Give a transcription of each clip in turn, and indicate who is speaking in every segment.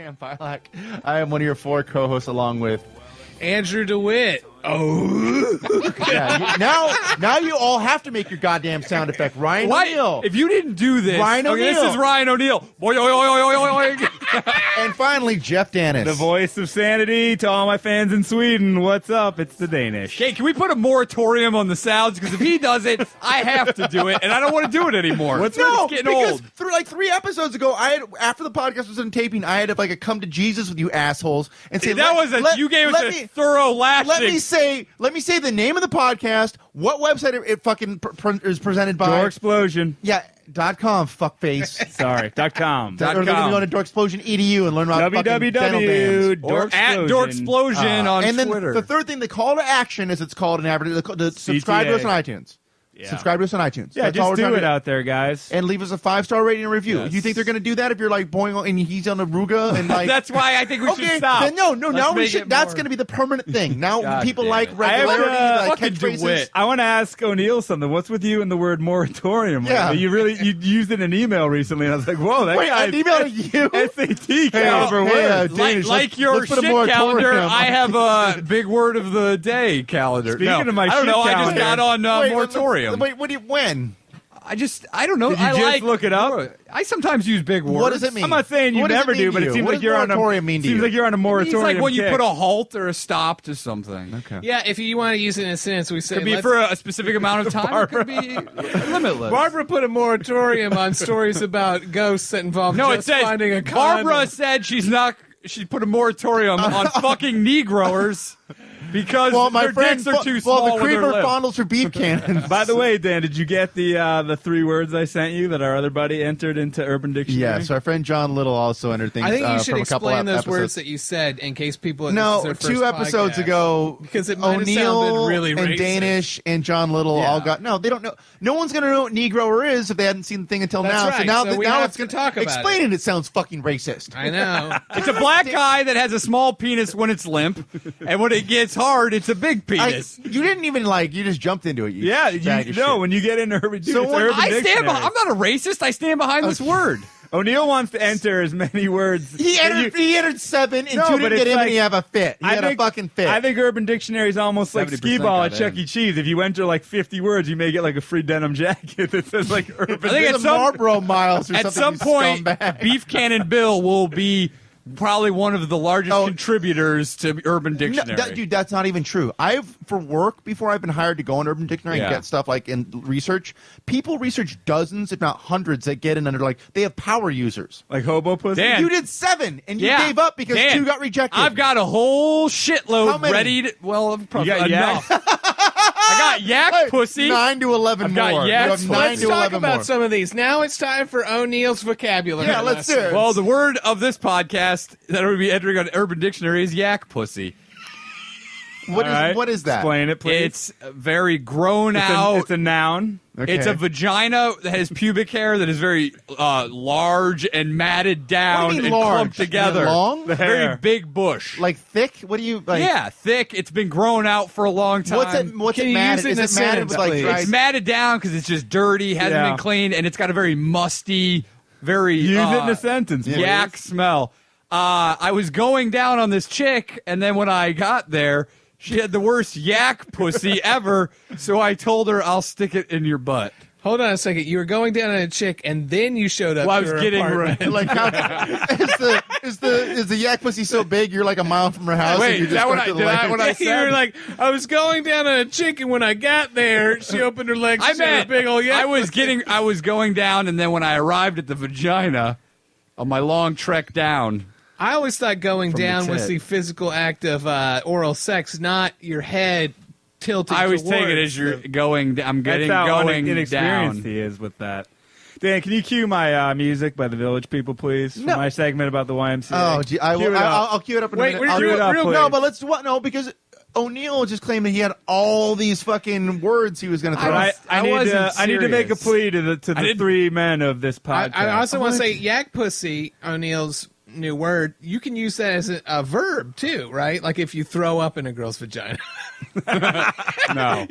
Speaker 1: Cam Pilak. I am one of your 4 co-hosts along with
Speaker 2: Andrew DeWitt. Oh.
Speaker 1: Yeah, now you all have to make your goddamn sound effect. Ryan O'Neal.
Speaker 3: If you didn't do this,
Speaker 1: Ryan O'Neal.
Speaker 3: This is Ryan O'Neal. Boy, oy, oy, oy, oy, oy.
Speaker 1: And finally, Jeff Danis.
Speaker 4: The voice of sanity to all my fans in Sweden. What's up? It's the Danish.
Speaker 3: Okay, can we put a moratorium on the sounds? Because if he does it, I have to do it, and I don't want to do it anymore.
Speaker 1: It's getting old. Through like 3 episodes ago, after the podcast was in taping, I had to like come to Jesus with you assholes and say
Speaker 3: you gave us a thorough lashing.
Speaker 1: Let me say the name of the podcast, what website it fucking is presented by.
Speaker 4: Door Explosion.
Speaker 1: Yeah. .com, fuckface.
Speaker 4: Sorry, .com.
Speaker 1: Or they're going to go to Dorksplosion.edu and learn about fucking dental dams.
Speaker 3: Or at Dorksplosion on
Speaker 1: and then
Speaker 3: Twitter.
Speaker 1: The third thing, the call to action, is it's called an advertisement. Subscribe to us on iTunes.
Speaker 4: Yeah.
Speaker 1: Subscribe to us on iTunes.
Speaker 4: Yeah, just do it out there, guys.
Speaker 1: And leave us a 5-star rating and review.
Speaker 3: Yes.
Speaker 1: You think they're going to do that if you're like boing and he's on Aruga and like?
Speaker 3: That's why I think we should stop.
Speaker 1: Then now we should. That's going to be the permanent thing. Now people like regularity, like catchphrases.
Speaker 4: I want to ask O'Neal something. What's with you and the word moratorium?
Speaker 1: Yeah.
Speaker 4: You used it in an email recently, and I was like, whoa, that guy's
Speaker 1: an email to you?
Speaker 4: SAT caliber word.
Speaker 3: Like your shit calendar, I have a big word of the day calendar.
Speaker 4: Speaking of my
Speaker 3: I don't know.
Speaker 4: shit
Speaker 3: I just got on
Speaker 1: Wait,
Speaker 3: moratorium.
Speaker 1: Wait, when?
Speaker 3: I don't know.
Speaker 4: Did you just look it up?
Speaker 3: I sometimes use big words.
Speaker 1: What does it mean?
Speaker 4: I'm not saying you
Speaker 1: What does
Speaker 4: never
Speaker 1: it mean
Speaker 4: do, but
Speaker 1: to
Speaker 4: it
Speaker 1: you?
Speaker 4: seems
Speaker 1: What
Speaker 4: like
Speaker 1: does
Speaker 4: you're on
Speaker 1: moratorium mean to you?
Speaker 4: a moratorium.
Speaker 3: It's like when you
Speaker 4: kick.
Speaker 3: put a halt or a stop to something.
Speaker 4: Okay.
Speaker 2: Yeah, if you want to use it in a sentence, we say
Speaker 3: Could be for a specific amount of time. It could be limitless.
Speaker 2: Barbara put a moratorium on stories about ghosts that involve
Speaker 3: No,
Speaker 2: just
Speaker 3: it says
Speaker 2: finding a condom.
Speaker 3: Barbara said she put a moratorium on fucking knee growers because their dicks are too small.
Speaker 1: Well, the
Speaker 3: with their
Speaker 1: creeper
Speaker 3: lip.
Speaker 1: fondles for beef cannons.
Speaker 4: By the way, Dan, did you get the 3 words I sent you that our other buddy entered into Urban Dictionary?
Speaker 1: Yes, our friend John Little also entered things.
Speaker 2: I think you should
Speaker 1: from a couple
Speaker 2: explain those
Speaker 1: episodes.
Speaker 2: words that you said in case people.
Speaker 1: No,
Speaker 2: this is their
Speaker 1: 2
Speaker 2: first
Speaker 1: episodes
Speaker 2: podcast.
Speaker 1: ago,
Speaker 2: Because it might have
Speaker 1: O'Neal
Speaker 2: sounded really
Speaker 1: and
Speaker 2: racist.
Speaker 1: Danish and John Little all got no. They don't know. No one's going to know what Negroer is if they hadn't seen the thing until
Speaker 2: That's
Speaker 1: now.
Speaker 2: right,
Speaker 1: So now,
Speaker 2: so we
Speaker 1: now
Speaker 2: have
Speaker 1: it's
Speaker 2: to talk about
Speaker 1: explain it. It sounds fucking racist.
Speaker 2: I know.
Speaker 3: It's a black guy that has a small penis when it's limp, and when it gets hard, it's a big penis.
Speaker 1: You didn't even you just jumped into it.
Speaker 4: When you get into Urban Dictionary.
Speaker 1: So when
Speaker 3: I stand behind. I'm not a racist. I stand behind this word.
Speaker 4: O'Neal wants to enter as many words.
Speaker 1: He entered 7, and 2 didn't get him, and he had a fit. He had a fucking fit.
Speaker 4: I think Urban Dictionary is almost like
Speaker 3: 70%
Speaker 4: skee ball at
Speaker 3: got
Speaker 4: Chuck
Speaker 3: in.
Speaker 4: E. Cheese. If you enter like 50 words, you may get like a free denim jacket that says like Urban.
Speaker 3: I think
Speaker 1: It's a Marlboro Miles or
Speaker 3: At
Speaker 1: something.
Speaker 3: some point,
Speaker 1: scumbag.
Speaker 3: Beef Cannon Bill will be probably one of the largest contributors to Urban Dictionary.
Speaker 1: No, dude, that's not even true. For work, before I've been hired to go on Urban Dictionary and get stuff like in research, people research dozens, if not hundreds, that get in under they have power users.
Speaker 4: Like hobo pussy.
Speaker 3: Dan.
Speaker 1: You did 7, and you gave up because
Speaker 3: Dan,
Speaker 1: 2 got rejected.
Speaker 3: I've got a whole shitload
Speaker 1: How many?
Speaker 3: ready to. Well, probably
Speaker 4: You got
Speaker 3: enough. I got yak pussy.
Speaker 1: 9 to 11
Speaker 3: I've
Speaker 1: more.
Speaker 3: got
Speaker 1: You
Speaker 3: yaks.
Speaker 1: have 9
Speaker 2: Let's
Speaker 1: to
Speaker 2: talk
Speaker 1: 11
Speaker 2: about
Speaker 1: more.
Speaker 2: some of these. Now it's time for O'Neal's vocabulary.
Speaker 1: Yeah, let's do it.
Speaker 2: lessons.
Speaker 3: Well, the word of this podcast that would be entering on Urban Dictionary is yak pussy.
Speaker 1: What is that?
Speaker 4: Explain it, please.
Speaker 3: It's very grown out.
Speaker 4: It's a noun.
Speaker 1: Okay.
Speaker 3: It's a vagina that has pubic hair that is very large and matted down
Speaker 1: What do you mean
Speaker 3: and
Speaker 1: large?
Speaker 3: clumped together.
Speaker 1: Long?
Speaker 4: The
Speaker 3: Very
Speaker 4: hair.
Speaker 3: big bush.
Speaker 1: Like thick? What do you like?
Speaker 3: Yeah, thick. It's been growing out for a long time.
Speaker 1: What's
Speaker 2: Can
Speaker 1: it
Speaker 2: you
Speaker 1: matted?
Speaker 2: use it in
Speaker 1: Is
Speaker 2: a
Speaker 1: it matted with
Speaker 2: sentence, please?
Speaker 1: dried?
Speaker 3: It's matted down because it's just dirty, hasn't
Speaker 4: Yeah.
Speaker 3: been cleaned, and it's got a very musty, very
Speaker 4: Use it in a sentence, please.
Speaker 3: yak smell. I was going down on this chick, and then when I got there, she had the worst yak pussy ever. So I told her, "I'll stick it in your butt."
Speaker 2: Hold on a second. You were going down on a chick, and then you showed up.
Speaker 3: Well, I
Speaker 2: to
Speaker 3: was
Speaker 2: her
Speaker 3: getting
Speaker 2: apartment.
Speaker 1: Like how is the yak pussy so big you're like a mile from her house?
Speaker 3: Wait,
Speaker 1: and you
Speaker 3: is
Speaker 1: just
Speaker 3: that
Speaker 1: go
Speaker 3: what
Speaker 1: to
Speaker 3: I-
Speaker 1: the
Speaker 3: did I-
Speaker 1: lake?
Speaker 3: what I
Speaker 2: You
Speaker 3: said?
Speaker 2: were like, I was going down on a chick, and when I got there, she opened her legs.
Speaker 3: I
Speaker 2: she had a
Speaker 3: meant
Speaker 2: big old yak.
Speaker 3: I was going down, and then when I arrived at the vagina on my long trek down.
Speaker 2: I always thought going
Speaker 3: From the
Speaker 2: down was
Speaker 3: tit.
Speaker 2: the physical act of oral sex, not your head tilted.
Speaker 3: I always take it
Speaker 2: towards
Speaker 3: as you're
Speaker 2: the-
Speaker 3: going. I'm
Speaker 4: That's
Speaker 3: getting
Speaker 4: how
Speaker 3: going
Speaker 4: inexperienced
Speaker 3: down.
Speaker 4: he is with that. Dan, can you cue my music by the Village People, please? For my segment about the YMCA.
Speaker 1: Oh, gee, I'll cue it up in a
Speaker 2: Wait,
Speaker 1: minute. I'll
Speaker 2: real-
Speaker 1: do it up,
Speaker 2: real-
Speaker 1: please.
Speaker 4: please.
Speaker 1: No, but let's do what? No, because O'Neal just claimed that he had all these fucking words he was going to throw.
Speaker 4: I need to make a plea to the
Speaker 3: didn't-
Speaker 4: 3 men of this podcast.
Speaker 2: I also want to say yak pussy, O'Neal's new word. You can use that as a verb too, right? Like if you throw up in a girl's vagina.
Speaker 3: No,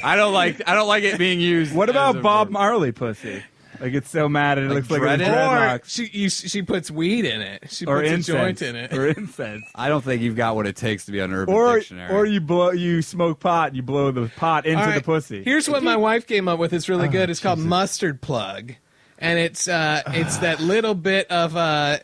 Speaker 3: I don't like it being used.
Speaker 4: What
Speaker 3: as
Speaker 4: about
Speaker 3: a
Speaker 4: Bob
Speaker 3: verb.
Speaker 4: Marley pussy? Like it's so mad it looks like
Speaker 3: dread
Speaker 4: it's
Speaker 3: it?
Speaker 2: Or
Speaker 4: dreadlocks.
Speaker 2: she puts weed in it. She
Speaker 4: Or
Speaker 2: puts
Speaker 4: incense.
Speaker 2: a joint in it.
Speaker 4: Or incense.
Speaker 3: I don't think you've got what it takes to be on Urban
Speaker 4: Or
Speaker 3: Dictionary.
Speaker 4: you smoke pot and you blow the pot into
Speaker 2: All
Speaker 4: the
Speaker 2: right,
Speaker 4: pussy.
Speaker 2: Here's what my wife came up with. It's really good. It's called mustard plug, and it's that little bit of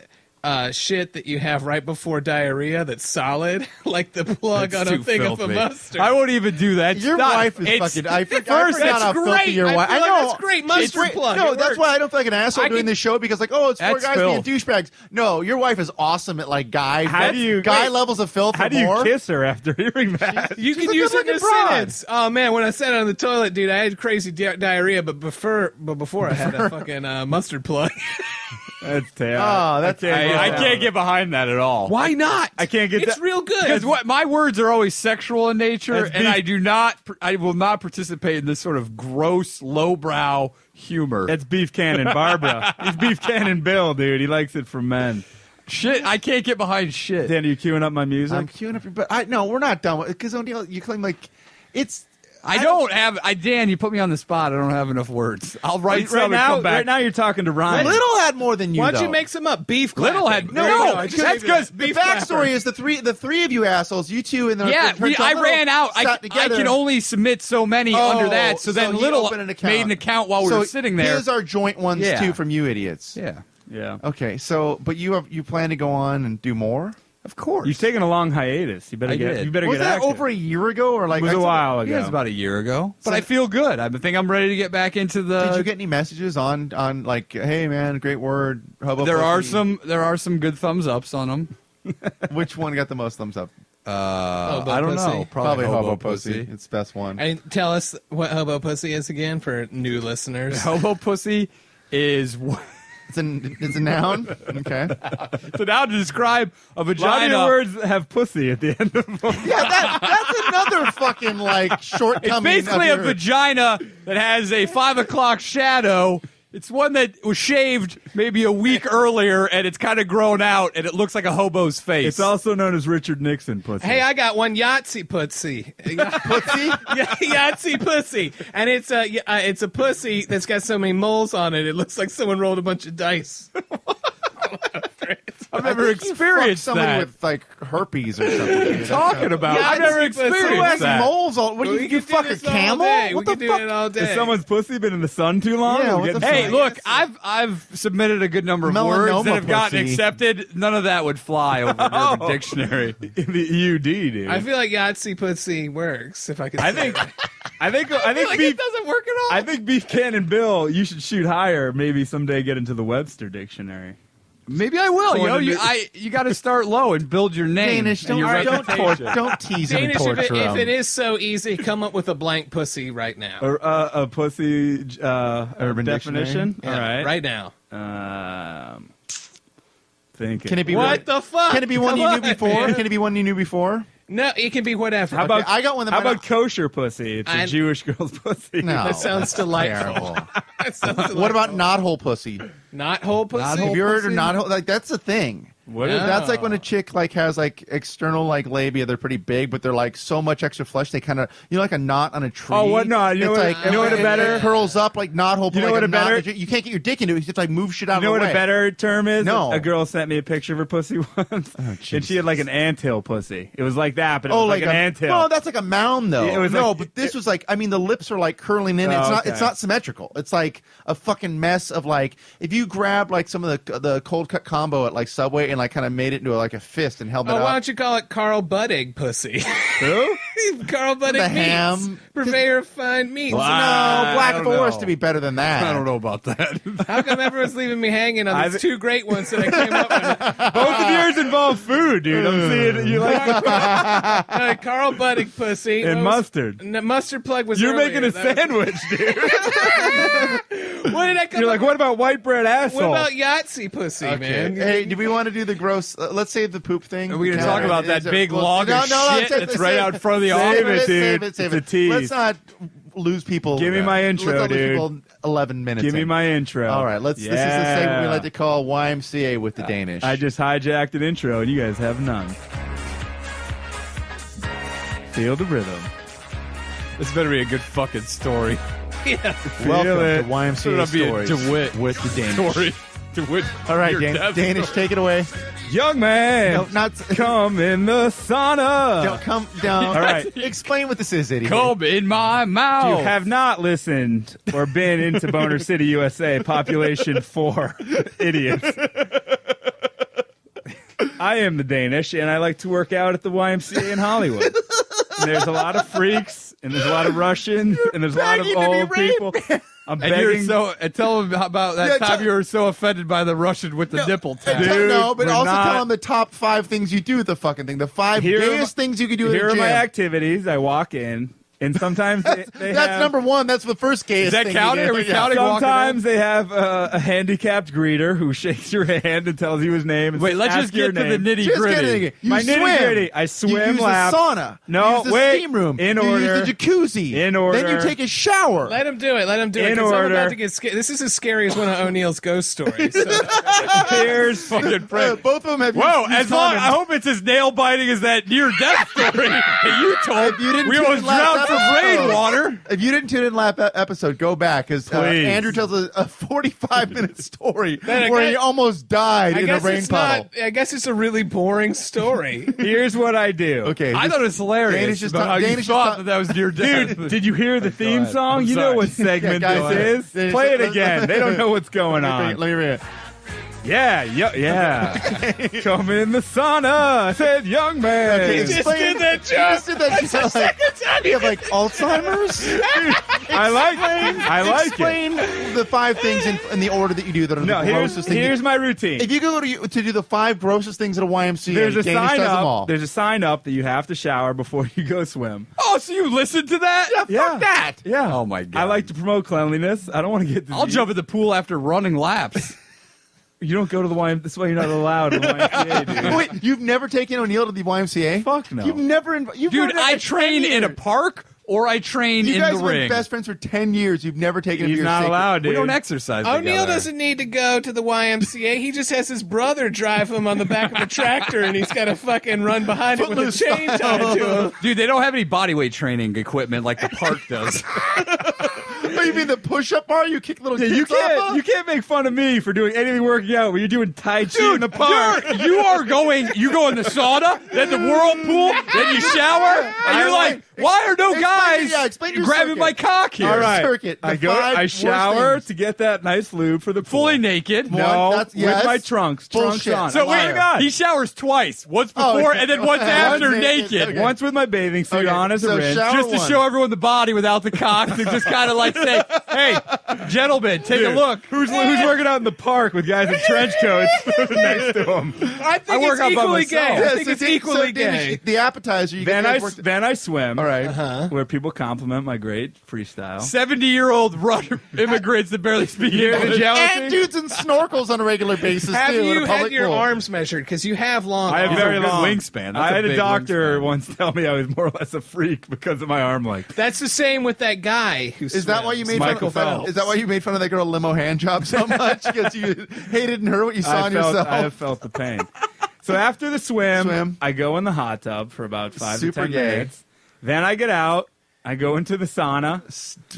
Speaker 2: shit that you have right before diarrhea that's solid, like the plug
Speaker 3: That's
Speaker 2: on a
Speaker 3: too
Speaker 2: thing of a
Speaker 3: filthy.
Speaker 2: mustard.
Speaker 3: I won't even do that.
Speaker 1: Your wife is fucking. I forgot
Speaker 2: that's
Speaker 1: how filthy
Speaker 2: great.
Speaker 1: your
Speaker 2: I
Speaker 1: wife.
Speaker 2: feel like
Speaker 1: know
Speaker 2: that's great.
Speaker 1: It's
Speaker 2: Mustard
Speaker 1: great.
Speaker 2: plug.
Speaker 1: No,
Speaker 2: It
Speaker 1: that's
Speaker 2: works.
Speaker 1: why I don't feel like an asshole
Speaker 2: I
Speaker 1: doing
Speaker 2: can-
Speaker 1: this show because like, oh, it's four
Speaker 3: That's
Speaker 1: guys
Speaker 3: filth.
Speaker 1: being douchebags. No, your wife is awesome at like guy.
Speaker 4: How do you-
Speaker 1: guy
Speaker 4: wait,
Speaker 1: levels of filth?
Speaker 4: How
Speaker 1: or
Speaker 4: do you
Speaker 1: more.
Speaker 4: kiss her after hearing that?
Speaker 2: You can
Speaker 1: a
Speaker 2: use it in a
Speaker 1: good-looking broad.
Speaker 2: sentence. Oh man, when I sat on the toilet, dude, I had crazy diarrhea. But before I had a fucking mustard plug.
Speaker 4: That's terrible.
Speaker 1: Oh, that's
Speaker 3: I can't get behind that at all.
Speaker 2: Why not?
Speaker 4: I can't get
Speaker 2: It's
Speaker 4: that-
Speaker 2: real good.
Speaker 3: Because what my words are always sexual in nature,
Speaker 4: That's
Speaker 3: and
Speaker 4: beef-
Speaker 3: I will not participate in this sort of gross, lowbrow humor.
Speaker 4: That's Beef Cannon Barbara. He's Beef Cannon Bill, dude. He likes it from men.
Speaker 3: Shit, I can't get behind shit.
Speaker 4: Dan, are you queuing up my music?
Speaker 1: I'm queuing up, but no, we're not done because O'Neill, you claim like it's.
Speaker 3: Dan, you put me on the spot. I don't have enough words. I'll write some
Speaker 4: right
Speaker 3: and
Speaker 4: now,
Speaker 3: come back.
Speaker 4: right now you're talking to Ryan.
Speaker 1: Little had more than you.
Speaker 2: Why don't you
Speaker 1: though.
Speaker 2: make some up? Beef.
Speaker 3: Little
Speaker 2: clapping.
Speaker 3: had-
Speaker 2: There you
Speaker 3: no,
Speaker 2: go. I just
Speaker 3: that's
Speaker 2: gave you
Speaker 3: 'cause
Speaker 2: that.
Speaker 1: The
Speaker 2: Beef
Speaker 1: backstory
Speaker 2: clapper.
Speaker 1: is the three of you assholes, you two, and
Speaker 3: Yeah, I ran out. I
Speaker 1: sat together.
Speaker 3: can only submit so many
Speaker 1: Oh,
Speaker 3: under that. So then
Speaker 1: he
Speaker 3: Little
Speaker 1: opened an account.
Speaker 3: made an account while we
Speaker 1: So
Speaker 3: were sitting there.
Speaker 1: Here's our joint ones
Speaker 3: Yeah.
Speaker 1: too from you idiots.
Speaker 3: Yeah,
Speaker 4: Yeah.
Speaker 1: Okay, so but you plan to go on and do more?
Speaker 3: of course.
Speaker 4: You've taken a long hiatus. You better
Speaker 3: I
Speaker 4: get.
Speaker 3: did.
Speaker 4: You better
Speaker 1: Was
Speaker 4: get
Speaker 1: that
Speaker 4: active.
Speaker 1: over a year ago or like
Speaker 4: It was a while
Speaker 3: Yeah, it was
Speaker 4: ago.
Speaker 3: about a year ago. But
Speaker 1: So-
Speaker 3: I feel good. I think I'm ready to get back into the.
Speaker 1: Did you get any messages on like, hey man, great word, hobo
Speaker 3: There are
Speaker 1: pussy?
Speaker 3: some good thumbs ups on them.
Speaker 1: Which one got the most thumbs up?
Speaker 2: Hobo
Speaker 3: I don't
Speaker 2: pussy.
Speaker 3: know.
Speaker 1: Probably
Speaker 3: Hobo
Speaker 1: pussy. It's the best one.
Speaker 2: And tell us what hobo pussy is again for new listeners.
Speaker 3: Hobo pussy is
Speaker 1: It's a noun. Okay.
Speaker 3: so now to describe a
Speaker 4: A lot of
Speaker 3: vagina.
Speaker 4: your words have pussy at the end of them.
Speaker 1: Yeah, that's another fucking like
Speaker 3: It's
Speaker 1: shortcoming.
Speaker 3: basically
Speaker 1: of
Speaker 3: a
Speaker 1: your-
Speaker 3: vagina that has a 5 o'clock shadow. It's one that was shaved maybe a week earlier, and it's kind of grown out, and it looks like a hobo's face.
Speaker 4: It's also known as Richard Nixon pussy.
Speaker 2: Hey, I got one Yahtzee pussy.
Speaker 1: pussy.
Speaker 2: Yahtzee pussy, and it's a pussy that's got so many moles on it. It looks like someone rolled a bunch of dice.
Speaker 3: I've never experienced
Speaker 1: somebody
Speaker 3: that.
Speaker 1: with like herpes or something. What are you
Speaker 3: talking about?
Speaker 2: Yeah,
Speaker 3: I've never
Speaker 2: it's- it's-
Speaker 1: Who has
Speaker 3: experienced that.
Speaker 1: moles all? What
Speaker 2: We
Speaker 1: you
Speaker 2: can do
Speaker 1: fucking
Speaker 2: this all
Speaker 1: camel?
Speaker 2: day.
Speaker 1: What
Speaker 2: We
Speaker 1: the
Speaker 2: can do
Speaker 1: fuck?
Speaker 2: it all day.
Speaker 4: Has someone's pussy been in the sun too long?
Speaker 1: Yeah,
Speaker 4: We'll
Speaker 1: what
Speaker 4: get
Speaker 1: the
Speaker 4: to
Speaker 1: fuck?
Speaker 3: Hey,
Speaker 4: that.
Speaker 3: look, I've submitted a good number of words
Speaker 1: Melanoma
Speaker 3: that have gotten
Speaker 1: pussy.
Speaker 3: accepted. None of that would fly over the Urban Dictionary.
Speaker 4: In the EUD, dude.
Speaker 2: I feel like Yahtzee pussy works. If I could,
Speaker 4: I
Speaker 2: say
Speaker 4: think,
Speaker 2: that.
Speaker 4: I think
Speaker 3: Like
Speaker 4: beef.
Speaker 3: it doesn't work at all.
Speaker 4: I think Beef Cannon Bill, you should shoot higher. Maybe someday get into the Webster dictionary.
Speaker 3: Maybe I will. You know, you got to start low and build your name.
Speaker 1: Danish,
Speaker 3: and your reputation.
Speaker 1: don't tease him and
Speaker 2: Danish,
Speaker 1: torture
Speaker 2: if
Speaker 1: him.
Speaker 2: it is so easy, come up with a blank pussy right now.
Speaker 4: Or a pussy
Speaker 1: Urban
Speaker 4: definition.
Speaker 1: Dictionary?
Speaker 4: All right.
Speaker 2: Right now.
Speaker 4: Thinking.
Speaker 1: Can it be
Speaker 2: What the fuck?
Speaker 1: Can it be one
Speaker 2: Come
Speaker 1: you knew
Speaker 2: on,
Speaker 1: before?
Speaker 2: man.
Speaker 1: Can it be one you knew before?
Speaker 2: No, it can be whatever.
Speaker 4: How about
Speaker 1: Okay, I got one that
Speaker 4: How
Speaker 1: might
Speaker 4: about
Speaker 1: not-
Speaker 4: kosher pussy? It's a
Speaker 2: And-
Speaker 4: Jewish girl's pussy.
Speaker 1: No,
Speaker 2: That sounds delightful.
Speaker 1: terrible.
Speaker 2: That sounds delightful.
Speaker 1: What about not whole pussy?
Speaker 2: not whole pussy?
Speaker 3: Not whole
Speaker 1: Have you heard or
Speaker 3: pussy?
Speaker 1: not whole? Like that's a thing.
Speaker 4: What
Speaker 2: Yeah.
Speaker 4: is
Speaker 1: That's like when a chick like has like external like labia. They're pretty big, but they're like so much extra flesh. They kind of like a knot on a tree.
Speaker 4: Oh, what knot? You know
Speaker 1: It's
Speaker 4: what-
Speaker 1: like,
Speaker 4: you know what a
Speaker 1: it
Speaker 4: better-
Speaker 1: curls up like knot hole.
Speaker 4: You know
Speaker 1: like
Speaker 4: what a
Speaker 1: knot.
Speaker 4: better-
Speaker 1: You can't get your dick into it. You just have to move shit out
Speaker 4: You know
Speaker 1: of
Speaker 4: what
Speaker 1: the
Speaker 4: a
Speaker 1: way.
Speaker 4: better term is?
Speaker 1: No.
Speaker 4: A girl sent me a picture of her pussy once, and she had like an anthill pussy. It was like that, but it was like an anthill.
Speaker 1: No, that's like a mound though.
Speaker 4: It was
Speaker 1: no,
Speaker 4: like-
Speaker 1: but this was like the lips are like curling in.
Speaker 4: Oh,
Speaker 1: It's not.
Speaker 4: okay.
Speaker 1: It's not symmetrical. It's like a fucking mess of like if you grab like some of the cold cut combo at like Subway and like kind of made it into like a fist and held it
Speaker 2: Oh, why
Speaker 1: up.
Speaker 2: don't you call it Carl Buttig pussy?
Speaker 4: Who?
Speaker 2: Carl Buttig
Speaker 1: The
Speaker 2: meats.
Speaker 1: ham.
Speaker 2: Purveyor of fine meats.
Speaker 1: No,
Speaker 3: I
Speaker 1: Black
Speaker 3: don't
Speaker 1: Forest
Speaker 3: know.
Speaker 1: to be better than that.
Speaker 3: I don't know about that.
Speaker 2: How come everyone's leaving me hanging on these two great ones that I came up with?
Speaker 4: Both of yours involve food, dude. I'm seeing you like
Speaker 2: Carl Buttig pussy.
Speaker 4: and
Speaker 2: What was-
Speaker 4: mustard.
Speaker 2: No, mustard plug was
Speaker 4: You're
Speaker 2: earlier.
Speaker 4: making a
Speaker 2: That
Speaker 4: sandwich, dude.
Speaker 2: was- What did I come
Speaker 4: You're
Speaker 2: up
Speaker 4: like, what about white bread
Speaker 2: What
Speaker 4: asshole?
Speaker 2: about Yahtzee pussy, man?
Speaker 1: Hey, do we want to do the gross? Let's save the poop thing.
Speaker 3: Are we going to
Speaker 1: Yeah.
Speaker 3: talk about that
Speaker 1: Is it-
Speaker 3: big
Speaker 1: well,
Speaker 3: log of shit
Speaker 1: save-
Speaker 3: that's
Speaker 1: save-
Speaker 3: right out in front of the
Speaker 1: save
Speaker 3: office?
Speaker 4: Save it,
Speaker 1: Save
Speaker 4: dude.
Speaker 1: it, save
Speaker 4: It's
Speaker 1: it.
Speaker 4: a tease.
Speaker 1: Let's not lose people.
Speaker 4: Give me my intro,
Speaker 1: let's not lose
Speaker 4: dude.
Speaker 1: people 11 minutes.
Speaker 4: Give me
Speaker 1: in.
Speaker 4: my intro.
Speaker 1: All right, let's. This is the segment we like to call YMCA with the Danish.
Speaker 4: I just hijacked an intro, and you guys have none. Feel the rhythm.
Speaker 3: This better be a good fucking story.
Speaker 1: Welcome
Speaker 4: it.
Speaker 1: to YMCA Stories
Speaker 3: DeWitt
Speaker 1: with the Danish.
Speaker 3: story. DeWitt.
Speaker 1: All right,
Speaker 3: Your
Speaker 1: Danish, take it away.
Speaker 4: Young man,
Speaker 1: No, not
Speaker 4: come in the sauna.
Speaker 1: Don't come down.
Speaker 4: All right.
Speaker 1: Explain what this is, idiot.
Speaker 3: Come in my mouth.
Speaker 4: You have not listened or been into Boner City, USA, population 4 idiots. I am the Danish, and I like to work out at the YMCA in Hollywood. And there's a lot of freaks, and there's a lot of Russians, and there's a lot of old people. I'm
Speaker 3: And you're
Speaker 4: begging.
Speaker 3: and tell him about that time you were so offended by the Russian with the nipple tag.
Speaker 4: Dude,
Speaker 1: no, but
Speaker 4: we're
Speaker 1: also
Speaker 4: not-
Speaker 1: tell them the top 5 things you do with the fucking thing. The 5
Speaker 4: Here are
Speaker 1: gayest things you can do at
Speaker 4: Here
Speaker 1: a
Speaker 4: are
Speaker 1: gym.
Speaker 4: my activities. I walk in, and sometimes they
Speaker 1: That's
Speaker 4: have,
Speaker 1: number 1. That's the first gayest
Speaker 3: Is that
Speaker 1: thing
Speaker 3: counting?
Speaker 1: you do.
Speaker 3: Are we
Speaker 1: Yeah.
Speaker 3: counting?
Speaker 4: Sometimes they have a handicapped greeter who shakes your hand and tells you his name. And
Speaker 3: Wait,
Speaker 4: says,
Speaker 3: let's
Speaker 4: "Ask
Speaker 3: just
Speaker 4: your
Speaker 3: get to the
Speaker 4: name."
Speaker 3: nitty
Speaker 1: Just
Speaker 3: gritty.
Speaker 1: kidding. You
Speaker 4: My
Speaker 1: swim.
Speaker 4: nitty-gritty. I
Speaker 1: You
Speaker 4: swim
Speaker 1: use
Speaker 4: laps.
Speaker 1: the sauna.
Speaker 4: No,
Speaker 1: you use the
Speaker 4: wait.
Speaker 1: steam room.
Speaker 4: In
Speaker 1: you
Speaker 4: order.
Speaker 1: use the jacuzzi.
Speaker 4: In order.
Speaker 1: Then you take a shower.
Speaker 2: Let him do it. Let him do it.
Speaker 4: In
Speaker 2: 'cause I'm
Speaker 4: order.
Speaker 2: about to get scared. This is as scary as one of O'Neill's ghost stories. So.
Speaker 4: Here's fucking
Speaker 1: Both of them have
Speaker 3: Whoa,
Speaker 1: used
Speaker 3: as long
Speaker 1: condoms.
Speaker 3: I hope it's as nail biting as that near death story that you told.
Speaker 1: If you didn't
Speaker 3: We
Speaker 1: tune
Speaker 3: almost
Speaker 1: in last
Speaker 3: drowned from
Speaker 1: episode-
Speaker 3: rainwater.
Speaker 1: If you didn't tune in last episode, go back because
Speaker 4: Please.
Speaker 1: Andrew tells a 45-minute story
Speaker 2: Man, I
Speaker 1: where
Speaker 2: guess-
Speaker 1: he almost died in a rain
Speaker 2: it's
Speaker 1: puddle.
Speaker 2: not. I guess it's a really boring story.
Speaker 4: Here's what I do.
Speaker 1: Okay,
Speaker 3: I thought it was hilarious
Speaker 1: Danish just
Speaker 3: about
Speaker 1: ta-
Speaker 3: how you
Speaker 1: Danish just
Speaker 3: thought
Speaker 1: ta-
Speaker 3: that was near death.
Speaker 4: Dude, did you hear the theme
Speaker 3: ahead.
Speaker 4: song?
Speaker 3: I'm
Speaker 4: You know
Speaker 3: sorry.
Speaker 4: what segment
Speaker 1: Yeah, guys,
Speaker 4: this is.
Speaker 1: Danish,
Speaker 4: Play it
Speaker 1: let's-
Speaker 4: again. They don't know what's going on.
Speaker 1: Let me read it.
Speaker 4: Yeah. Come in the sauna. I said, young man.
Speaker 1: Okay,
Speaker 2: just
Speaker 1: explain-
Speaker 2: did that
Speaker 1: you just did that
Speaker 2: That's the
Speaker 1: joke.
Speaker 2: second time
Speaker 1: You have like Alzheimer's.
Speaker 4: I like it.
Speaker 1: Explain the 5 things in the order that you do that are
Speaker 4: No,
Speaker 1: the grossest things.
Speaker 4: here's my routine.
Speaker 1: If you go to do the 5 grossest things at a YMCA,
Speaker 4: There's a
Speaker 1: Danish
Speaker 4: sign
Speaker 1: does them all.
Speaker 4: up. There's a sign up that you have to shower before you go swim.
Speaker 3: Oh, so you listened to that?
Speaker 4: Yeah.
Speaker 1: Fuck that.
Speaker 4: Yeah.
Speaker 3: Oh, my God.
Speaker 4: I like to promote cleanliness. I don't want to get disease.
Speaker 3: I'll jump in the pool after running laps.
Speaker 4: You don't go to the YMCA. That's why you're not allowed in the YMCA, dude.
Speaker 1: Wait, you've never taken O'Neill to the YMCA?
Speaker 4: Fuck no.
Speaker 1: You've never. You've
Speaker 3: Dude,
Speaker 1: never
Speaker 3: I train in a
Speaker 1: years.
Speaker 3: park or I train
Speaker 1: You
Speaker 3: in
Speaker 1: guys
Speaker 3: the
Speaker 1: have been
Speaker 3: ring.
Speaker 1: best friends for 10 years. You've never taken him
Speaker 4: He's
Speaker 1: to your
Speaker 4: not
Speaker 1: sacred-
Speaker 4: allowed, dude.
Speaker 3: We don't exercise
Speaker 2: O'Neill
Speaker 3: together.
Speaker 2: doesn't need to go to the YMCA. He just has his brother drive him on the back of a tractor, and he's got to fucking run behind it with a
Speaker 1: Footloose
Speaker 2: chain tied to him.
Speaker 3: Dude, they don't have any bodyweight training equipment like the park does.
Speaker 1: Oh, you mean the push-up bar? You kick little
Speaker 4: Yeah,
Speaker 1: kids off of?
Speaker 4: you can't make fun of me for doing anything working out when you're doing Tai Chi in the park.
Speaker 3: You go in the sauna, then the whirlpool, then you shower, and you're like, why are no guys
Speaker 1: explain your
Speaker 3: grabbing
Speaker 1: circuit.
Speaker 3: my cock here?
Speaker 4: All right,
Speaker 1: circuit, the
Speaker 4: I go.
Speaker 1: 5
Speaker 4: I
Speaker 1: worst
Speaker 4: shower
Speaker 1: things.
Speaker 4: to get that nice lube for the pool.
Speaker 3: Fully naked.
Speaker 1: One,
Speaker 4: No,
Speaker 1: that's- yes.
Speaker 4: with my trunks.
Speaker 1: Bullshit.
Speaker 4: Trunks on.
Speaker 3: So
Speaker 4: I swear
Speaker 3: wait,
Speaker 4: to God.
Speaker 3: he showers twice. Once
Speaker 1: Oh,
Speaker 3: before
Speaker 1: okay.
Speaker 3: and then once
Speaker 1: Okay.
Speaker 3: after
Speaker 1: Once naked.
Speaker 3: naked.
Speaker 1: Okay.
Speaker 4: Once with my bathing suit
Speaker 1: Okay,
Speaker 4: on as
Speaker 1: so
Speaker 4: a rinse.
Speaker 1: shower-
Speaker 3: Just to
Speaker 1: one.
Speaker 3: show everyone the body without the cock to just kind of like say, hey, gentlemen, take a
Speaker 4: Dude,
Speaker 3: look.
Speaker 4: Who's working out in the park with guys in trench coats next to them?
Speaker 2: I think
Speaker 3: work
Speaker 2: it's
Speaker 3: out by
Speaker 2: equally gay.
Speaker 3: myself.
Speaker 2: I
Speaker 1: Yeah,
Speaker 2: think
Speaker 1: so
Speaker 2: it's
Speaker 1: Danish-
Speaker 2: equally
Speaker 1: so Danish,
Speaker 2: gay.
Speaker 1: The appetizer. You
Speaker 4: Then
Speaker 1: guys
Speaker 4: I
Speaker 1: worked-
Speaker 4: then I swim.
Speaker 1: All right.
Speaker 4: Where people compliment my great freestyle.
Speaker 3: 70-year-old immigrants that barely speak
Speaker 4: Hear the
Speaker 3: English.
Speaker 4: jealousy?
Speaker 1: And dudes in snorkels on a regular basis
Speaker 2: Have
Speaker 1: too. in
Speaker 2: you
Speaker 1: a
Speaker 2: had
Speaker 1: public
Speaker 2: your
Speaker 1: pool.
Speaker 2: arms measured? Because you have long
Speaker 4: I have
Speaker 2: arms.
Speaker 4: very
Speaker 3: good
Speaker 4: long
Speaker 3: wingspan. That's
Speaker 4: I
Speaker 3: a
Speaker 4: had a
Speaker 3: big
Speaker 4: doctor
Speaker 3: wingspan.
Speaker 4: once tell me I was more or less a freak because of my arm length.
Speaker 2: That's the same with that guy who
Speaker 1: Is that why you made
Speaker 4: Michael
Speaker 1: fun of,
Speaker 4: Phelps.
Speaker 1: Is that why you made fun of that girl limo hand job so much? Because you hated and heard what you saw on yourself.
Speaker 4: I have felt the pain. So after the swim,
Speaker 1: Swim.
Speaker 4: I go in the hot tub for about 5
Speaker 1: Super
Speaker 4: to 10
Speaker 1: gay.
Speaker 4: minutes. Then I get out. I go into the sauna.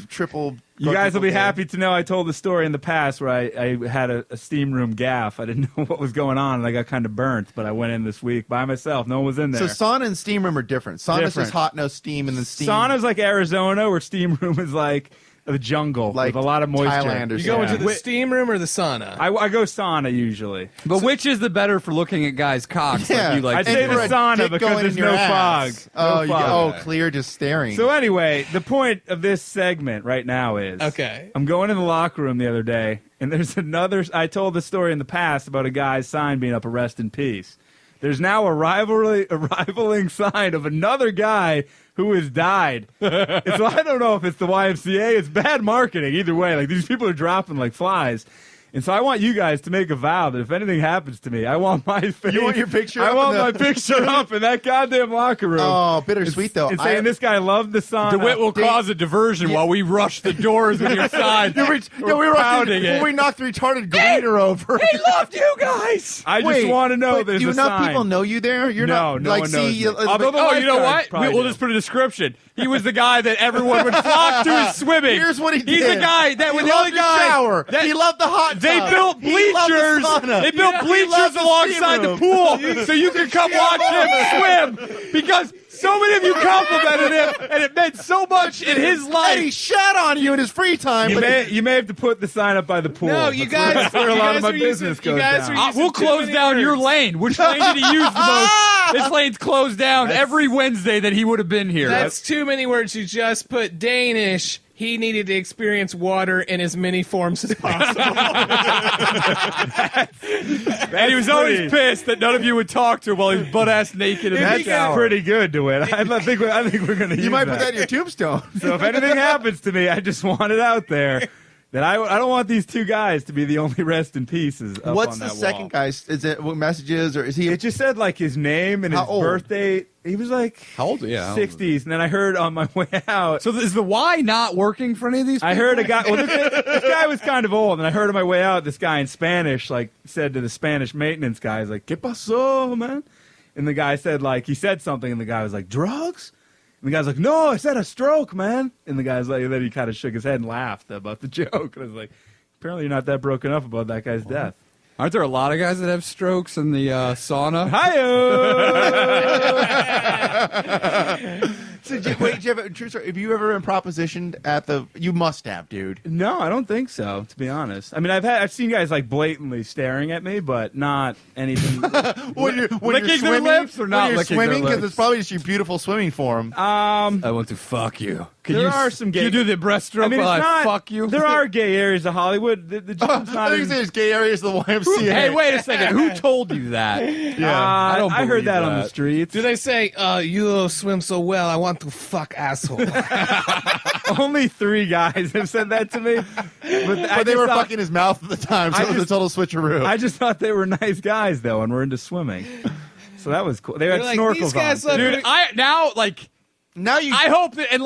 Speaker 1: Triple.
Speaker 4: You guys will be
Speaker 1: quadruple
Speaker 4: happy to know I told the story in the past where I had a steam room gaff. I didn't know what was going on, and I got kind of burnt, but I went in this week by myself. No one was in there.
Speaker 1: So sauna and steam room are different. Sauna's
Speaker 4: Different.
Speaker 1: just hot, no steam, and then steam.
Speaker 4: Sauna's like Arizona, where steam room is like the jungle
Speaker 1: Like
Speaker 4: with a lot of moisture.
Speaker 1: Thailand or
Speaker 2: You go
Speaker 1: Yeah.
Speaker 2: into the steam room or the sauna?
Speaker 4: I go sauna usually.
Speaker 3: But which is the better for looking at guys' cocks?
Speaker 1: Yeah.
Speaker 3: Like you like
Speaker 4: I'd
Speaker 3: to
Speaker 4: say
Speaker 3: do?
Speaker 4: the
Speaker 1: For a
Speaker 4: sauna
Speaker 1: dick
Speaker 4: because
Speaker 1: going
Speaker 4: there's
Speaker 1: in your
Speaker 4: no
Speaker 1: ass.
Speaker 4: fog. No fog.
Speaker 1: Clear, just staring.
Speaker 4: So anyway, the point of this segment right now is
Speaker 2: Okay.
Speaker 4: I'm going in the locker room the other day, and there's another. I told the story in the past about a guy's sign being up, "A rest in peace." There's now a rivaling sign of another guy who has died. So I don't know if it's the YMCA. It's bad marketing either way. Like these people are dropping like flies. And so I want you guys to make a vow that if anything happens to me, I want my face.
Speaker 1: You want your picture
Speaker 4: I
Speaker 1: up
Speaker 4: want
Speaker 1: in
Speaker 4: my
Speaker 1: the-
Speaker 4: picture up in that goddamn locker room.
Speaker 1: Oh, bittersweet though.
Speaker 4: And saying this guy loved the sauna.
Speaker 3: DeWitt will cause a diversion while we rush the doors with your sign.
Speaker 1: we were
Speaker 3: pounding it.
Speaker 1: we knocked the retarded greeter over.
Speaker 3: He loved you guys.
Speaker 4: I just want to know there's
Speaker 1: do
Speaker 4: a
Speaker 1: enough
Speaker 4: sign.
Speaker 1: people know you there? You're not
Speaker 4: no
Speaker 1: like
Speaker 4: one knows me.
Speaker 3: Although the you know
Speaker 4: lifeguards
Speaker 3: what?
Speaker 4: probably
Speaker 3: We'll
Speaker 4: do.
Speaker 3: just put a description. He was the guy that everyone would flock to his swimming.
Speaker 1: Here's what he did.
Speaker 3: He's the guy that
Speaker 1: he
Speaker 3: was the
Speaker 1: loved
Speaker 3: only
Speaker 1: the
Speaker 3: guy.
Speaker 1: shower.
Speaker 3: That,
Speaker 1: He loved the hot tub.
Speaker 3: they built
Speaker 1: He loved the
Speaker 3: bleachers.
Speaker 1: sauna.
Speaker 3: They built
Speaker 1: He
Speaker 3: bleachers
Speaker 1: loved the
Speaker 3: alongside
Speaker 1: steam
Speaker 3: the pool so you could come watch him swim because so many of you complimented him and it meant so much in his
Speaker 1: And he
Speaker 3: life.
Speaker 1: shat on you in his free time.
Speaker 4: You may have to put the sign up by the pool.
Speaker 2: No, you guys.
Speaker 4: That's where a
Speaker 2: you
Speaker 4: lot
Speaker 2: guys
Speaker 4: of my
Speaker 2: are using-
Speaker 4: business
Speaker 2: you
Speaker 4: goes
Speaker 2: guys
Speaker 4: down.
Speaker 2: are using
Speaker 3: We'll
Speaker 2: too
Speaker 3: close
Speaker 2: many
Speaker 3: down
Speaker 2: words.
Speaker 3: your lane. Which lane did he use the most? This lane's closed down every Wednesday that he would have been here.
Speaker 2: That's too many words. You just put Danish. He needed to experience water in as many forms as possible.
Speaker 3: And he was always pissed that none of you would talk to him while he was butt-ass naked in the
Speaker 4: That's
Speaker 3: shower.
Speaker 4: pretty good, DeWitt. I think we're going to use
Speaker 1: You might
Speaker 4: that.
Speaker 1: put that in your tombstone.
Speaker 4: So if anything happens to me, I just want it out there that I don't want these two guys to be the only rest in pieces. Up
Speaker 1: What's
Speaker 4: on
Speaker 1: the
Speaker 4: that
Speaker 1: second
Speaker 4: wall.
Speaker 1: guy? Is it what messages or is he?
Speaker 4: It just said like his name and
Speaker 1: How
Speaker 4: his
Speaker 1: old?
Speaker 4: birthday. He was like
Speaker 3: How old? Yeah, how old is
Speaker 4: 60s, and then I heard on my way out.
Speaker 3: So is the Y not working for any of these people?
Speaker 4: I heard a guy. Well, this guy was kind of old, and I heard on my way out this guy in Spanish like said to the Spanish maintenance guy, he's like, "¿Qué pasó, man?" And the guy said he said something, and the guy was like, "Drugs?" And the guy's like, "No, I said a stroke, man." And the guy's like, and then he kind of shook his head and laughed about the joke. And I was like, apparently you're not that broken up about that guy's death.
Speaker 3: Aren't there a lot of guys that have strokes in the sauna?
Speaker 4: Hi-oh!
Speaker 1: So, wait, Jeff, true story. Have you ever been propositioned at the? You must have, dude.
Speaker 4: No, I don't think so. To be honest, I mean, I've seen guys like blatantly staring at me, but not anything.
Speaker 1: When you're
Speaker 3: Licking their
Speaker 1: swimming,
Speaker 3: lips or not
Speaker 1: when you're
Speaker 3: licking their
Speaker 1: swimming, because
Speaker 3: lips?
Speaker 1: it's probably just your beautiful swimming form.
Speaker 3: I want to fuck you.
Speaker 4: There are some gay.
Speaker 3: Can you do the breaststroke
Speaker 4: I mean,
Speaker 3: while
Speaker 4: it's
Speaker 3: I
Speaker 4: not.
Speaker 3: fuck you?
Speaker 4: There are gay areas of Hollywood. The gym's not.
Speaker 1: I think
Speaker 4: as-
Speaker 1: there's gay areas of the YMCA.
Speaker 3: Hey, wait a second. Who told you that?
Speaker 4: I
Speaker 3: don't
Speaker 4: heard
Speaker 3: believe
Speaker 4: that on the
Speaker 3: that.
Speaker 4: streets.
Speaker 2: Do they say, you swim so well, I want to fuck asshole?
Speaker 4: Only 3 guys have said that to me.
Speaker 1: But they were fucking his mouth at the time, so
Speaker 4: I
Speaker 1: it was a
Speaker 4: just-
Speaker 1: total switcheroo.
Speaker 4: I just thought they were nice guys, though, and were into swimming. So that was cool. They had
Speaker 2: They're like,
Speaker 4: snorkels
Speaker 2: these guys
Speaker 4: on.
Speaker 2: look-
Speaker 3: Dude, I
Speaker 1: now you.
Speaker 3: hope that in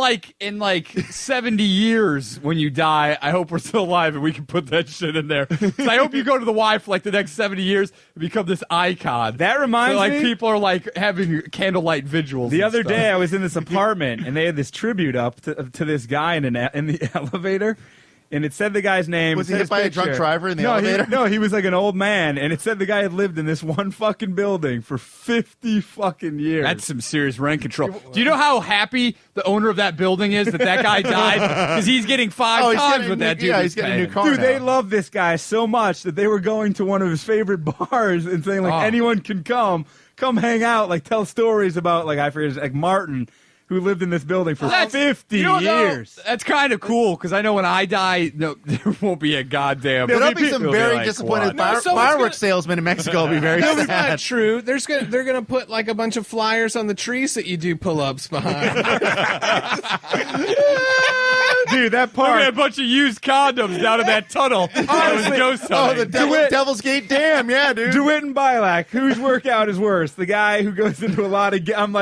Speaker 3: 70 years when you die, I hope we're still alive and we can put that shit in there. 'Cause I hope you go to the Y for the next 70 years and become this icon.
Speaker 4: That reminds
Speaker 3: So,
Speaker 4: me.
Speaker 3: people are having candlelight vigils.
Speaker 4: The
Speaker 3: and
Speaker 4: other
Speaker 3: stuff.
Speaker 4: day, I was in this apartment, and they had this tribute up to this guy in the elevator, and it said the guy's name.
Speaker 1: Was
Speaker 4: it
Speaker 1: he
Speaker 4: said
Speaker 1: hit
Speaker 4: his
Speaker 1: by a
Speaker 4: picture.
Speaker 1: drunk driver in the
Speaker 4: No,
Speaker 1: elevator?
Speaker 4: No, he was like an old man, and it said the guy had lived in this one fucking building for 50 fucking years.
Speaker 3: That's some serious rent control. Do you know how happy the owner of that building is that guy died? Because he's getting 5
Speaker 1: he's
Speaker 3: times
Speaker 1: getting
Speaker 3: what that dude
Speaker 1: yeah,
Speaker 3: is
Speaker 1: he's getting a new
Speaker 3: paying.
Speaker 1: car.
Speaker 4: Dude, they
Speaker 1: now.
Speaker 4: love this guy so much that they were going to one of his favorite bars and saying
Speaker 3: Oh.
Speaker 4: anyone can come hang out, tell stories about I forget Martin, who lived in this building for 50
Speaker 3: You know what, though?
Speaker 4: years.
Speaker 3: That's kind of cool because I know when I die, no, there won't be a goddamn.
Speaker 1: There'll be some
Speaker 3: People will
Speaker 1: very
Speaker 3: like,
Speaker 1: disappointed
Speaker 3: "What?"
Speaker 2: No, someone's
Speaker 1: fireworks
Speaker 2: gonna-
Speaker 1: salesmen in Mexico will be very
Speaker 2: That's not
Speaker 1: sad.
Speaker 2: true. They're gonna put a bunch of flyers on the trees that you do pull-ups behind.
Speaker 4: Dude, that
Speaker 3: Look
Speaker 4: part.
Speaker 3: at a bunch of used condoms down in that tunnel. That was ghost
Speaker 1: Oh,
Speaker 3: hunting.
Speaker 1: the Devil's Gate Dam, yeah, dude.
Speaker 4: DeWitt and Bilak, whose workout is worse? The guy who goes into a lot of... I'm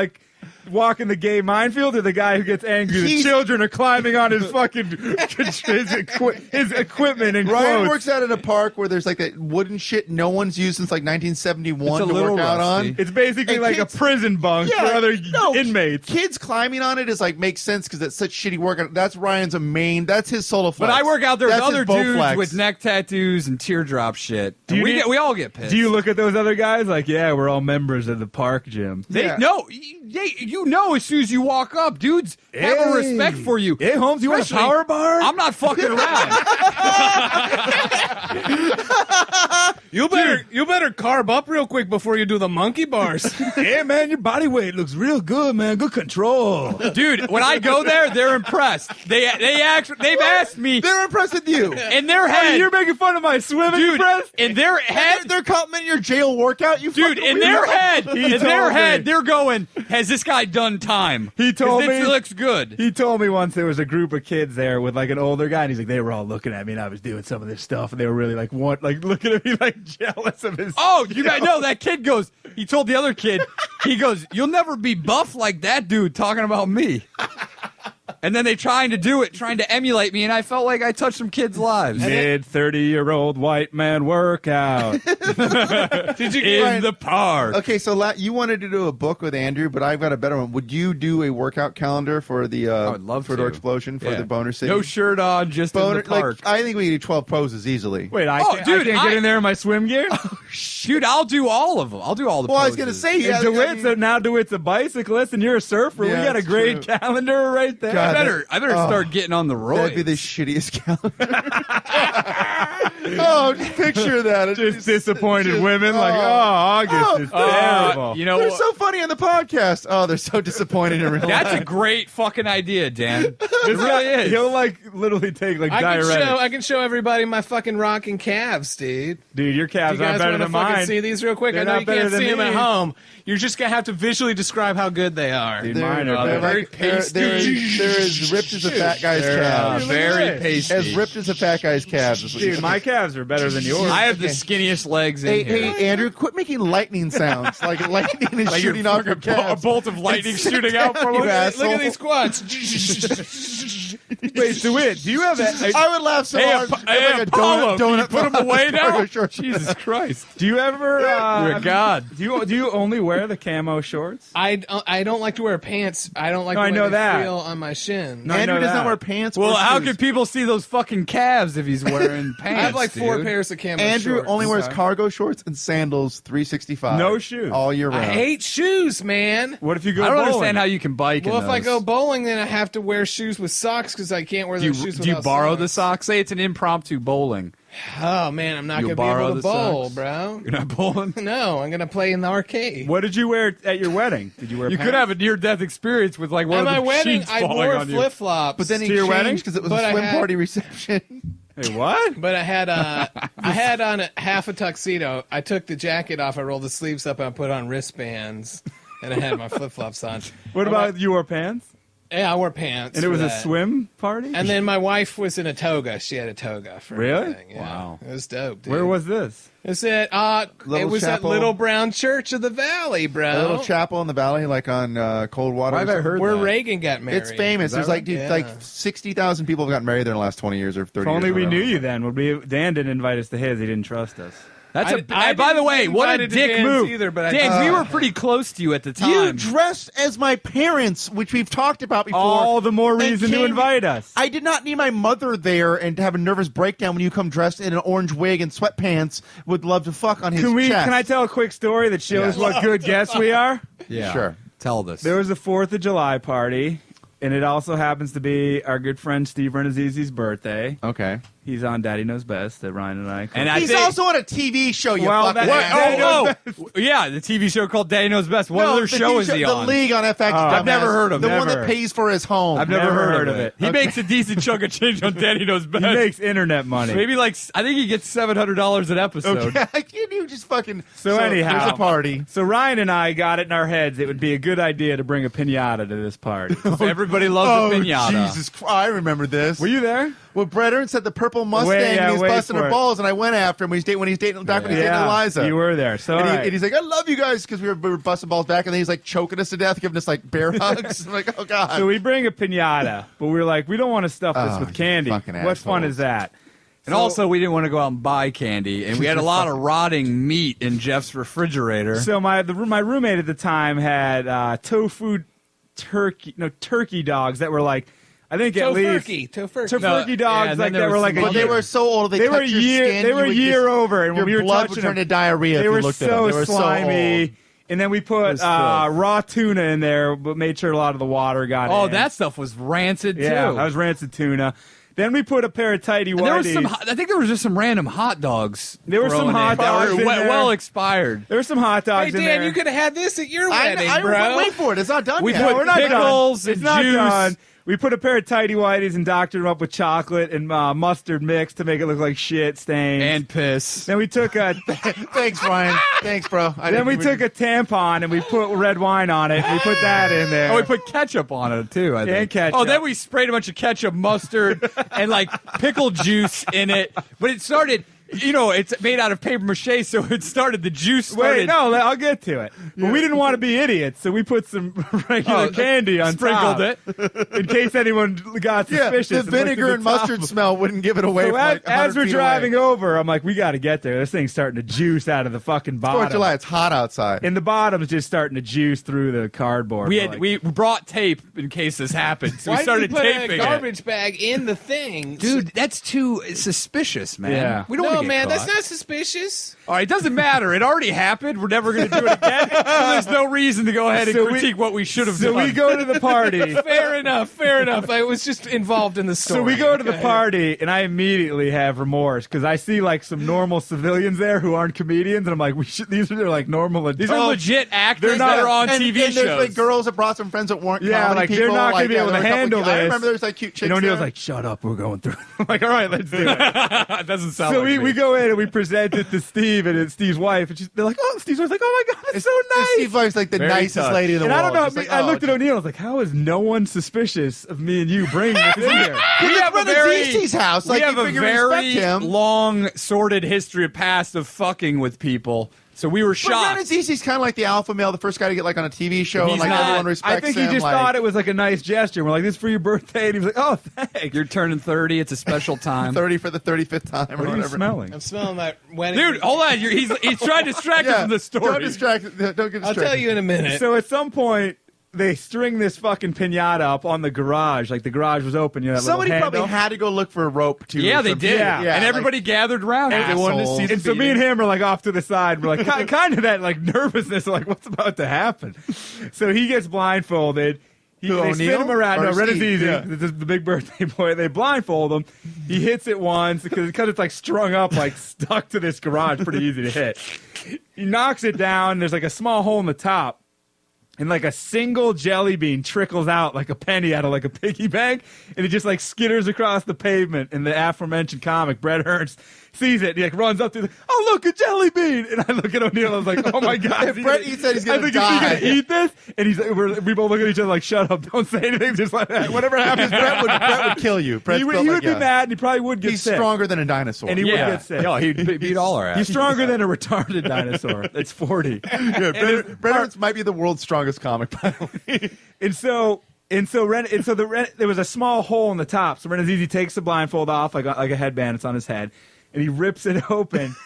Speaker 4: walking the gay minefield, or the guy who gets angry that children are climbing on his fucking his equipment and
Speaker 1: Ryan
Speaker 4: clothes.
Speaker 1: works out in a park where there's that wooden shit no one's used since 1971
Speaker 3: It's a
Speaker 1: to
Speaker 3: little
Speaker 1: work out
Speaker 3: rusty.
Speaker 1: on.
Speaker 4: It's basically
Speaker 1: And
Speaker 4: like
Speaker 1: kids-
Speaker 4: a prison bunk for other inmates.
Speaker 1: Kids climbing on it is makes sense because it's such shitty workout. That's Ryan's that's his solo flex.
Speaker 3: When I work out, there's
Speaker 1: That's his
Speaker 3: other
Speaker 1: bow
Speaker 3: dudes
Speaker 1: flex.
Speaker 3: with neck tattoos and teardrop shit.
Speaker 4: Do you
Speaker 3: And
Speaker 4: need-
Speaker 3: we all get pissed.
Speaker 4: Do you look at those other guys yeah, we're all members of the park gym?
Speaker 1: Yeah.
Speaker 3: You know as soon as you walk up, dudes have a respect for you.
Speaker 4: Hey, Holmes, you want a
Speaker 3: Especially-
Speaker 4: power bar?
Speaker 3: I'm not fucking around.
Speaker 2: You better carb up real quick before you do the monkey bars.
Speaker 4: Hey, man, your body weight looks real good, man. Good control.
Speaker 3: Dude, when I go there, they're impressed. They've asked me
Speaker 1: They're impressed with you.
Speaker 3: in their head.
Speaker 4: You're making fun of my swimming,
Speaker 3: dude,
Speaker 4: impressed?
Speaker 3: in their head,
Speaker 1: They're complimenting your jail workout. You
Speaker 3: dude,
Speaker 1: fucking
Speaker 3: in their
Speaker 1: weirdo.
Speaker 3: head,
Speaker 4: told me.
Speaker 3: they're going, has this guy I done time.
Speaker 4: He told
Speaker 3: 'Cause
Speaker 4: me
Speaker 3: it looks good.
Speaker 4: He told me once there was a group of kids there with like an older guy, and he's like, they were all looking at me, and I was doing some of this stuff, and they were really like looking at me like jealous of his.
Speaker 3: Oh, you guys know that kid goes. He told the other kid, he goes, "You'll never be buff like that dude talking about me." And then they trying to emulate me, and I felt like I touched some kids' lives.
Speaker 4: Mid-30-year-old white man workout.
Speaker 2: Did you
Speaker 3: In the park.
Speaker 1: Okay, so you wanted to do a book with Andrew, but I've got a better one. Would you do a workout calendar for the
Speaker 3: I would love
Speaker 1: Fedor
Speaker 3: to.
Speaker 1: Explosion for
Speaker 3: Yeah.
Speaker 1: the Boner City?
Speaker 3: No shirt on, just in the park.
Speaker 1: I think we can do 12 poses easily.
Speaker 4: Wait, I
Speaker 3: Oh,
Speaker 4: can't,
Speaker 3: dude,
Speaker 4: I can't get in there in my swim gear?
Speaker 3: Dude, I'll do all of them. I'll do all the
Speaker 1: Well, I was
Speaker 3: poses.
Speaker 1: going to say, yeah.
Speaker 4: Now DeWitt's a bicyclist, and you're a surfer.
Speaker 1: Yeah,
Speaker 4: we got a
Speaker 1: that's
Speaker 4: great
Speaker 1: true.
Speaker 4: calendar right there.
Speaker 1: God,
Speaker 3: I better start getting on the road.
Speaker 1: that'd be the shittiest calendar. Oh, just picture that. It's
Speaker 4: Just disappointed women, like,
Speaker 1: oh.
Speaker 4: August is terrible.
Speaker 3: You know
Speaker 1: They're
Speaker 3: what?
Speaker 1: so funny on the podcast. Oh, they're so disappointed in real
Speaker 3: That's a
Speaker 1: life.
Speaker 3: great fucking idea, Dan. It
Speaker 4: This
Speaker 3: really
Speaker 4: guy,
Speaker 3: is.
Speaker 4: he'll like literally take like
Speaker 2: I
Speaker 4: diuretics.
Speaker 2: can show everybody my fucking rocking calves, dude.
Speaker 4: Dude, your
Speaker 2: Do
Speaker 4: calves
Speaker 2: you
Speaker 4: aren't
Speaker 2: guys
Speaker 4: better
Speaker 2: want to
Speaker 4: than
Speaker 2: fucking
Speaker 4: mine.
Speaker 2: see these real quick?
Speaker 4: They're
Speaker 2: I know
Speaker 4: not
Speaker 2: you
Speaker 4: better
Speaker 2: can't
Speaker 4: than
Speaker 2: see them at
Speaker 4: me.
Speaker 2: home. You're just gonna have to visually describe how good they are.
Speaker 4: Dude, mine are
Speaker 3: they're
Speaker 4: better.
Speaker 3: very pasty.
Speaker 1: They're as ripped as a fat guy's
Speaker 4: They're,
Speaker 1: calves.
Speaker 3: very
Speaker 4: Look
Speaker 3: pasty.
Speaker 1: As ripped as a fat guy's calves. is what you
Speaker 4: Dude, my calves are better than yours.
Speaker 3: I have the skinniest legs in
Speaker 1: Hey,
Speaker 3: here.
Speaker 1: hey, Andrew, quit making lightning sounds. Like lightning is
Speaker 3: Like you're
Speaker 1: shooting off your
Speaker 3: fucking
Speaker 1: calves.
Speaker 3: a bolt of lightning
Speaker 1: It's
Speaker 3: shooting out from
Speaker 1: you
Speaker 3: it.
Speaker 1: asshole.
Speaker 2: Look at these squats.
Speaker 4: Wait, DeWitt, do you have a,
Speaker 1: I would laugh so
Speaker 3: Hey,
Speaker 1: hard.
Speaker 3: hey,
Speaker 1: like a
Speaker 3: Apollo,
Speaker 1: donut
Speaker 3: can you put 'em away now?
Speaker 1: Jesus.
Speaker 3: Jesus Christ.
Speaker 4: do you ever
Speaker 3: You're a god.
Speaker 4: do you only wear the camo shorts?
Speaker 2: I don't like to wear pants. I don't like
Speaker 4: No,
Speaker 2: the
Speaker 4: I
Speaker 2: way
Speaker 4: know
Speaker 2: they
Speaker 4: that.
Speaker 2: feel on my shin.
Speaker 4: No, I
Speaker 1: Andrew
Speaker 4: know
Speaker 1: does not
Speaker 4: that.
Speaker 1: wear pants.
Speaker 3: Well,
Speaker 1: or
Speaker 3: how
Speaker 1: shoes.
Speaker 3: could people see those fucking calves if he's wearing pants?
Speaker 2: I have like 4
Speaker 3: dude?
Speaker 2: pairs of camo
Speaker 1: Andrew
Speaker 2: shorts.
Speaker 1: only wears cargo shorts and sandals 365.
Speaker 4: No shoes.
Speaker 1: All year round.
Speaker 2: I hate shoes, man.
Speaker 4: What if you go
Speaker 3: I don't
Speaker 4: bowling?
Speaker 3: understand how you can bike in
Speaker 2: Well, if I
Speaker 3: those.
Speaker 2: go bowling, then I have to wear shoes with socks because I can't wear
Speaker 3: do you,
Speaker 2: those shoes
Speaker 3: do you
Speaker 2: without
Speaker 3: borrow
Speaker 2: socks.
Speaker 3: the socks? Say it's an impromptu bowling.
Speaker 2: Oh man, I'm not
Speaker 3: You'll
Speaker 2: gonna be
Speaker 3: borrow
Speaker 2: able to
Speaker 3: the
Speaker 2: bowl,
Speaker 3: socks?
Speaker 2: bro.
Speaker 3: You're not bowling?
Speaker 2: No, I'm gonna play in the arcade.
Speaker 4: What did you wear at your wedding? Did you wear
Speaker 3: You
Speaker 4: pants?
Speaker 3: could have a near-death experience with like one
Speaker 2: At
Speaker 3: of
Speaker 2: my
Speaker 3: the
Speaker 2: wedding,
Speaker 3: sheets
Speaker 2: I
Speaker 3: falling
Speaker 2: wore
Speaker 3: on you.
Speaker 2: flip flops.
Speaker 1: But then he
Speaker 4: To your wedding?
Speaker 1: changed because it was
Speaker 2: But
Speaker 1: a
Speaker 2: I
Speaker 1: swim
Speaker 2: had-
Speaker 1: party reception.
Speaker 4: Hey, what?
Speaker 2: But I had on half a tuxedo. I took the jacket off. I rolled the sleeves up. And I put on wristbands, and I had my flip flops on.
Speaker 4: What about you wore pants?
Speaker 2: Yeah, I wore pants.
Speaker 4: And it
Speaker 2: for
Speaker 4: was a
Speaker 2: that.
Speaker 4: swim party?
Speaker 2: And then my wife was in a toga. She had a toga for
Speaker 4: Really?
Speaker 2: everything. Yeah.
Speaker 3: Wow.
Speaker 2: It was dope, dude.
Speaker 4: Where was this?
Speaker 2: It's at it
Speaker 1: Little
Speaker 2: was
Speaker 1: chapel.
Speaker 2: at Little Brown Church of the Valley, bro.
Speaker 1: A little chapel in the valley, like on Cold Water.
Speaker 3: Why have I heard
Speaker 2: where
Speaker 3: that?
Speaker 2: Reagan got married.
Speaker 1: It's famous. There's like, dude,
Speaker 2: Yeah.
Speaker 1: like 60,000 people have gotten married there in the last 20 years or 30
Speaker 4: If
Speaker 1: years.
Speaker 4: only
Speaker 1: or
Speaker 4: we
Speaker 1: whatever.
Speaker 4: knew you then. Dan didn't invite us to his. He didn't trust us.
Speaker 3: That's
Speaker 2: I
Speaker 3: by the
Speaker 2: didn't
Speaker 3: way,
Speaker 2: get
Speaker 3: what a
Speaker 2: invited to
Speaker 3: dick
Speaker 2: Dan's
Speaker 3: move.
Speaker 2: either, but I-
Speaker 3: Dan, we were pretty close to you at the time.
Speaker 1: You dressed as my parents, which we've talked about before.
Speaker 4: All the more
Speaker 1: and
Speaker 4: reason to
Speaker 1: came-
Speaker 4: invite us.
Speaker 1: I did not need my mother there and to have a nervous breakdown when you come dressed in an orange wig and sweatpants. Would love to fuck on his chest.
Speaker 4: Can I tell a quick story that shows
Speaker 1: Yeah.
Speaker 4: what good guests we are?
Speaker 3: yeah.
Speaker 1: Sure.
Speaker 3: Tell this.
Speaker 4: There was a 4th of July party, and it also happens to be our good friend Steve Renazizi's birthday.
Speaker 1: Okay.
Speaker 4: He's on Daddy Knows Best that Ryan and I.
Speaker 3: And I
Speaker 1: He's
Speaker 3: think-
Speaker 1: also on a TV show. You
Speaker 4: Well,
Speaker 1: fucking
Speaker 4: that-
Speaker 1: asshole.
Speaker 3: Yeah, the TV show called Daddy Knows Best. What
Speaker 1: No,
Speaker 3: other
Speaker 1: the
Speaker 3: show
Speaker 1: TV
Speaker 3: is he
Speaker 1: The
Speaker 3: on?
Speaker 1: League on FX.
Speaker 3: I've never
Speaker 1: dumbass.
Speaker 3: heard of
Speaker 1: the
Speaker 3: him.
Speaker 1: one that
Speaker 4: Never.
Speaker 1: pays for his home.
Speaker 3: I've never heard of it. He
Speaker 1: Okay.
Speaker 3: makes a decent chunk of change on Daddy Knows Best.
Speaker 4: He makes internet money.
Speaker 3: Maybe like I think he gets $700 an episode.
Speaker 1: Okay, you just fucking.
Speaker 4: So anyhow.
Speaker 1: there's a party.
Speaker 4: So Ryan and I got it in our heads it would be a good idea to bring a pinata to this party.
Speaker 3: Everybody loves a pinata.
Speaker 1: Jesus Christ! I remember this.
Speaker 4: Were you there?
Speaker 1: Well, Brett Ernst had the purple Mustang
Speaker 4: Wait, yeah,
Speaker 1: and he was
Speaker 4: wait
Speaker 1: busting
Speaker 4: for
Speaker 1: her
Speaker 4: it.
Speaker 1: balls, and I went after him when he's dating back when he's dating Eliza.
Speaker 4: You were there. So
Speaker 1: And,
Speaker 4: all right.
Speaker 1: and he's like, I love you guys because we were busting balls back, and then he's like choking us to death, giving us like bear hugs. I'm like, oh god.
Speaker 4: So we bring a pinata, but we were like, we don't want to stuff this
Speaker 1: Oh,
Speaker 4: with
Speaker 1: you
Speaker 4: candy.
Speaker 1: fucking
Speaker 4: What fun
Speaker 1: assholes.
Speaker 4: is that?
Speaker 3: And also, we didn't want to go out and buy candy, and we had a lot of rotting meat in Jeff's refrigerator.
Speaker 4: So my roommate at the time had tofu turkey dogs that were like, I think at least
Speaker 2: Tofurkey.
Speaker 3: No,
Speaker 4: turkey
Speaker 3: yeah,
Speaker 4: dogs
Speaker 3: and
Speaker 4: like
Speaker 3: then
Speaker 4: that
Speaker 3: there
Speaker 4: were
Speaker 3: was
Speaker 4: like
Speaker 3: some
Speaker 4: a
Speaker 1: but they
Speaker 4: year.
Speaker 1: were so old.
Speaker 4: They were
Speaker 1: touch your skin,
Speaker 4: They were
Speaker 1: you
Speaker 4: a
Speaker 1: would
Speaker 4: year
Speaker 1: just-
Speaker 4: over, and
Speaker 1: your
Speaker 4: when we were
Speaker 1: blood
Speaker 4: touching
Speaker 1: would turn
Speaker 4: them,
Speaker 1: to diarrhea.
Speaker 4: they
Speaker 1: if
Speaker 4: were
Speaker 1: you looked at
Speaker 4: so
Speaker 1: them. They were
Speaker 4: slimy.
Speaker 1: So old.
Speaker 4: And then we put
Speaker 3: was filth.
Speaker 4: raw tuna in there, but made sure a lot of the water got in.
Speaker 3: Oh, that stuff was rancid too.
Speaker 4: Yeah, that was rancid tuna. Then we put a pair of tighty
Speaker 3: And there was
Speaker 4: whities.
Speaker 3: some. I think there was just some random hot dogs.
Speaker 4: There were some
Speaker 3: thrown
Speaker 4: hot
Speaker 3: in that
Speaker 4: dogs
Speaker 3: were
Speaker 4: in
Speaker 3: well,
Speaker 4: there.
Speaker 3: well expired.
Speaker 4: There were some hot
Speaker 2: Hey,
Speaker 4: dogs in
Speaker 2: Dan,
Speaker 4: there.
Speaker 2: you could have had this at your wedding, bro.
Speaker 1: Wait for it. It's not done
Speaker 3: We
Speaker 1: yet.
Speaker 3: put
Speaker 4: we're not
Speaker 3: pickles
Speaker 4: done. It's
Speaker 3: and
Speaker 4: not
Speaker 3: juice.
Speaker 4: done. We put a pair of tighty whities and doctored them up with chocolate and mustard mix to make it look like shit stains.
Speaker 3: And piss.
Speaker 4: Then we took a
Speaker 1: Thanks, Ryan. Thanks, bro.
Speaker 4: then we took a tampon and we put red wine on it. And we put that in there.
Speaker 3: Oh, we put ketchup on it too. I think.
Speaker 4: And ketchup.
Speaker 3: Oh, then we sprayed a bunch of ketchup, mustard, and like pickle juice in it. But it started. It's made out of paper mache, so it started. The juice started.
Speaker 4: Wait, no, I'll get to it. But we didn't want to be idiots, so we put some regular candy on
Speaker 3: sprinkled
Speaker 4: top.
Speaker 3: it
Speaker 4: In case anyone got suspicious.
Speaker 1: Yeah, the vinegar and mustard smell wouldn't give it away.
Speaker 4: So
Speaker 1: from like
Speaker 4: as we're
Speaker 1: 100 feet
Speaker 4: driving
Speaker 1: away.
Speaker 4: over, I'm like, we got to get there. This thing's starting to juice out of the fucking bottom.
Speaker 1: 4th of July, it's hot outside.
Speaker 4: And the bottom's just starting to juice through the cardboard.
Speaker 3: We brought tape in case this happened, so
Speaker 2: Why
Speaker 3: we started
Speaker 2: did you put
Speaker 3: taping
Speaker 2: a
Speaker 3: it.
Speaker 2: garbage bag in the thing?
Speaker 3: Dude, that's too suspicious, man.
Speaker 4: Yeah.
Speaker 3: We don't
Speaker 2: No,
Speaker 3: want to get
Speaker 2: man,
Speaker 3: caught.
Speaker 2: that's not suspicious.
Speaker 3: All right, it doesn't matter. It already happened. We're never going to do it again. So there's no reason to go ahead and
Speaker 4: So we-
Speaker 3: critique what we should have
Speaker 4: So
Speaker 3: done.
Speaker 4: we go to the party.
Speaker 2: Fair enough. I was just involved in the story.
Speaker 4: So we go to the
Speaker 2: Okay.
Speaker 4: party, and I immediately have remorse because I see like some normal civilians there who aren't comedians, and I'm like, these are like normal adults.
Speaker 3: These are legit actors
Speaker 4: They're not-
Speaker 3: that are on
Speaker 1: and,
Speaker 3: TV
Speaker 1: and
Speaker 3: shows.
Speaker 1: there's like girls that brought some friends that weren't
Speaker 4: Yeah,
Speaker 1: comedy
Speaker 4: like, they're
Speaker 1: people.
Speaker 4: not gonna be able to
Speaker 1: there were a couple
Speaker 4: handle
Speaker 1: of- I
Speaker 4: this.
Speaker 1: remember there's like cute chicks
Speaker 4: And O'Neill's
Speaker 1: there.
Speaker 4: like, shut up, we're going through. I'm like, all right, let's do it.
Speaker 3: That doesn't sound
Speaker 4: So
Speaker 3: like
Speaker 4: we go in and we present it to Steve and it's Steve's wife, and they're like, oh, Steve's wife's like, oh my god, it's so nice.
Speaker 1: Steve Vike's like the
Speaker 3: Very
Speaker 1: nicest
Speaker 3: touched.
Speaker 1: lady in the
Speaker 4: And I
Speaker 1: world.
Speaker 4: don't know.
Speaker 1: She's like,
Speaker 4: I looked at
Speaker 1: oh,
Speaker 4: O'Neill. I was like, "How is no one suspicious of me and you bringing this in here?"
Speaker 3: We have a
Speaker 1: Brennan
Speaker 3: very,
Speaker 1: Ziesty's house. Like,
Speaker 3: we have
Speaker 1: you
Speaker 3: a
Speaker 1: figure
Speaker 3: very
Speaker 1: respect him.
Speaker 3: long, sordid history of past of fucking with people. So we were
Speaker 1: But Brennan
Speaker 3: shocked.
Speaker 1: Ziesty's kind of like the alpha male, the first guy to get like on a TV show,
Speaker 3: He's
Speaker 1: and like
Speaker 3: not.
Speaker 1: everyone respects
Speaker 4: I think
Speaker 1: him.
Speaker 4: he just
Speaker 1: like,
Speaker 4: thought it was like a nice gesture. We're like, "This is for your birthday," and he was like, "Oh, thanks."
Speaker 3: You're turning 30. It's a special time.
Speaker 1: 30 for the 35th time or
Speaker 4: What are you
Speaker 1: whatever.
Speaker 4: smelling?
Speaker 2: I'm smelling that wedding.
Speaker 3: Dude, hold on. He's trying to distract us
Speaker 1: Yeah,
Speaker 3: from the story.
Speaker 1: don't distract. Don't get distracted.
Speaker 2: I'll tell you in a minute.
Speaker 4: So at some point, they string this fucking pinata up on the garage. Like the garage was open. You know, that
Speaker 1: Somebody
Speaker 4: little
Speaker 1: probably
Speaker 4: handle.
Speaker 1: had to go look for a rope too.
Speaker 3: Yeah,
Speaker 1: or
Speaker 3: they
Speaker 1: something.
Speaker 3: did.
Speaker 4: Yeah,
Speaker 3: and everybody gathered around. They wanted to see
Speaker 1: assholes.
Speaker 3: the
Speaker 4: And so me and him are like off to the side. We're like kind of that like nervousness, like what's about to happen. So he gets blindfolded. They
Speaker 1: O'Neill?
Speaker 4: spin him around.
Speaker 1: Or
Speaker 4: No, Red is
Speaker 1: Steve?
Speaker 4: easy.
Speaker 1: Yeah.
Speaker 4: This is the big birthday boy. They blindfold him. He hits it once because it's like strung up, like stuck to this garage. Pretty easy to hit. He knocks it down. There's like a small hole in the top. And like a single jelly bean trickles out like a penny out of like a piggy bank, and it just like skitters across the pavement. And the aforementioned comic, Brett Ernst, sees it. And he like runs up to the, oh look, a jelly bean! And I look at O'Neill. I was like, oh my god!
Speaker 1: If Brett eats it, he's gonna
Speaker 4: I think,
Speaker 1: die.
Speaker 4: is he gonna eat this? And he's like, we both look at each other like, shut up, don't say anything, just like that. Whatever happens,
Speaker 1: Brett would kill you. Brett's
Speaker 4: he would,
Speaker 1: built
Speaker 4: he
Speaker 1: like,
Speaker 4: would be
Speaker 1: yeah.
Speaker 4: mad, and he probably would get
Speaker 1: He's
Speaker 4: sick.
Speaker 1: stronger than a dinosaur.
Speaker 4: And he would
Speaker 3: Yeah.
Speaker 4: get sick.
Speaker 3: Yeah, he'd beat all our ass.
Speaker 4: He's stronger than a retarded dinosaur. That's 40.
Speaker 1: yeah, Brett Ernst might be the world's strongest comic, by the way.
Speaker 4: And so there was a small hole in the top. So Renazizi takes the blindfold off like a headband. It's on his head, and he rips it open,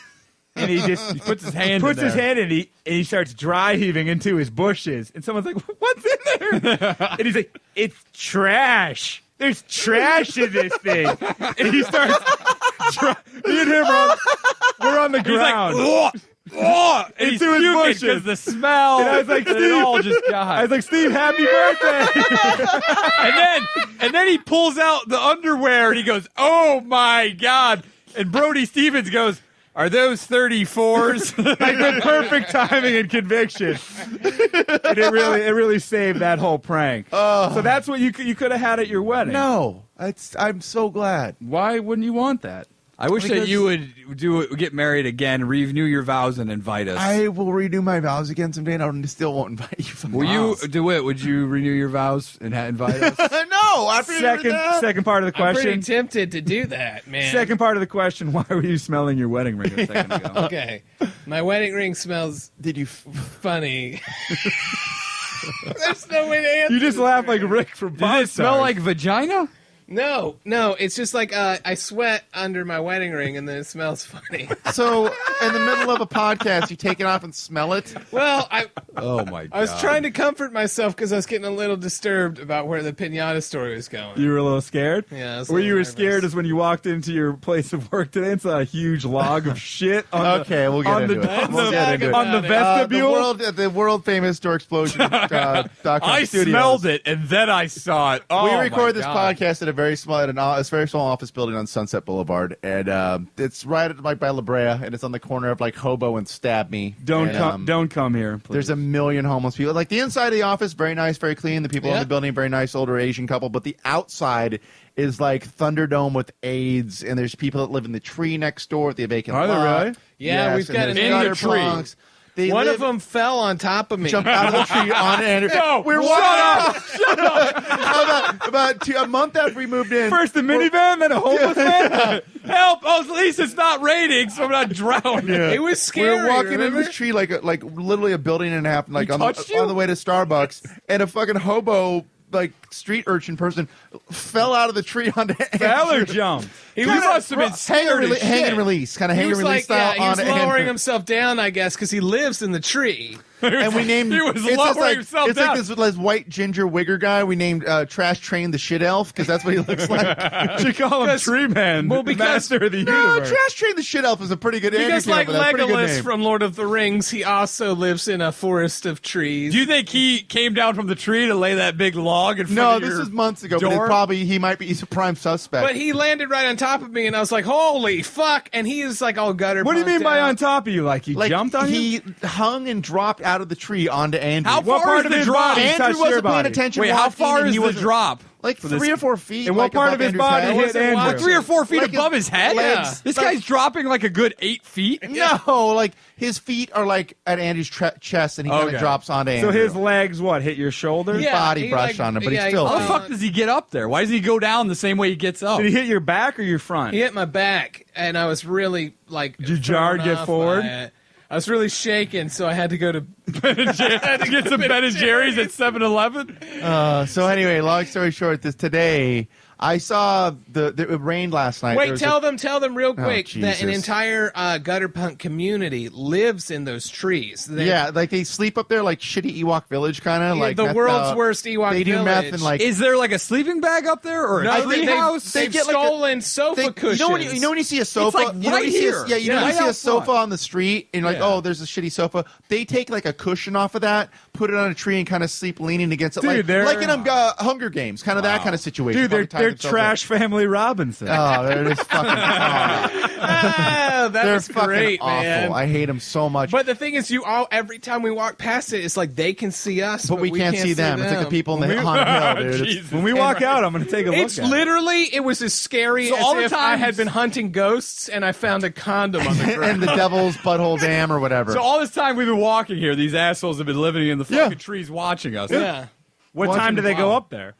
Speaker 4: and he
Speaker 3: puts his hand
Speaker 4: puts
Speaker 3: in
Speaker 4: his
Speaker 3: there.
Speaker 4: hand in, and he starts dry heaving into his bushes. And someone's like, "What's in there?" And he's like, "It's trash. There's trash in this thing." And he starts. Me and him we're on the ground.
Speaker 3: Oh, and he's
Speaker 4: Into his
Speaker 3: puking
Speaker 4: bushes.
Speaker 3: because the smell.
Speaker 4: And I was like,
Speaker 3: and it
Speaker 4: Steve.
Speaker 3: all just got.
Speaker 4: I was like, "Steve, happy birthday!"
Speaker 3: and then he pulls out the underwear and he goes, "Oh my god!" And Brody Stevens goes, "Are those 34s?"
Speaker 4: Like with perfect timing and conviction. And it really saved that whole prank. So that's what you could have had at your wedding.
Speaker 1: No, I'm so glad.
Speaker 3: Why wouldn't you want that? I wish that
Speaker 1: Because-
Speaker 3: you would get married again, renew your vows, and invite us.
Speaker 1: I will renew my vows again someday, and I still won't invite you. For
Speaker 3: Will you, DeWitt, would you renew your vows and invite us?
Speaker 1: No, after you did that.
Speaker 4: Second part of the
Speaker 2: I'm pretty
Speaker 4: question.
Speaker 2: tempted to do that, man.
Speaker 4: Second part of the question: why were you smelling your wedding ring a second ago?
Speaker 2: Okay. My wedding ring smells
Speaker 1: Did you?
Speaker 2: funny. There's no way to answer.
Speaker 4: You just laugh like Rick from
Speaker 3: Does it smell like vagina?
Speaker 2: No, it's just like I sweat under my wedding ring and then it smells funny.
Speaker 1: So in the middle of a podcast, you take it off and smell it.
Speaker 2: Well,
Speaker 3: Oh my god!
Speaker 2: I was trying to comfort myself because I was getting a little disturbed about where the pinata story was going.
Speaker 4: You were a little scared?
Speaker 2: Yeah, I was a
Speaker 4: Where you
Speaker 2: little
Speaker 4: were
Speaker 2: nervous.
Speaker 4: scared is when you walked into your place of work today and saw a huge log of shit on
Speaker 1: Okay, we'll get
Speaker 4: on
Speaker 1: into
Speaker 4: the,
Speaker 1: it.
Speaker 4: on
Speaker 1: We'll
Speaker 4: the-
Speaker 1: get into it.
Speaker 4: on the vestibule.
Speaker 1: The world famous door explosion.
Speaker 3: I
Speaker 1: Studios.
Speaker 3: smelled it and then I saw it. Oh,
Speaker 1: We record
Speaker 3: my
Speaker 1: this
Speaker 3: God.
Speaker 1: podcast at a very small, it's a very small office building on Sunset Boulevard, and it's right at, like by La Brea, and it's on the corner of like Hobo and Stab Me.
Speaker 4: Don't come here. Please.
Speaker 1: There's a million homeless people. Like the inside of the office, very nice, very clean. The people in the building, very nice, older Asian couple. But the outside is like Thunderdome with AIDS, and there's people that live in the tree next door at the vacant lot.
Speaker 4: Are there really?
Speaker 2: Yeah, we've got an
Speaker 3: in the tree.
Speaker 1: Punks.
Speaker 2: One of them fell on top of me.
Speaker 1: Jumped out of the tree on Andrew.
Speaker 4: No,
Speaker 1: we're
Speaker 4: shut
Speaker 1: up. about a month after we moved in.
Speaker 4: First the minivan, then a homeless man. Help! Oh, at least it's not raining, so I'm not drowning.
Speaker 2: It was scary.
Speaker 1: We were walking
Speaker 2: remember?
Speaker 1: in this tree like literally a building and a half, like on
Speaker 4: touched you?
Speaker 1: the way to Starbucks, and a fucking hobo, like street urchin person, fell out of the tree onto
Speaker 4: Fell or
Speaker 1: Andrew.
Speaker 4: jumped?
Speaker 2: He
Speaker 1: Kinda
Speaker 2: must have been
Speaker 1: hang
Speaker 2: scared
Speaker 1: and,
Speaker 2: as
Speaker 1: hang
Speaker 2: shit.
Speaker 1: and release, kind of
Speaker 2: He
Speaker 1: hang and
Speaker 2: was
Speaker 1: release
Speaker 2: like,
Speaker 1: style.
Speaker 2: he was
Speaker 1: on
Speaker 2: lowering
Speaker 1: Andrew.
Speaker 2: himself down, I guess, because he lives in the tree.
Speaker 1: And we named
Speaker 4: He was
Speaker 1: it's just
Speaker 4: lowering
Speaker 1: like,
Speaker 4: himself
Speaker 1: it's
Speaker 4: down.
Speaker 1: like this white ginger wigger guy. We named Trash Train the Shit Elf because that's what he looks like.
Speaker 4: You call him Tree Man,
Speaker 2: well, because-
Speaker 4: master of the
Speaker 1: No,
Speaker 4: universe.
Speaker 1: Trash Train the Shit Elf is a pretty good name.
Speaker 2: Because like
Speaker 1: That's a pretty good
Speaker 2: Legolas
Speaker 1: name.
Speaker 2: from Lord of the Rings, he also lives in a forest of trees.
Speaker 3: Do you think he came down from the tree to lay that big log in front
Speaker 1: No,
Speaker 3: of
Speaker 1: this
Speaker 3: your
Speaker 1: is months ago. But
Speaker 3: door?
Speaker 1: it probably he's a prime suspect.
Speaker 2: But he landed right on top of me, and I was like, "Holy fuck!" And he is like all gutter.
Speaker 4: What do you mean
Speaker 2: punked
Speaker 4: by
Speaker 2: out.
Speaker 4: on top of you? Like he jumped on you?
Speaker 1: He hung and dropped out of the tree onto Andrew.
Speaker 3: How
Speaker 4: What
Speaker 3: far
Speaker 4: part
Speaker 3: is
Speaker 4: of
Speaker 3: the
Speaker 4: his
Speaker 3: drop?
Speaker 4: body
Speaker 1: Andrew
Speaker 4: touched your
Speaker 1: wasn't paying
Speaker 4: body?
Speaker 1: attention.
Speaker 3: Wait, how
Speaker 1: walking,
Speaker 3: far
Speaker 1: and
Speaker 3: is
Speaker 1: he
Speaker 3: the
Speaker 1: was
Speaker 3: drop?
Speaker 1: Like
Speaker 3: for this-
Speaker 1: 3 or 4 feet.
Speaker 4: And what
Speaker 1: like,
Speaker 4: part
Speaker 1: above
Speaker 4: of his
Speaker 1: Andrew's
Speaker 4: body
Speaker 1: head.
Speaker 4: hit
Speaker 2: wasn't
Speaker 4: Andrew?
Speaker 2: watching.
Speaker 3: 3 or 4 feet
Speaker 1: Like
Speaker 3: above
Speaker 1: his
Speaker 3: his head?
Speaker 1: legs.
Speaker 3: This
Speaker 1: Like-
Speaker 3: guy's dropping like a good 8 feet.
Speaker 1: No, like his feet are like at Andrew's chest, and he kind
Speaker 3: Okay.
Speaker 1: of drops onto
Speaker 4: So
Speaker 1: Andrew.
Speaker 4: his legs, what, hit your shoulder?
Speaker 2: Yeah,
Speaker 1: body
Speaker 2: he,
Speaker 1: brushed
Speaker 2: like-
Speaker 1: on him, but
Speaker 2: yeah,
Speaker 1: he's still.
Speaker 3: How the
Speaker 2: Uh,
Speaker 3: fuck does he get up there? Why doesn't he go down the same way he gets up?
Speaker 4: Did he hit your back or your front?
Speaker 2: He hit my back, and I was really like.
Speaker 4: Did you jar
Speaker 2: thrown
Speaker 4: get
Speaker 2: off
Speaker 4: forward?
Speaker 2: by it. I was really shaken, so I had to go to.
Speaker 3: had to get some Ben and Jerry's at 7-Eleven.
Speaker 1: So anyway, long story short, today I saw it rained last night. There
Speaker 2: Wait,
Speaker 1: was
Speaker 2: tell them real quick that an
Speaker 1: Jesus.
Speaker 2: entire gutter punk community lives in those trees. They,
Speaker 1: Yeah, like they sleep up there like shitty Ewok village, kind of like
Speaker 2: the
Speaker 1: meth,
Speaker 2: world's worst Ewok
Speaker 1: They do meth
Speaker 2: village.
Speaker 1: and like
Speaker 3: Is there like a sleeping bag up there or a
Speaker 2: No,
Speaker 3: tree house?
Speaker 2: they've
Speaker 1: get like a-
Speaker 2: stolen sofa cushions.
Speaker 1: You know when you see a sofa,
Speaker 3: like
Speaker 1: you know when
Speaker 3: right
Speaker 1: you see
Speaker 3: here.
Speaker 1: yeah, you know
Speaker 3: Yeah,
Speaker 1: when you
Speaker 3: right
Speaker 1: see a
Speaker 3: out
Speaker 1: sofa
Speaker 3: front.
Speaker 1: on the street and you're like,
Speaker 2: Yeah.
Speaker 1: oh, there's a shitty sofa. They take like a cushion off of that, put it on a tree, and kind of sleep leaning against it,
Speaker 4: Dude, they're-
Speaker 1: like in Hunger Games, kind of that kind of situation.
Speaker 4: Dude,
Speaker 1: Fucking tie
Speaker 4: they're
Speaker 1: themselves
Speaker 4: trash family Robinson.
Speaker 1: up. Oh, they're just fucking.
Speaker 2: Ah, that
Speaker 1: they're
Speaker 2: was
Speaker 1: fucking
Speaker 2: great,
Speaker 1: awful.
Speaker 2: man.
Speaker 1: I hate them so much.
Speaker 2: But the thing is, every time we walk past it, it's like they can see us,
Speaker 1: but we can't see them. It's like the people in the
Speaker 4: we-
Speaker 1: haunted hill, dude. It's-
Speaker 3: Jesus.
Speaker 4: When we walk out, I'm going to take a look
Speaker 2: It's
Speaker 4: at it.
Speaker 2: literally, it was as scary
Speaker 3: So
Speaker 2: as
Speaker 3: all the
Speaker 2: if I
Speaker 3: times-
Speaker 2: had been hunting ghosts and I found a condom on the ground.
Speaker 1: and the Devil's Butthole Dam or whatever.
Speaker 3: So all this time we've been walking here, these assholes have been living in the
Speaker 1: Yeah.
Speaker 3: fucking trees watching us.
Speaker 2: Yeah.
Speaker 4: What
Speaker 1: Watching
Speaker 4: time do they go
Speaker 3: wow.
Speaker 4: up there?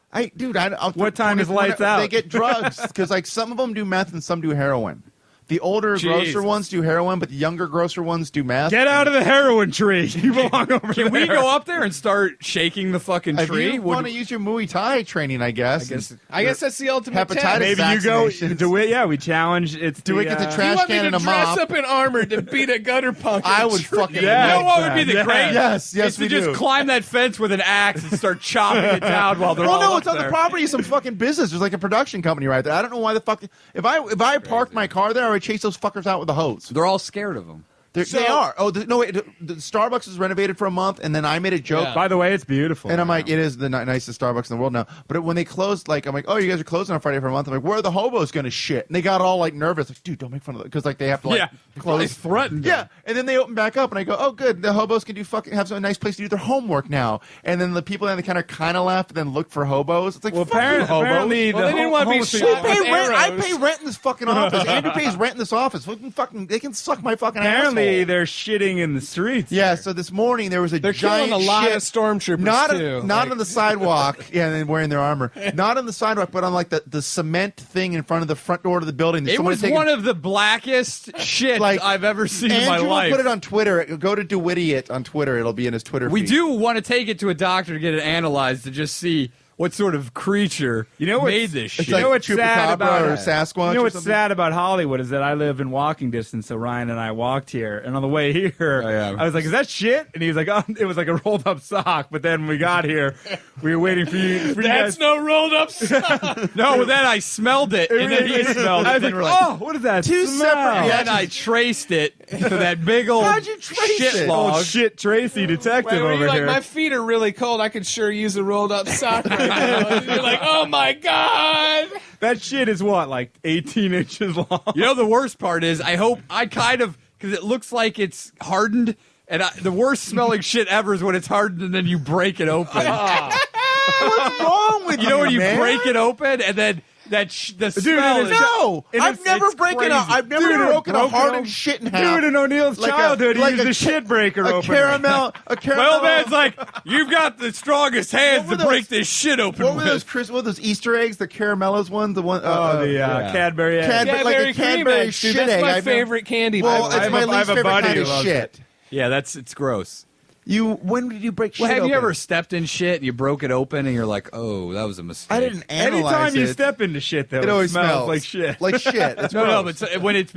Speaker 1: What
Speaker 4: time is lights out?
Speaker 1: They get drugs because like some of them do meth and some do heroin. The older
Speaker 3: Jesus.
Speaker 1: grocer ones do heroin, but the younger grocer ones do meth.
Speaker 4: Get out of the heroin tree. You belong over
Speaker 3: Can we
Speaker 4: there.
Speaker 3: go up there and start shaking the fucking
Speaker 1: If
Speaker 3: tree?
Speaker 1: you want to use your Muay Thai training, I guess.
Speaker 2: I guess that's the ultimate
Speaker 1: Hepatitis.
Speaker 2: test.
Speaker 4: Maybe you go
Speaker 1: vaccinations.
Speaker 4: do it. Yeah, we challenge. It's
Speaker 1: Do
Speaker 4: the,
Speaker 1: it, get the
Speaker 2: You
Speaker 1: trash
Speaker 2: want me
Speaker 1: can
Speaker 2: to
Speaker 1: and a
Speaker 2: dress
Speaker 1: mop.
Speaker 2: up in armor to beat a gutter punk? in
Speaker 1: I
Speaker 2: a
Speaker 1: would
Speaker 2: tree?
Speaker 1: fucking.
Speaker 4: Yeah.
Speaker 3: You know
Speaker 1: love
Speaker 3: what would
Speaker 1: that.
Speaker 3: be the
Speaker 4: Yeah.
Speaker 3: great?
Speaker 1: Yes,
Speaker 3: It's
Speaker 1: we
Speaker 3: to just
Speaker 1: do.
Speaker 3: climb that fence with an axe and start chopping it down while they're
Speaker 1: Well,
Speaker 3: all
Speaker 1: no,
Speaker 3: up
Speaker 1: it's on
Speaker 3: there.
Speaker 1: the property of some fucking business. There's like a production company right there. I don't know why the fuck. If I parked my car there, I would chase those fuckers out with a hose.
Speaker 3: They're all scared of him.
Speaker 1: They are. Oh no! Wait. The Starbucks is renovated for a month, and then I made a joke.
Speaker 2: Yeah.
Speaker 4: By the way, it's beautiful.
Speaker 1: And I'm like, it is the nicest Starbucks in the world now. But when they closed, like, I'm like, oh, you guys are closing on Friday for a month. I'm like, where are the hobos going to shit? And they got all like nervous, like, dude, don't make fun of it, because like they have to like
Speaker 3: Probably
Speaker 1: close.
Speaker 3: threatened.
Speaker 1: Yeah, and then they open back up, and I go, oh, good, the hobos can have a nice place to do their homework now. And then the people in the counter kind of laugh, and then look for hobos. It's like,
Speaker 4: well,
Speaker 1: fuck you, hobos.
Speaker 4: apparently,
Speaker 2: Well, they didn't want to be
Speaker 4: homeless
Speaker 2: shot
Speaker 1: I pay
Speaker 2: with
Speaker 1: rent. I
Speaker 2: arrows.
Speaker 1: pay rent in this fucking office. Andrew pays rent in this office. Fucking, they can suck my fucking
Speaker 4: apparently
Speaker 1: asshole.
Speaker 4: they're shitting in the streets.
Speaker 1: Yeah, so this morning there was a
Speaker 2: They're
Speaker 1: giant
Speaker 2: killing a lot
Speaker 1: shit,
Speaker 2: of stormtroopers
Speaker 1: not
Speaker 2: too.
Speaker 1: not
Speaker 2: Like-
Speaker 1: on the sidewalk, yeah, and then wearing their armor. Not on the sidewalk, but on like the cement thing in front of the front door to the building.
Speaker 3: It was one of the blackest shit
Speaker 1: Like,
Speaker 3: I've ever seen in
Speaker 1: Andrew
Speaker 3: my life.
Speaker 1: will put it on Twitter. Go to Dewitt on Twitter. It'll be in his Twitter
Speaker 3: We
Speaker 1: feed.
Speaker 3: do want to take it to a doctor to get it analyzed to just see what sort of creature
Speaker 4: You know what's-
Speaker 3: made this
Speaker 1: It's
Speaker 3: shit.
Speaker 1: like
Speaker 4: know what's sad
Speaker 1: Chupacabra
Speaker 4: about
Speaker 1: or
Speaker 4: it?
Speaker 1: Sasquatch.
Speaker 4: You know
Speaker 1: or
Speaker 4: what's
Speaker 1: something?
Speaker 4: sad about Hollywood is that I live in walking distance, so Ryan and I walked here, and on the way here,
Speaker 3: Oh, yeah.
Speaker 4: I was like, "Is that shit?" And he was like, "Oh, it was like a rolled up sock." But then when we got here, we were waiting for you. For you
Speaker 2: That's
Speaker 4: guys.
Speaker 2: no rolled up stuff.
Speaker 3: No, but then I smelled it, and then he smelled it.
Speaker 4: I was like,
Speaker 1: We're like,
Speaker 4: "Oh, what is that?"
Speaker 1: two
Speaker 4: smell?
Speaker 1: separate
Speaker 3: And
Speaker 1: reactions.
Speaker 3: then I traced it to that big old
Speaker 1: How'd you trace
Speaker 3: shit
Speaker 1: it?
Speaker 3: log.
Speaker 4: Old shit, Tracy detective
Speaker 2: Wait, were
Speaker 4: over
Speaker 2: you like,
Speaker 4: here.
Speaker 2: my feet are really cold. I could sure use a rolled up sock right now. And you're like, oh my god.
Speaker 4: That shit is what, like 18 inches long?
Speaker 3: You know, the worst part is because it looks like it's hardened, and the worst smelling shit ever is when it's hardened and then you break it open.
Speaker 1: What's wrong with
Speaker 3: You know when you
Speaker 1: man?
Speaker 3: break it open and then the smell is...
Speaker 1: No, I've never
Speaker 3: it's
Speaker 1: broken
Speaker 3: crazy.
Speaker 1: I've never
Speaker 4: Dude,
Speaker 1: broken a
Speaker 4: broken
Speaker 1: hardened
Speaker 4: a-
Speaker 1: shit in half.
Speaker 4: Dude, in O'Neill's
Speaker 1: Like
Speaker 4: childhood, he
Speaker 1: like
Speaker 4: used
Speaker 1: a
Speaker 4: a shit breaker
Speaker 1: a
Speaker 4: opener.
Speaker 1: caramel.
Speaker 3: My old man's like, you've got the strongest hands
Speaker 1: What
Speaker 3: to
Speaker 1: were
Speaker 3: break
Speaker 1: those-
Speaker 3: this shit open
Speaker 1: What were
Speaker 3: with.
Speaker 1: those what were those Easter eggs? The caramellos one, the one.
Speaker 3: yeah.
Speaker 4: Cadbury egg.
Speaker 1: Cadbury- like a
Speaker 2: Cream
Speaker 1: Cadbury
Speaker 2: eggs, dude.
Speaker 1: shit
Speaker 2: That's
Speaker 1: egg.
Speaker 2: my
Speaker 1: I've never-
Speaker 2: favorite candy.
Speaker 1: Well,
Speaker 2: by the
Speaker 1: it's
Speaker 2: way.
Speaker 1: my
Speaker 4: I
Speaker 1: least
Speaker 4: have a
Speaker 1: favorite
Speaker 4: buddy
Speaker 1: kind
Speaker 4: who
Speaker 1: of
Speaker 4: loves
Speaker 1: shit.
Speaker 3: Yeah, it's gross.
Speaker 1: When did you break shit
Speaker 3: Well, have you
Speaker 1: open?
Speaker 3: ever stepped in shit and you broke it open and you're like, oh, that was a mistake?
Speaker 1: I didn't analyze
Speaker 4: Anytime you
Speaker 1: it.
Speaker 4: step into shit, though,
Speaker 1: It always
Speaker 4: smells like shit.
Speaker 1: Like shit. It's
Speaker 3: No,
Speaker 1: gross.
Speaker 3: but when it's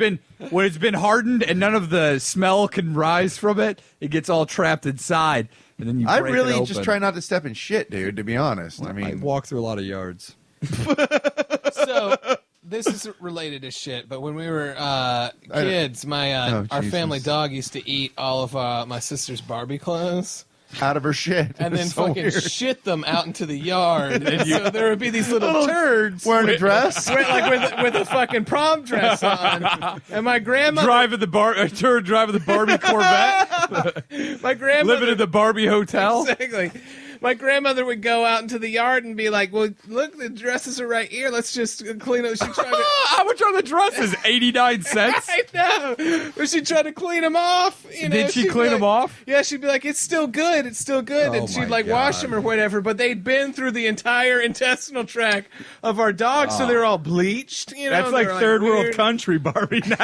Speaker 3: been hardened and none of the smell can rise from it, it gets all trapped inside, and then you.
Speaker 1: I
Speaker 3: break
Speaker 1: really
Speaker 3: it
Speaker 1: just
Speaker 3: open.
Speaker 1: try not to step in shit, dude. To be honest, I
Speaker 3: I
Speaker 1: mean,
Speaker 3: walk through a lot of yards.
Speaker 2: So this is related to shit, but when we were kids, our
Speaker 1: Jesus.
Speaker 2: family dog used to eat all of my sister's Barbie clothes
Speaker 1: out of her shit,
Speaker 2: and then
Speaker 1: So
Speaker 2: fucking
Speaker 1: weird.
Speaker 2: shit them out into the yard. And so there would be these little turds
Speaker 1: wearing a dress.
Speaker 2: with a fucking prom dress on. And my grandmother,
Speaker 3: Driving the Barbie Corvette,
Speaker 2: my grandmother,
Speaker 3: living in the Barbie hotel.
Speaker 2: exactly. My grandmother would go out into the yard and be like, "Well, look, the dresses are right here. Let's just clean them." She tried to.
Speaker 3: How much are the dresses? 89 cents.
Speaker 2: I know. But she'd try to clean them off. You know,
Speaker 3: Did she
Speaker 2: she'd be
Speaker 3: clean
Speaker 2: like-
Speaker 3: them off?
Speaker 2: Yeah, she'd be like, it's still good. It's still good.
Speaker 3: Oh
Speaker 2: And she'd
Speaker 3: my
Speaker 2: like wash
Speaker 3: God.
Speaker 2: them or whatever. But they'd been through the entire intestinal tract of our dog, so they're all bleached. You know,
Speaker 4: That's like
Speaker 2: they're,
Speaker 4: third world
Speaker 2: weird.
Speaker 4: country Barbie now.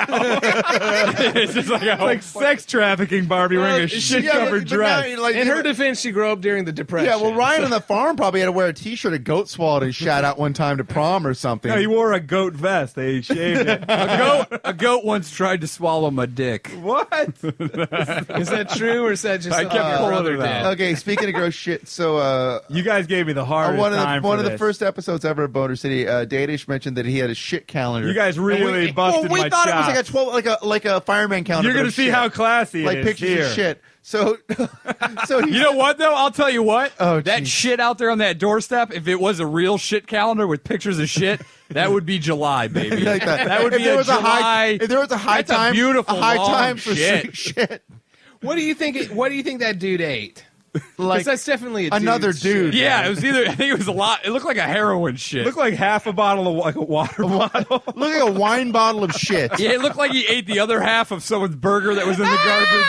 Speaker 4: It's just like sex trafficking Barbie wearing a
Speaker 2: Well,
Speaker 4: shit-covered
Speaker 1: but now
Speaker 4: dress.
Speaker 1: you're like-
Speaker 2: In her defense, she grew up during the Depression.
Speaker 1: Yeah, well, Ryan on the farm probably had to wear a T-shirt a goat swallowed and shot out one time to prom or something.
Speaker 4: No, he wore a goat vest. They shaved it.
Speaker 3: A goat once tried to swallow my dick.
Speaker 4: What?
Speaker 2: Is that true, or is that just
Speaker 3: I
Speaker 2: something
Speaker 3: kept
Speaker 2: your
Speaker 3: pulling
Speaker 2: brother
Speaker 3: it out.
Speaker 2: did?
Speaker 1: Okay, speaking of gross shit, so
Speaker 4: You guys gave me the hardest time for
Speaker 1: one of the
Speaker 4: this.
Speaker 1: first episodes ever of Boner City, Danish mentioned that he had a shit calendar.
Speaker 4: You guys really busted
Speaker 1: we
Speaker 4: my
Speaker 1: thought
Speaker 4: chops.
Speaker 1: it was like a 12, like a fireman calendar.
Speaker 4: You're
Speaker 1: but
Speaker 4: gonna
Speaker 1: of
Speaker 4: see
Speaker 1: shit.
Speaker 4: how classy it
Speaker 1: like
Speaker 4: is
Speaker 1: pictures
Speaker 4: here.
Speaker 1: of shit. So,
Speaker 3: You know what, though? I'll tell you what.
Speaker 1: Oh,
Speaker 3: that
Speaker 1: geez.
Speaker 3: shit out there on that doorstep, if it was a real shit calendar with pictures of shit, that would be July, baby.
Speaker 1: like that.
Speaker 3: That would
Speaker 1: If
Speaker 3: be
Speaker 1: there
Speaker 3: a
Speaker 1: was a high,
Speaker 3: July.
Speaker 1: if there was a high
Speaker 3: That's a
Speaker 1: time,
Speaker 3: beautiful,
Speaker 1: a high
Speaker 3: long
Speaker 1: time for
Speaker 3: shit.
Speaker 1: shit.
Speaker 2: What do you think? What do you think that dude ate?
Speaker 1: Like
Speaker 2: Because that's definitely a
Speaker 1: another
Speaker 2: dude's
Speaker 1: dude.
Speaker 2: shit.
Speaker 3: Yeah, it was either. I think it was a lot. It looked like a heroin shit.
Speaker 4: Looked like half a bottle of like a water bottle.
Speaker 1: Look like a wine bottle of shit.
Speaker 3: Yeah, it looked like he ate the other half of someone's burger that was in the garbage.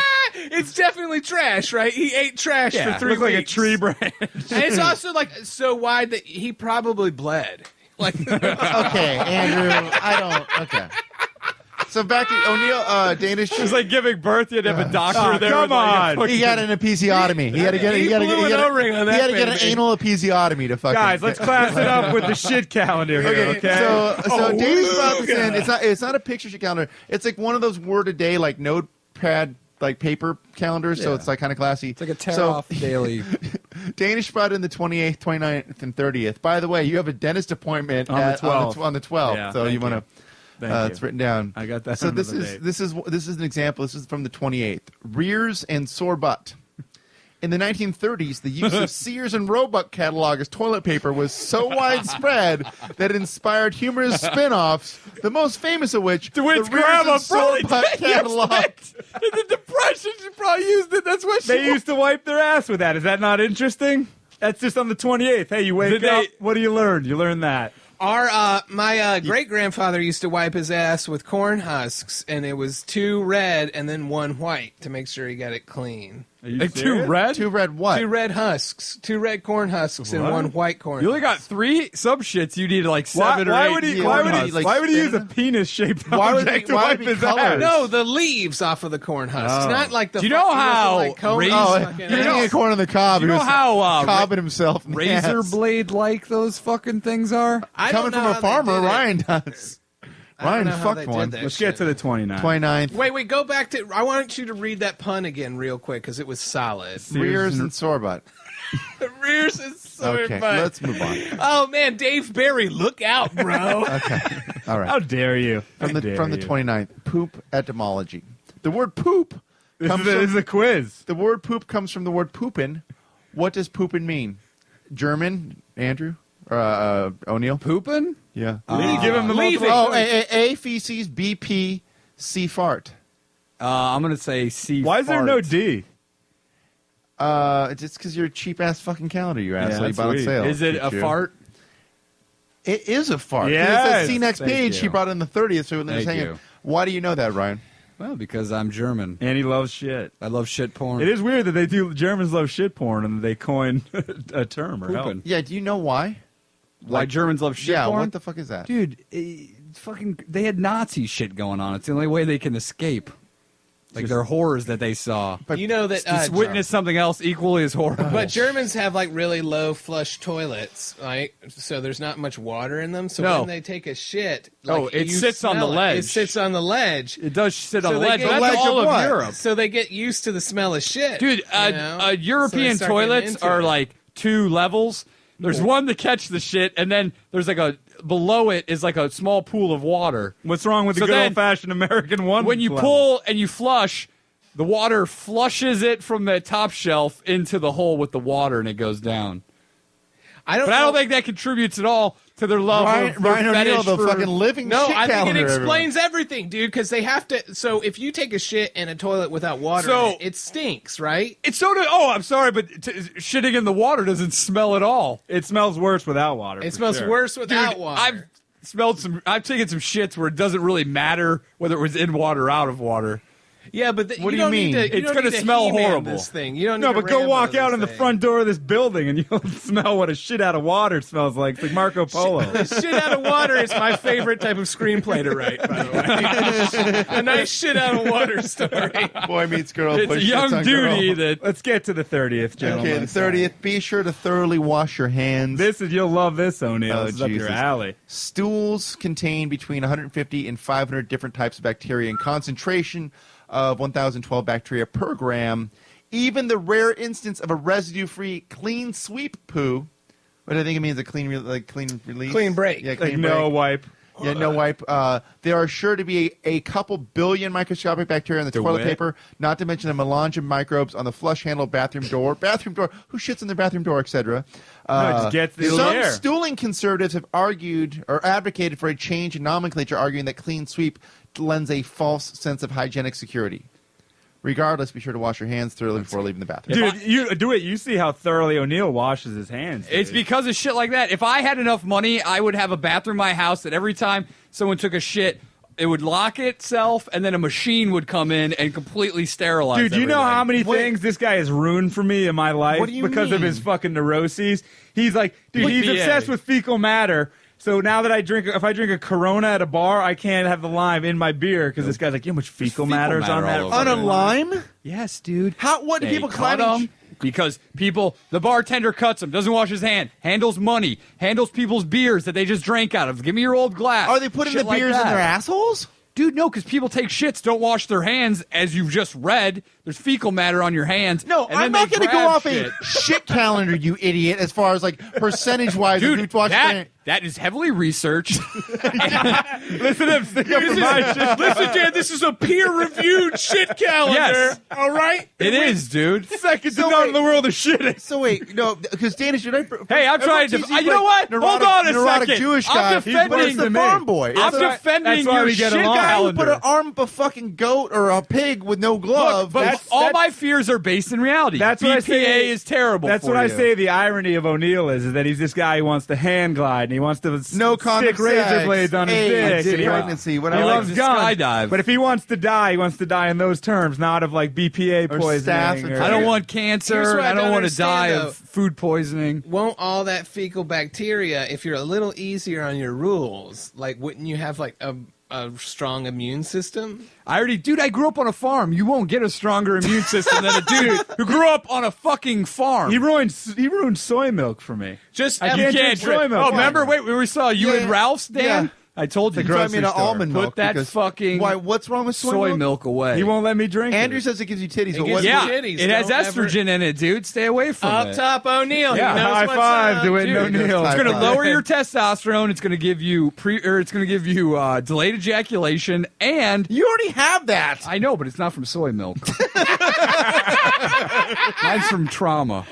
Speaker 2: It's definitely trash, right? He ate trash
Speaker 3: Yeah,
Speaker 2: for 3
Speaker 4: Looked like a
Speaker 2: weeks.
Speaker 4: tree branch.
Speaker 2: And it's also like so wide that he probably bled. Like
Speaker 1: Okay, Andrew. I don't. Okay. So back to O'Neill, Danish.
Speaker 3: It was like giving birth. You had to have a doctor
Speaker 4: Oh,
Speaker 3: there.
Speaker 4: come
Speaker 3: with like a
Speaker 4: on.
Speaker 3: fucking-
Speaker 1: He got an episiotomy. He had to get.
Speaker 2: He
Speaker 1: He had to
Speaker 2: blew
Speaker 1: get. He
Speaker 2: an
Speaker 1: had
Speaker 2: O-ring on
Speaker 1: to
Speaker 2: that
Speaker 1: get an
Speaker 2: baby.
Speaker 1: anal episiotomy to fucking.
Speaker 4: Guys, let's class it up with the shit calendar here, okay?
Speaker 1: So Danish brought this in. It's not a picture sheet calendar. It's like one of those word a day like notepad like paper calendars. So
Speaker 3: Yeah.
Speaker 1: it's like kind of classy.
Speaker 3: It's like a tear
Speaker 1: So
Speaker 3: off daily.
Speaker 1: Danish brought in the 28th, 29th, and 30th. By the way, you have a dentist appointment
Speaker 4: On the
Speaker 1: 12th.
Speaker 4: 12th.
Speaker 1: On the 12th.
Speaker 4: Yeah,
Speaker 1: so
Speaker 4: thank
Speaker 1: you want to.
Speaker 4: Thank you.
Speaker 1: It's written down.
Speaker 4: I got that
Speaker 1: So
Speaker 4: under
Speaker 1: this
Speaker 4: the
Speaker 1: is
Speaker 4: date.
Speaker 1: this is an example. This is from the 28th. Rears and sore butt. In the 1930s, the use of Sears and Roebuck catalog as toilet paper was so widespread that it inspired humorous spin-offs, the most famous of which,
Speaker 3: DeWitt's
Speaker 1: the Rears
Speaker 3: grandma
Speaker 1: and Sore
Speaker 3: probably
Speaker 1: Butt catalog.
Speaker 3: In the Depression, she probably used it. That's what she
Speaker 4: They used to wipe their ass with that. Is that not interesting? That's just on the 28th. Hey, you wake
Speaker 3: Did they-
Speaker 4: up. What do you learn? You learn that.
Speaker 2: my great grandfather used to wipe his ass with corn husks, and it was 2 red and then 1 white to make sure he got it clean.
Speaker 4: Are you
Speaker 3: Like 2
Speaker 4: serious?
Speaker 3: red?
Speaker 1: 2 red what?
Speaker 2: 2 red husks, 2 red corn husks, and
Speaker 4: What?
Speaker 2: 1 white corn.
Speaker 3: You only got
Speaker 2: husk.
Speaker 3: 3 sub shits. You need like
Speaker 4: Why,
Speaker 3: 7 or
Speaker 4: why
Speaker 3: 8.
Speaker 4: would he?
Speaker 1: Yeah,
Speaker 4: Why would
Speaker 1: why
Speaker 4: he?
Speaker 1: would he, like,
Speaker 4: Why would he use a
Speaker 1: spin?
Speaker 4: penis-shaped
Speaker 1: Why would
Speaker 4: object
Speaker 1: he-
Speaker 4: to
Speaker 1: why
Speaker 4: wipe
Speaker 1: would he
Speaker 4: his
Speaker 1: color
Speaker 4: ass?
Speaker 1: it?
Speaker 2: No, the leaves off of the corn husks,
Speaker 4: Oh.
Speaker 2: not like the.
Speaker 3: Do you know
Speaker 2: fucking
Speaker 3: how
Speaker 2: like comb-
Speaker 3: razor-
Speaker 1: Oh,
Speaker 2: fucking
Speaker 1: you're
Speaker 2: ass.
Speaker 1: eating a corn on the cob.
Speaker 3: Do you
Speaker 1: He
Speaker 3: know
Speaker 1: was
Speaker 3: how
Speaker 1: cobbing himself in the
Speaker 3: razor
Speaker 1: ass.
Speaker 3: blade like those fucking things are?
Speaker 2: I don't
Speaker 1: Coming
Speaker 2: know
Speaker 1: from a
Speaker 2: how they
Speaker 1: farmer,
Speaker 2: did it.
Speaker 1: Ryan does.
Speaker 2: I don't
Speaker 1: Ryan
Speaker 2: know how
Speaker 1: fucked
Speaker 2: they did
Speaker 1: one.
Speaker 2: that
Speaker 4: Let's
Speaker 2: shit.
Speaker 4: get to the 29th.
Speaker 1: 29th.
Speaker 2: Wait, go back to. I want you to read that pun again real quick because it was solid.
Speaker 1: Rears and sore butt.
Speaker 2: Rears is so
Speaker 1: Okay,
Speaker 2: fun.
Speaker 1: let's move on.
Speaker 2: Oh man, Dave Barry, look out, bro.
Speaker 1: Okay, all right.
Speaker 4: How dare you?
Speaker 1: From the
Speaker 4: How
Speaker 1: from the
Speaker 4: dare you.
Speaker 1: 29th, poop etymology. The word poop
Speaker 4: This
Speaker 1: comes
Speaker 4: is
Speaker 1: from
Speaker 4: a quiz.
Speaker 1: the word poop comes from the word poopin. What does poopin mean? German, Andrew? O'Neill.
Speaker 3: Pooping?
Speaker 1: Yeah.
Speaker 4: Give him the multiple.
Speaker 1: Oh, A, feces, B, pee, C, fart.
Speaker 3: I'm gonna say C.
Speaker 4: Why is there no D?
Speaker 1: It's because you're a cheap ass fucking calendar, you asshole. You
Speaker 4: that's
Speaker 1: bought on
Speaker 4: sweet.
Speaker 1: sale.
Speaker 3: Is it a
Speaker 1: Pikachu.
Speaker 3: fart?
Speaker 1: It is a fart. 'Cause It
Speaker 4: Yes.
Speaker 1: says see next
Speaker 3: Thank
Speaker 1: page.
Speaker 3: you.
Speaker 1: She brought in the 30th, so it was
Speaker 3: Thank
Speaker 1: hanging.
Speaker 3: you.
Speaker 1: Why do you know that, Ryan?
Speaker 3: Well, because I'm German.
Speaker 4: And he loves shit.
Speaker 3: I love shit porn.
Speaker 4: It is weird that they do. Germans love shit porn, and they coin a term or help.
Speaker 3: Pooping.
Speaker 1: Yeah, do you know why?
Speaker 3: Why Germans love shit
Speaker 1: Yeah,
Speaker 3: porn?
Speaker 1: what the fuck is that?
Speaker 3: Dude, fucking, they had Nazi shit going on. It's the only way they can escape. Like their horrors that they saw.
Speaker 1: But
Speaker 2: You know that
Speaker 3: Just witness something else equally as horrible.
Speaker 2: But Germans have like really low flush toilets, right? So there's not much water in them. So
Speaker 3: No.
Speaker 2: when they take a shit,
Speaker 3: Oh, it
Speaker 2: you
Speaker 3: sits on the
Speaker 2: smell it.
Speaker 3: ledge.
Speaker 2: It sits on the ledge.
Speaker 3: It does sit on
Speaker 2: So
Speaker 3: the
Speaker 2: they
Speaker 3: ledge.
Speaker 2: get-
Speaker 3: But
Speaker 1: The
Speaker 3: that's
Speaker 1: ledge
Speaker 3: all
Speaker 1: of
Speaker 3: of
Speaker 1: what?
Speaker 3: Europe.
Speaker 2: So they get used to the smell of shit.
Speaker 3: Dude,
Speaker 2: you know?
Speaker 3: European
Speaker 2: So they start getting
Speaker 3: toilets
Speaker 2: into
Speaker 3: are
Speaker 2: it.
Speaker 3: like 2 levels. There's one to catch the shit, and then there's like below it is like a small pool of water.
Speaker 4: What's wrong with the
Speaker 3: So
Speaker 4: good
Speaker 3: then,
Speaker 4: old-fashioned American one?
Speaker 3: When you
Speaker 4: level?
Speaker 3: pull and you flush, the water flushes it from the top shelf into the hole with the water, and it goes down.
Speaker 2: I don't.
Speaker 3: But I
Speaker 2: know-
Speaker 3: don't think that contributes at all to their love
Speaker 1: Ryan,
Speaker 3: of their
Speaker 1: Ryan O'Neill,
Speaker 3: fetish
Speaker 1: the
Speaker 3: for-
Speaker 1: fucking living
Speaker 2: No,
Speaker 1: shit
Speaker 2: I think
Speaker 1: calendar.
Speaker 2: it
Speaker 1: everyone.
Speaker 2: explains everything, dude. Because they have to. So if you take a shit in a toilet without water,
Speaker 3: So-
Speaker 2: in it, it stinks, right?
Speaker 3: It's so. Oh, I'm sorry, but shitting in the water doesn't smell at all.
Speaker 4: It smells worse without water.
Speaker 2: It
Speaker 4: for
Speaker 2: smells
Speaker 4: sure.
Speaker 2: worse without
Speaker 3: Dude,
Speaker 2: water.
Speaker 3: I've taken some shits where it doesn't really matter whether it was in water or out of water.
Speaker 2: Yeah, but
Speaker 1: What do you
Speaker 2: don't
Speaker 1: mean?
Speaker 2: Need to, you
Speaker 3: It's
Speaker 2: don't
Speaker 3: gonna
Speaker 2: need to
Speaker 3: smell
Speaker 2: He-Man
Speaker 3: horrible.
Speaker 2: This thing. You don't
Speaker 4: No,
Speaker 2: need to
Speaker 4: but go
Speaker 2: Rambo
Speaker 4: walk out
Speaker 2: this
Speaker 4: in the
Speaker 2: thing.
Speaker 4: front door of this building and you'll smell what a shit out of water smells like. It's like Marco Polo.
Speaker 2: Shit out of water is my favorite type of screenplay to write, by the way. A nice shit out of water story.
Speaker 1: Boy meets girl.
Speaker 3: It's
Speaker 1: boy
Speaker 3: a
Speaker 1: shits
Speaker 3: young
Speaker 1: on
Speaker 3: duty
Speaker 1: girl.
Speaker 3: that.
Speaker 4: Let's get to the 30th, gentlemen.
Speaker 1: Okay, the 30th. Be sure to thoroughly wash your hands.
Speaker 4: You'll love this, O'Neill.
Speaker 1: Oh,
Speaker 4: This is up your
Speaker 1: Jesus.
Speaker 4: alley.
Speaker 1: Stools contain between 150 and 500 different types of bacteria and concentration of 1,012 bacteria per gram. Even the rare instance of a residue-free clean sweep poo, what I think it means, a clean release?
Speaker 2: Clean break.
Speaker 1: Yeah,
Speaker 4: Like
Speaker 1: clean
Speaker 4: no
Speaker 1: break.
Speaker 4: wipe.
Speaker 1: Yeah, no wipe. There are sure to be a couple billion microscopic bacteria in the toilet
Speaker 3: DeWitt.
Speaker 1: paper, not to mention a melange of microbes on the flush handle bathroom door. Who shits in their bathroom door, etc.
Speaker 4: No, it just gets the
Speaker 1: Some
Speaker 4: air.
Speaker 1: stooling conservatives have argued or advocated for a change in nomenclature, arguing that clean sweep lends a false sense of hygienic security. Regardless, be sure to wash your hands thoroughly before leaving the bathroom.
Speaker 4: Dude, you see how thoroughly O'Neill washes his hands.
Speaker 3: It's
Speaker 4: dude.
Speaker 3: because of shit like that. If I had enough money, I would have a bathroom in my house that every time someone took a shit, it would lock itself, and then a machine would come in and completely sterilize.
Speaker 4: Dude, you know
Speaker 3: everything.
Speaker 4: how many
Speaker 1: Wait.
Speaker 4: things this guy has ruined for me in my life
Speaker 1: What do you
Speaker 4: because of
Speaker 1: mean?
Speaker 4: his fucking neuroses? He's like, dude,
Speaker 3: Like
Speaker 4: he's
Speaker 3: BA.
Speaker 4: obsessed with fecal matter. So now that if I drink a Corona at a bar, I can't have the lime in my beer because this guy's like, you know how much fecal matter's on
Speaker 3: matter
Speaker 4: that?
Speaker 3: all over
Speaker 1: On a
Speaker 3: it.
Speaker 1: lime?
Speaker 3: Yes, dude.
Speaker 1: What do
Speaker 3: They
Speaker 1: people
Speaker 3: cut
Speaker 1: climbing?
Speaker 3: 'em because the bartender cuts him, doesn't wash his hand, handles money, handles people's beers that they just drank out of. Give me your old glass.
Speaker 1: Are they putting
Speaker 3: Shit
Speaker 1: the
Speaker 3: like
Speaker 1: beers in
Speaker 3: that.
Speaker 1: their assholes?
Speaker 3: Dude, no, because people take shits, don't wash their hands, as you've just read. There's fecal matter on your hands.
Speaker 1: No,
Speaker 3: and
Speaker 1: I'm
Speaker 3: then
Speaker 1: not
Speaker 3: they
Speaker 1: going to go
Speaker 3: grab
Speaker 1: off
Speaker 3: shit.
Speaker 1: a shit calendar, you idiot, as far as like percentage-wise. of
Speaker 3: Dude,
Speaker 1: who's watched their-
Speaker 3: that is heavily researched.
Speaker 4: Listen to him stick up for my shit.
Speaker 2: Listen, Dan, this is a peer-reviewed shit calendar.
Speaker 3: Yes.
Speaker 2: All right?
Speaker 3: It is, dude.
Speaker 4: Second to
Speaker 1: So
Speaker 4: none
Speaker 1: wait.
Speaker 4: in the world of shitting.
Speaker 1: So wait, no, because Danis, should I?
Speaker 3: Hey, I'm trying to.
Speaker 1: everyone teases
Speaker 3: You know what?
Speaker 1: neurotic-
Speaker 3: Hold on a
Speaker 1: neurotic
Speaker 3: second.
Speaker 1: Jewish
Speaker 3: I'm
Speaker 1: guy.
Speaker 3: defending
Speaker 1: But it's the
Speaker 4: to me.
Speaker 1: farm boy.
Speaker 3: I'm
Speaker 1: It's a-
Speaker 3: defending
Speaker 4: that's why
Speaker 3: your
Speaker 4: we get
Speaker 3: shit
Speaker 4: along.
Speaker 1: guy who put
Speaker 3: calendar.
Speaker 1: an arm of a fucking goat or a pig with no glove.
Speaker 3: But
Speaker 4: That's-
Speaker 3: all
Speaker 4: that's-
Speaker 3: my fears are based in reality.
Speaker 4: That's what I
Speaker 3: BPA
Speaker 4: say.
Speaker 3: is terrible.
Speaker 4: That's
Speaker 3: for
Speaker 4: what I
Speaker 3: you.
Speaker 4: say. The irony of O'Neill is that he's this guy who wants to hand glide and he wants to
Speaker 1: No condom
Speaker 4: stick razor
Speaker 1: sex,
Speaker 4: blades on his
Speaker 1: AIDS,
Speaker 4: dick. And he
Speaker 1: pregnancy,
Speaker 4: he
Speaker 1: whatever.
Speaker 4: loves
Speaker 3: to
Speaker 4: guns.
Speaker 3: skydive.
Speaker 4: But if he wants to die, he wants to die in those terms, not of like BPA
Speaker 1: Or
Speaker 4: poisoning.
Speaker 1: staph
Speaker 4: or-
Speaker 1: infection.
Speaker 3: I don't want
Speaker 2: Here's
Speaker 3: cancer.
Speaker 2: what I
Speaker 3: I don't
Speaker 2: don't
Speaker 3: want to die
Speaker 2: understand,
Speaker 3: of food poisoning.
Speaker 2: Won't all that fecal bacteria, if you're a little easier on your rules, like wouldn't you have like a strong immune system?
Speaker 3: I grew up on a farm. You won't get a stronger immune system than a dude who grew up on a fucking farm.
Speaker 4: He ruined soy milk for me.
Speaker 2: Just
Speaker 4: I
Speaker 3: You
Speaker 4: can't
Speaker 3: can't
Speaker 4: drink soy
Speaker 3: drink.
Speaker 4: milk.
Speaker 3: Oh, remember? Wait, we saw you
Speaker 1: Yeah,
Speaker 3: and Ralph's, Dan?
Speaker 1: yeah.
Speaker 3: I told you.
Speaker 1: You taught me to
Speaker 4: grocery store.
Speaker 1: almond
Speaker 3: Put
Speaker 1: milk.
Speaker 3: that
Speaker 1: because-
Speaker 3: fucking
Speaker 1: Why? What's wrong with
Speaker 3: soy milk away.
Speaker 4: He won't let me drink
Speaker 1: Andrew
Speaker 4: it.
Speaker 1: says it gives you titties. But
Speaker 2: gives
Speaker 1: what's
Speaker 2: you
Speaker 3: Yeah,
Speaker 2: titties,
Speaker 3: it has
Speaker 2: don't ever-
Speaker 3: estrogen in it, dude. Stay away from
Speaker 2: Up
Speaker 3: it.
Speaker 2: top, O'Neill.
Speaker 3: Yeah,
Speaker 2: he knows
Speaker 4: high
Speaker 2: what's
Speaker 4: five
Speaker 2: up.
Speaker 4: to it,
Speaker 3: Dude,
Speaker 4: O'Neill.
Speaker 3: It's going to
Speaker 1: High
Speaker 3: lower
Speaker 1: five.
Speaker 3: your testosterone. It's going to give you delayed ejaculation, and
Speaker 1: You already have that.
Speaker 3: I know, but it's not from soy milk. Mine's from trauma.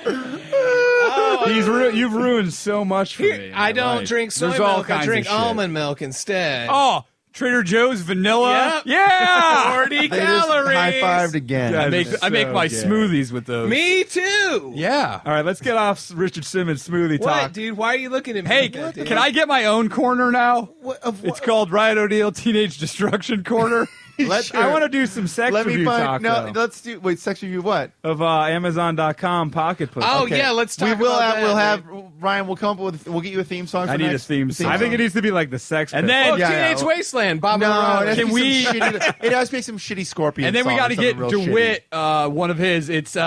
Speaker 4: You've ruined so much for me. in
Speaker 2: I
Speaker 4: my
Speaker 2: don't
Speaker 4: life.
Speaker 2: drink soy
Speaker 4: There's all
Speaker 2: milk. I
Speaker 4: kinds
Speaker 2: drink
Speaker 4: of shit.
Speaker 2: almond milk instead.
Speaker 3: Oh, Trader Joe's vanilla.
Speaker 2: Yep.
Speaker 3: Yeah.
Speaker 2: 40
Speaker 1: They just
Speaker 2: calories.
Speaker 1: high-fived again.
Speaker 3: I make
Speaker 4: so
Speaker 3: my
Speaker 4: good.
Speaker 3: smoothies with those.
Speaker 2: Me too.
Speaker 3: Yeah.
Speaker 4: All right, let's get off Richard Simmons smoothie
Speaker 2: What,
Speaker 4: talk.
Speaker 2: dude? Why are you looking at me?
Speaker 3: Hey,
Speaker 2: like that, dude?
Speaker 3: can I get my own corner now?
Speaker 1: What-
Speaker 3: It's called Riot O'Deal Teenage Destruction Corner.
Speaker 4: I want to do some sex
Speaker 1: Let me
Speaker 4: review
Speaker 1: find.
Speaker 4: talk
Speaker 1: No,
Speaker 4: though,
Speaker 1: let's do. Wait, section review what?
Speaker 4: of Amazon.com Pocket Pussy.
Speaker 2: Oh
Speaker 1: Okay.
Speaker 2: yeah, let's talk.
Speaker 1: We will
Speaker 2: about
Speaker 1: have. We'll
Speaker 2: that,
Speaker 1: have
Speaker 2: dude.
Speaker 1: Ryan. We'll come up with. We'll get you a theme song.
Speaker 4: I
Speaker 1: For
Speaker 4: need a
Speaker 1: next
Speaker 4: theme song. I
Speaker 1: song.
Speaker 4: think it needs to be like the Sex
Speaker 3: And
Speaker 4: Pistols.
Speaker 3: then-
Speaker 2: Oh,
Speaker 1: Yeah,
Speaker 2: Teenage
Speaker 1: yeah.
Speaker 2: Wasteland. Bob
Speaker 1: No,
Speaker 2: Morales.
Speaker 1: it has
Speaker 3: Can
Speaker 1: to be
Speaker 3: we-
Speaker 1: some shitty, it has to be some shitty Scorpion.
Speaker 3: And then we
Speaker 1: got to
Speaker 3: get DeWitt, one of his. It's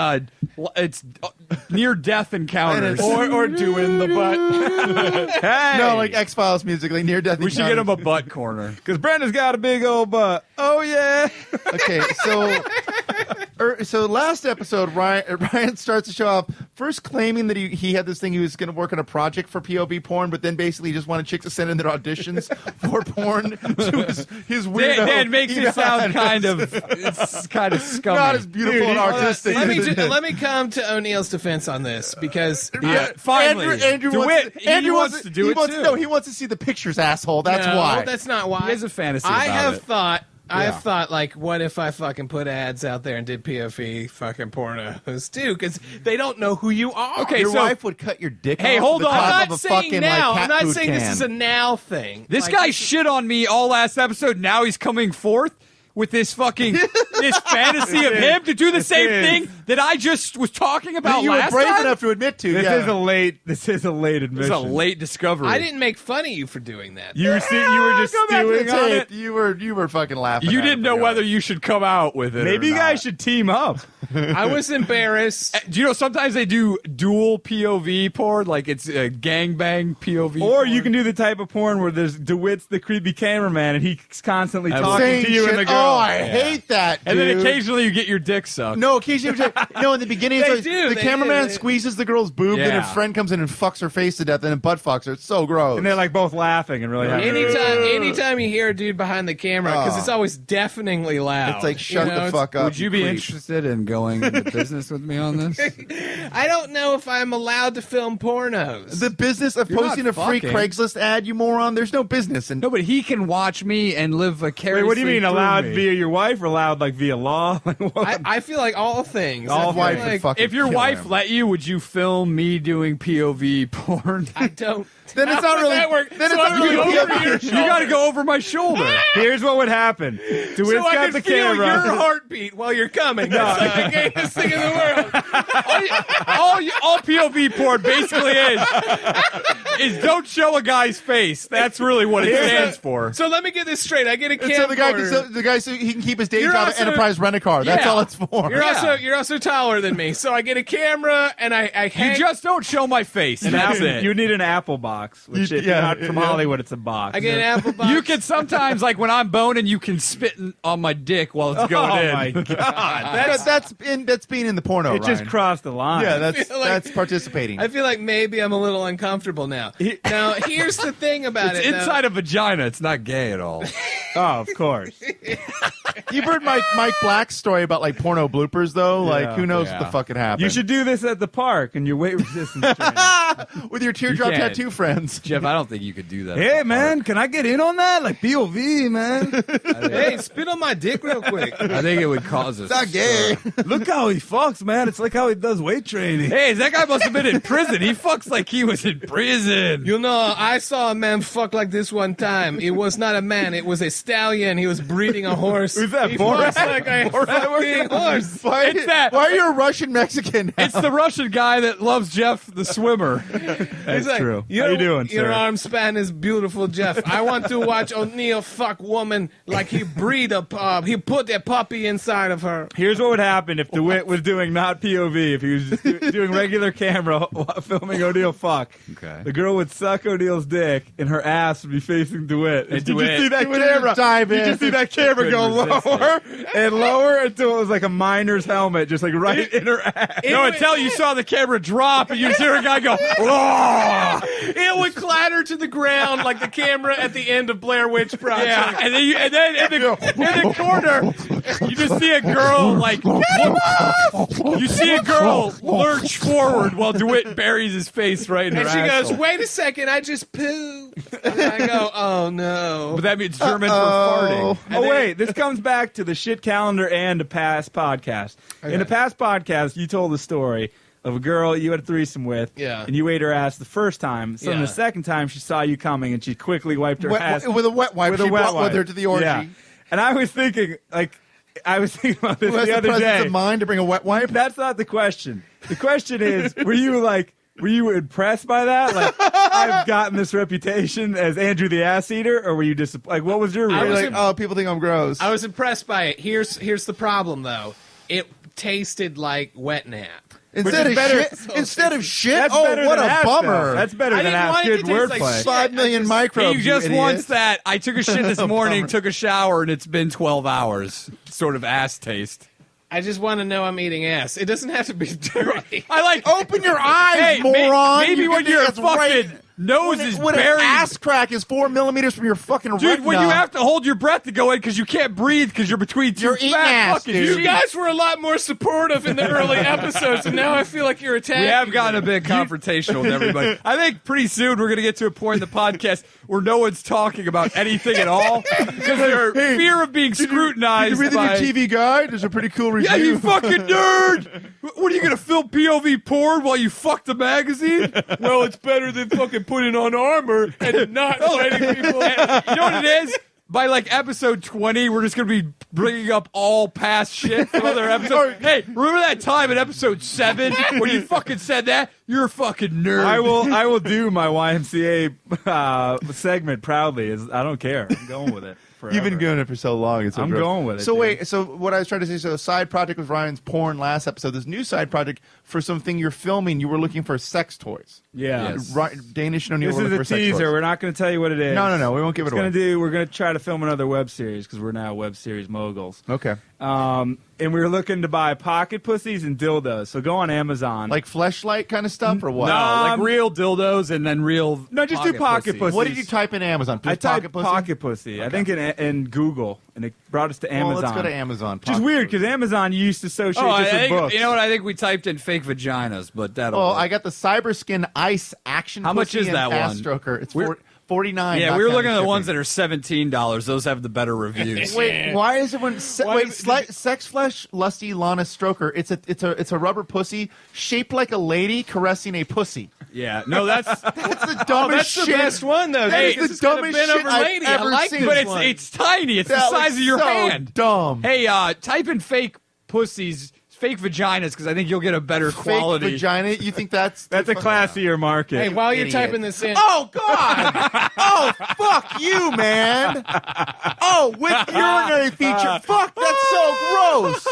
Speaker 3: near death encounters.
Speaker 2: or doing the butt.
Speaker 3: Hey!
Speaker 1: No, like X Files music, like near death.
Speaker 3: we should get him a butt corner.
Speaker 4: Because Brandon's got a big old butt. Oh yeah.
Speaker 1: Okay, so last episode, Ryan starts to show off first claiming that he had this thing he was going to work on a project for POV porn, but then basically just wanted chicks to send in their auditions for porn to his weirdo.
Speaker 3: That makes
Speaker 1: email
Speaker 3: it sound
Speaker 1: address.
Speaker 3: it's kind of scummy.
Speaker 1: Not as beautiful and artistic.
Speaker 2: Let me come to O'Neill's defense on this because
Speaker 3: Finally,
Speaker 1: Andrew
Speaker 3: DeWitt,
Speaker 1: Andrew
Speaker 3: wants to do
Speaker 1: he
Speaker 3: it
Speaker 1: wants,
Speaker 3: too.
Speaker 1: No, he wants to see the pictures, asshole. That's
Speaker 2: no,
Speaker 1: why.
Speaker 2: That's not why.
Speaker 3: He has a fantasy
Speaker 2: I
Speaker 3: about
Speaker 2: have
Speaker 3: it.
Speaker 2: thought.
Speaker 1: Yeah.
Speaker 2: I've thought, like, what if I fucking put ads out there and did POV fucking pornos too? Because they don't know who you are.
Speaker 3: Okay,
Speaker 1: Your
Speaker 3: so-
Speaker 1: wife would cut your dick
Speaker 3: Hey,
Speaker 1: off
Speaker 3: hold
Speaker 1: to the
Speaker 3: on.
Speaker 1: top
Speaker 2: I'm
Speaker 1: of
Speaker 2: not
Speaker 1: a
Speaker 2: saying
Speaker 1: fucking,
Speaker 2: now.
Speaker 1: like, cat
Speaker 2: I'm not
Speaker 1: food
Speaker 2: saying this
Speaker 1: can.
Speaker 2: is a now thing.
Speaker 3: This
Speaker 2: Like,
Speaker 3: guy shit on me all last episode. Now he's coming forth with this fucking this fantasy of him to do the same
Speaker 4: is.
Speaker 3: thing that I just was talking about
Speaker 1: you were
Speaker 3: last
Speaker 1: brave
Speaker 3: time.
Speaker 1: enough to admit to.
Speaker 4: This
Speaker 1: yeah.
Speaker 4: is a late admission.
Speaker 3: This is a late discovery.
Speaker 2: I didn't make fun of you for doing that.
Speaker 4: You were just
Speaker 1: Go back to the
Speaker 4: stewing on
Speaker 1: tape.
Speaker 4: it.
Speaker 1: You were fucking laughing.
Speaker 3: You
Speaker 1: at
Speaker 3: didn't
Speaker 1: it
Speaker 3: know
Speaker 1: pretty
Speaker 3: whether
Speaker 1: hard.
Speaker 3: you should come out with it.
Speaker 4: Maybe
Speaker 3: or
Speaker 4: you
Speaker 3: not.
Speaker 4: guys should team up.
Speaker 2: I was embarrassed.
Speaker 3: Do you know sometimes they do dual POV porn, like it's a gangbang POV?
Speaker 4: Or
Speaker 3: porn?
Speaker 4: you can do the type of porn where there's DeWitt's the creepy cameraman and he's constantly
Speaker 3: I'm
Speaker 4: talking
Speaker 1: saying
Speaker 4: to you
Speaker 1: shit.
Speaker 4: and the girl.
Speaker 1: Oh, I hate that.
Speaker 3: and then
Speaker 1: dude.
Speaker 3: occasionally you get your dick sucked.
Speaker 1: No, occasionally. No, in the beginning, it's
Speaker 2: They
Speaker 1: like,
Speaker 2: do,
Speaker 1: the
Speaker 2: they
Speaker 1: cameraman
Speaker 2: do, they-
Speaker 1: squeezes the girl's boob, then
Speaker 3: Yeah.
Speaker 1: her friend comes in and fucks her face to death, and then butt fucks her. It's so gross.
Speaker 4: And they're like both laughing and really happy.
Speaker 2: Anytime you hear a dude behind the camera, because
Speaker 1: Oh.
Speaker 2: it's always deafeningly loud.
Speaker 1: it's like shut the
Speaker 2: it's-
Speaker 1: fuck up.
Speaker 3: Would you be
Speaker 1: creep.
Speaker 3: interested in going into business with me on this?
Speaker 2: I don't know if I'm allowed to film pornos.
Speaker 1: The business of
Speaker 3: You're
Speaker 1: posting a
Speaker 3: not
Speaker 1: free
Speaker 3: fucking.
Speaker 1: Craigslist ad, you moron. There's no business. And
Speaker 3: No, but he can watch me and live vicariously.
Speaker 4: Wait, what do you mean
Speaker 3: through
Speaker 4: allowed
Speaker 3: me.
Speaker 4: via your wife or allowed like via law? Like, what?
Speaker 2: I feel like all things.
Speaker 1: all
Speaker 2: I feel
Speaker 1: wife
Speaker 2: like
Speaker 1: would fucking
Speaker 3: If your
Speaker 1: kill
Speaker 3: wife
Speaker 1: him.
Speaker 3: let you, would you film me doing POV porn?
Speaker 2: I don't.
Speaker 1: Then it's
Speaker 2: How
Speaker 1: not
Speaker 2: would
Speaker 1: really.
Speaker 2: that work?
Speaker 1: Then
Speaker 2: So
Speaker 1: it's not
Speaker 2: I'm
Speaker 1: really
Speaker 2: going over
Speaker 1: POV.
Speaker 2: your
Speaker 3: You got to go over my shoulder.
Speaker 4: Here's what would happen. DeWitt's
Speaker 2: So I
Speaker 4: got
Speaker 2: can
Speaker 4: the
Speaker 2: feel
Speaker 4: camera.
Speaker 2: your heartbeat while you're coming. That's like the gayest thing in the world.
Speaker 3: all POV porn basically is don't show a guy's face. That's really what it stands for.
Speaker 2: So let me get this straight. I get a
Speaker 1: And so
Speaker 2: camcorder.
Speaker 1: the guy so he can keep his day
Speaker 2: You're
Speaker 1: job at
Speaker 2: also-
Speaker 1: Enterprise Rent a Car. That's
Speaker 3: Yeah.
Speaker 1: all it's for.
Speaker 2: You're also taller than me, so I get a camera and I
Speaker 3: You
Speaker 2: hang.
Speaker 3: just don't show my face.
Speaker 4: An
Speaker 3: That's
Speaker 4: apple-
Speaker 3: it.
Speaker 4: You need an Apple box, which
Speaker 1: You-
Speaker 4: if you're
Speaker 1: yeah,
Speaker 4: not from
Speaker 1: yeah.
Speaker 4: Hollywood, it's a box.
Speaker 2: I get an apple box.
Speaker 3: You can sometimes, like when I'm boning, you can spit on my dick while it's going
Speaker 4: Oh
Speaker 3: in.
Speaker 4: my god,
Speaker 1: That's being in the porno.
Speaker 4: it just
Speaker 1: Ryan.
Speaker 4: crossed the line.
Speaker 1: Yeah, that's
Speaker 2: feel like-
Speaker 1: that's participating.
Speaker 2: I feel like maybe I'm a little uncomfortable now. Now, here's the thing about
Speaker 3: It's
Speaker 2: it. though.
Speaker 3: inside a vagina. It's not gay at all.
Speaker 4: oh, of course.
Speaker 1: You've heard Mike Black's story about like porno bloopers though. Like who knows what the fuck could happen?
Speaker 4: You should do this at the park in your weight resistance training.
Speaker 1: with your teardrop
Speaker 3: You can't.
Speaker 1: tattoo friends.
Speaker 3: Jeff, I don't think you could do that.
Speaker 4: Hey man, can I get in on that? Like POV, man.
Speaker 2: Hey, spit on my dick real quick.
Speaker 3: I think it would cause us.
Speaker 1: Not gay.
Speaker 4: Look how he fucks, man. It's like how he does weight training.
Speaker 3: Hey, that guy must have been in prison. He fucks like he was in prison.
Speaker 2: You know, I saw a man fuck like this one time. It was not a man. It was a stallion. He was breeding a horse.
Speaker 4: Who's that,
Speaker 2: He
Speaker 4: Boris?
Speaker 2: fucks like a fucking horse.
Speaker 1: Why,
Speaker 3: It's that-
Speaker 1: why are you a Russian Mexican? Now?
Speaker 3: It's the Russian guy that loves Jeff the swimmer.
Speaker 4: That's
Speaker 2: He's like,
Speaker 4: true.
Speaker 2: Your,
Speaker 4: How you doing,
Speaker 2: Your
Speaker 4: sir?
Speaker 2: arm span is beautiful, Jeff. I want to watch O'Neill fuck woman like he breed a he put a puppy inside of her.
Speaker 4: Here's what would happen if DeWitt was doing not POV, if he was just doing regular camera filming O'Neill fuck.
Speaker 3: Okay.
Speaker 4: The girl would suck O'Neill's dick and her ass would be facing DeWitt. And you
Speaker 3: DeWitt-
Speaker 4: just see that
Speaker 1: DeWitt
Speaker 4: camera.
Speaker 1: dive
Speaker 4: You
Speaker 1: in.
Speaker 4: just see that camera go
Speaker 3: Couldn't
Speaker 4: low and lower until it was like a miner's helmet, just like right in her ass.
Speaker 3: No, until you saw the camera drop and you just hear a guy go, "Whoa!"
Speaker 2: It would clatter to the ground like the camera at the end of Blair Witch Project.
Speaker 3: Yeah, and then in the corner, you just see a girl like you see a girl lurch forward while DeWitt buries his face right in her
Speaker 2: And she
Speaker 3: asshole.
Speaker 2: goes, "Wait a second, I just pooped." And I go, "Oh no!"
Speaker 3: But that means German for farting.
Speaker 4: Oh, wait. This comes back to the shit calendar and a past podcast. In a past podcast, you told the story of a girl you had a threesome with,
Speaker 2: Yeah.
Speaker 4: and you ate her ass the first time. So then
Speaker 2: Yeah.
Speaker 4: the second time, she saw you coming, and she quickly wiped her ass
Speaker 1: with a wet wipe.
Speaker 4: with
Speaker 1: She
Speaker 4: a wet
Speaker 1: brought
Speaker 4: wipe.
Speaker 1: with her to the orgy.
Speaker 4: Yeah. And I was thinking about this
Speaker 1: Who has
Speaker 4: the
Speaker 1: the
Speaker 4: other
Speaker 1: presence
Speaker 4: day.
Speaker 1: of mind to bring a wet wipe?
Speaker 4: That's not the question. The question is, were you impressed by that? Like, I've gotten this reputation as Andrew the ass eater, or were you disappointed? Like, what was your
Speaker 2: I
Speaker 1: You're
Speaker 2: was
Speaker 4: reaction?
Speaker 1: like, oh, people think I'm gross.
Speaker 2: I was impressed by it. Here's the problem though. It tasted like wet nap.
Speaker 1: Instead
Speaker 4: is
Speaker 1: of
Speaker 4: better-
Speaker 1: shit, instead of shit.
Speaker 4: That's
Speaker 1: Oh,
Speaker 4: better
Speaker 1: what
Speaker 4: than
Speaker 1: a
Speaker 4: ass,
Speaker 1: bummer!
Speaker 4: though. That's better
Speaker 2: I
Speaker 4: than
Speaker 2: didn't
Speaker 4: ass.
Speaker 2: want it
Speaker 4: Good
Speaker 2: to taste like
Speaker 4: wordplay.
Speaker 2: shit.
Speaker 1: 5 million microbes.
Speaker 3: He just
Speaker 1: you idiot.
Speaker 3: wants that. I took a shit this morning, took a shower, and it's been 12 hours. Sort of ass taste.
Speaker 2: I just want to know I'm eating ass. It doesn't have to be dirty.
Speaker 3: I like.
Speaker 1: Open your eyes,
Speaker 3: Hey,
Speaker 1: moron!
Speaker 3: maybe
Speaker 1: You
Speaker 3: when
Speaker 1: can
Speaker 3: your
Speaker 1: think that's
Speaker 3: fucking
Speaker 1: right.
Speaker 3: nose
Speaker 1: When
Speaker 3: is
Speaker 1: an
Speaker 3: buried.
Speaker 1: ass crack is 4 millimeters from your fucking
Speaker 3: Dude, when you
Speaker 1: retina.
Speaker 3: have to hold your breath to go in because you can't breathe because you're between two
Speaker 1: You're eating
Speaker 3: fat
Speaker 1: ass,
Speaker 3: fucking
Speaker 1: dude.
Speaker 2: You guys were a lot more supportive in the early episodes, and now I feel like you're attacking.
Speaker 3: We have gotten a
Speaker 2: me.
Speaker 3: bit confrontational with everybody. I think pretty soon we're going to get to a point in the podcast where no one's talking about anything at all because their fear of being scrutinized.
Speaker 1: Did you read
Speaker 3: by,
Speaker 1: your TV guide? There's a pretty cool review.
Speaker 3: Yeah, you fucking nerd! What are you going to film POV porn while you fuck the magazine?
Speaker 2: Well, it's better than fucking putting on armor and not fighting people.
Speaker 3: You know what it is? By like episode 20, we're just going to be bringing up all past shit from other episodes. Hey, remember that time in episode 7 when you fucking said that? You're a fucking nerd.
Speaker 4: I will do my YMCA segment proudly. I don't care. I'm going with it. Forever.
Speaker 1: You've been doing it for so long. It's so
Speaker 4: I'm
Speaker 1: gross.
Speaker 4: going with it,
Speaker 1: So
Speaker 4: dude.
Speaker 1: wait. So what I was trying to say. So a side project with Ryan's porn last episode. This new side project for something you're filming. You were looking for sex toys.
Speaker 4: Yeah.
Speaker 3: Yes.
Speaker 1: Danish and O'Neill
Speaker 4: This
Speaker 1: were
Speaker 4: is
Speaker 1: looking
Speaker 4: a
Speaker 1: for sex
Speaker 4: teaser.
Speaker 1: toys.
Speaker 4: We're not going to tell you what it is.
Speaker 1: No. We won't give it away.
Speaker 4: We're going to try to film another web series because we're now web series moguls.
Speaker 1: Okay.
Speaker 4: And we were looking to buy pocket pussies and dildos. So go on Amazon.
Speaker 1: Like Fleshlight kind of stuff or what?
Speaker 3: No, like real dildos and then real.
Speaker 4: No, just do pocket pussy.
Speaker 1: What did you type in Amazon?
Speaker 4: I
Speaker 1: Just
Speaker 4: typed
Speaker 1: pussy?
Speaker 4: pocket pussy. I think in Google, and it brought us to
Speaker 1: Well,
Speaker 4: Amazon.
Speaker 1: let's go to Amazon.
Speaker 4: Which is weird because Amazon you used to associate
Speaker 3: Oh,
Speaker 4: just with books.
Speaker 3: you know what? I think we typed in fake vaginas, but that'll.
Speaker 1: Well,
Speaker 3: work.
Speaker 1: I got the Cyberskin Ice Action.
Speaker 3: How much
Speaker 1: Pussy
Speaker 3: is
Speaker 1: and
Speaker 3: that
Speaker 1: Fast
Speaker 3: one?
Speaker 1: Stroker. It's
Speaker 3: We're-
Speaker 1: 49.
Speaker 3: Yeah,
Speaker 1: not
Speaker 3: we were
Speaker 1: counting
Speaker 3: looking at the ones
Speaker 1: shipping.
Speaker 3: that are $17. Those have the better reviews.
Speaker 1: Wait, why is it when
Speaker 2: Why-
Speaker 1: Sex Flesh Lusty Lana Stroker? It's a rubber pussy shaped like a lady caressing a pussy.
Speaker 3: Yeah, no, that's
Speaker 1: That's the
Speaker 2: Oh,
Speaker 1: dumbest
Speaker 2: that's the
Speaker 1: shit.
Speaker 2: best one though.
Speaker 1: That
Speaker 2: dude.
Speaker 1: is
Speaker 2: It's
Speaker 1: the
Speaker 2: got a
Speaker 1: dumbest
Speaker 2: bent
Speaker 1: shit
Speaker 2: over
Speaker 1: I've
Speaker 2: lady.
Speaker 1: ever
Speaker 2: I like
Speaker 1: seen.
Speaker 2: this
Speaker 3: but
Speaker 2: one.
Speaker 3: it's tiny. It's
Speaker 1: That
Speaker 3: the size
Speaker 1: looks
Speaker 3: of your
Speaker 1: so
Speaker 3: hand.
Speaker 1: Dumb.
Speaker 3: Hey, type in fake pussies, fake vaginas, because I think you'll get a better
Speaker 1: Fake
Speaker 3: quality.
Speaker 1: vagina. You think that's
Speaker 4: That's a classier market.
Speaker 2: Hey, while you're
Speaker 1: idiot.
Speaker 2: typing this in,
Speaker 1: Oh God! Oh fuck you, man! Oh, with urinary feature. Fuck, that's so gross.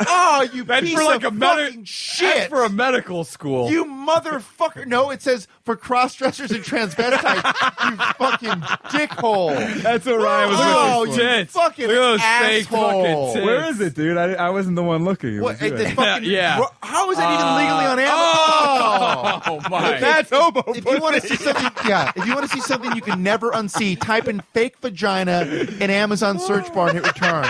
Speaker 1: Oh, you
Speaker 3: That's
Speaker 1: piece
Speaker 3: for like
Speaker 1: of
Speaker 3: a
Speaker 1: fucking shit.
Speaker 3: That's for a medical school.
Speaker 1: You motherfucker! No, it says for cross-dressers and transvestites. You fucking dickhole!
Speaker 4: That's what Ryan was
Speaker 1: Oh,
Speaker 4: looking for.
Speaker 1: you
Speaker 3: Tits.
Speaker 1: fucking
Speaker 3: Look at those fake
Speaker 1: asshole!
Speaker 3: fucking tits.
Speaker 4: Where is it, dude? I wasn't the one looking. It
Speaker 1: What?
Speaker 4: was good.
Speaker 1: The fucking,
Speaker 3: Yeah.
Speaker 1: How is it even legally on Amazon?
Speaker 3: Oh my!
Speaker 4: That's homo
Speaker 1: If you want to see something, if you want to see something you can never unsee, type in "fake vagina" in Amazon search bar and hit return.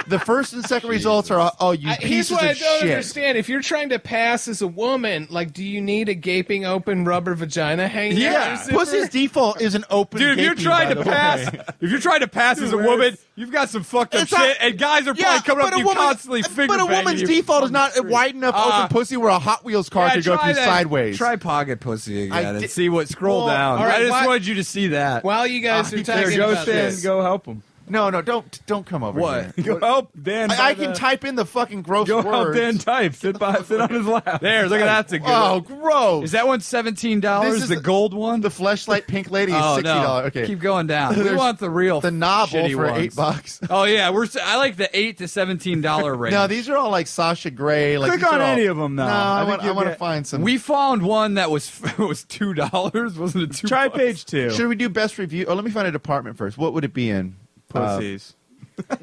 Speaker 1: The first and second results are, oh, you
Speaker 2: here's
Speaker 1: pieces
Speaker 2: what I
Speaker 1: of
Speaker 2: don't
Speaker 1: shit.
Speaker 2: understand. If you're trying to pass as a woman, like, do you need a gaping open rubber vagina hanging out
Speaker 1: Yeah,
Speaker 2: your zipper?
Speaker 1: pussy's default is an open.
Speaker 3: Dude, if you're
Speaker 1: gaping,
Speaker 3: trying
Speaker 1: by
Speaker 3: to
Speaker 1: the
Speaker 3: pass,
Speaker 1: way.
Speaker 3: if you're trying to pass as a woman, you've got some fucked up
Speaker 1: It's
Speaker 3: shit,
Speaker 1: not-
Speaker 3: and guys are probably coming up
Speaker 1: but
Speaker 3: to
Speaker 1: a
Speaker 3: you
Speaker 1: woman-
Speaker 3: constantly finger
Speaker 1: But a
Speaker 3: banging
Speaker 1: woman's
Speaker 3: you
Speaker 1: default is
Speaker 3: on
Speaker 1: not
Speaker 3: the street.
Speaker 1: wide enough open pussy where a Hot Wheels car
Speaker 3: Yeah,
Speaker 1: could go
Speaker 3: try
Speaker 1: through
Speaker 3: that.
Speaker 1: sideways.
Speaker 3: Try pocket pussy
Speaker 1: I
Speaker 3: again and
Speaker 1: did-
Speaker 3: see what. Scroll
Speaker 1: Well,
Speaker 3: down.
Speaker 2: all right,
Speaker 3: I just
Speaker 2: why-
Speaker 3: wanted you to see that.
Speaker 2: While you guys are
Speaker 1: There,
Speaker 2: talking
Speaker 4: Go
Speaker 2: about
Speaker 4: stand,
Speaker 2: this,
Speaker 4: go help him.
Speaker 1: No, don't come over
Speaker 3: What?
Speaker 1: here.
Speaker 4: Go help Dan.
Speaker 1: I can type in the fucking gross
Speaker 4: Go help
Speaker 1: words.
Speaker 4: Dan type. Sit on his lap.
Speaker 3: There, look at that. That's a good
Speaker 1: Oh,
Speaker 3: one.
Speaker 1: gross!
Speaker 3: Is that one $17?
Speaker 1: This is
Speaker 3: The gold one?
Speaker 1: the Fleshlight Pink Lady is
Speaker 3: oh
Speaker 1: $60?
Speaker 3: no!
Speaker 1: Okay,
Speaker 3: Keep going down. We
Speaker 1: There's
Speaker 3: want the real
Speaker 1: the novel
Speaker 3: shitty
Speaker 1: for
Speaker 3: ones.
Speaker 1: $8.
Speaker 3: Oh yeah, I like the $8 to $17 range.
Speaker 1: No, these are all like Sasha Grey. Like,
Speaker 4: Click
Speaker 1: these
Speaker 4: on
Speaker 1: are all-
Speaker 4: any of them, though.
Speaker 1: No,
Speaker 4: I
Speaker 1: I
Speaker 4: think
Speaker 1: want
Speaker 4: you'll
Speaker 1: to
Speaker 4: get-
Speaker 1: find some.
Speaker 3: We found one that was $2, wasn't it?
Speaker 4: Try page 2.
Speaker 1: Should we do best review? Oh, let me find a department first. What would it be in?
Speaker 4: Pussies.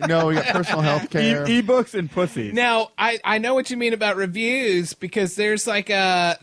Speaker 1: No, we got personal health care.
Speaker 4: Ebooks and pussies.
Speaker 2: Now, I know what you mean about reviews because there's like a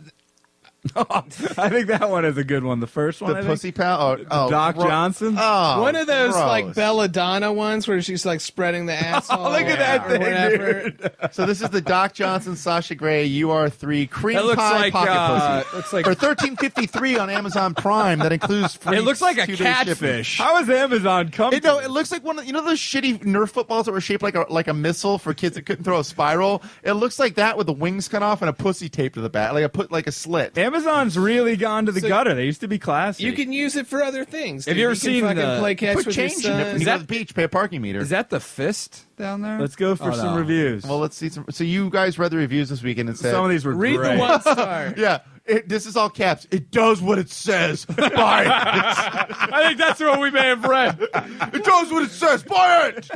Speaker 4: I think that one is a good one. The first one,
Speaker 1: The Pussy Pal? Oh,
Speaker 4: Doc Johnson.
Speaker 1: Oh,
Speaker 2: one of those
Speaker 1: gross.
Speaker 2: like belladonna ones where she's like spreading the asshole.
Speaker 4: Look at that
Speaker 2: or
Speaker 4: thing,
Speaker 2: whatever.
Speaker 4: dude.
Speaker 1: So this is the Doc Johnson, Sasha Grey, UR3 cream
Speaker 3: That looks
Speaker 1: pie
Speaker 3: like,
Speaker 1: pocket pussy.
Speaker 3: looks like
Speaker 1: For $13.53 on Amazon Prime, that includes free.
Speaker 3: it looks like a
Speaker 1: 2-day shipping.
Speaker 3: catfish.
Speaker 4: How is Amazon coming?
Speaker 1: It looks like one of those shitty Nerf footballs that were shaped like a missile for kids that couldn't throw a spiral. It looks like that with the wings cut off and a pussy taped to the back, like a slit.
Speaker 4: Amazon's really gone to the
Speaker 2: So-
Speaker 4: gutter. They used to be classy.
Speaker 2: You can use it for other things.
Speaker 3: Have
Speaker 2: dude.
Speaker 3: you ever
Speaker 2: can
Speaker 3: seen
Speaker 2: fucking
Speaker 3: the-
Speaker 2: play catch
Speaker 1: Put
Speaker 2: with your
Speaker 1: change in it. When
Speaker 2: son?
Speaker 1: you go to the beach, pay a parking meter.
Speaker 3: Is that the fist down there?
Speaker 4: Let's go for
Speaker 3: Oh,
Speaker 4: some
Speaker 3: no.
Speaker 4: reviews.
Speaker 1: Well, let's see some. So you guys read the reviews this weekend and said
Speaker 4: some of these were
Speaker 2: Read
Speaker 4: great.
Speaker 2: the 1 star.
Speaker 1: Yeah, this is all caps. It does what it says. Buy it.
Speaker 3: I think that's what we may have read.
Speaker 1: It does what it says. Buy it.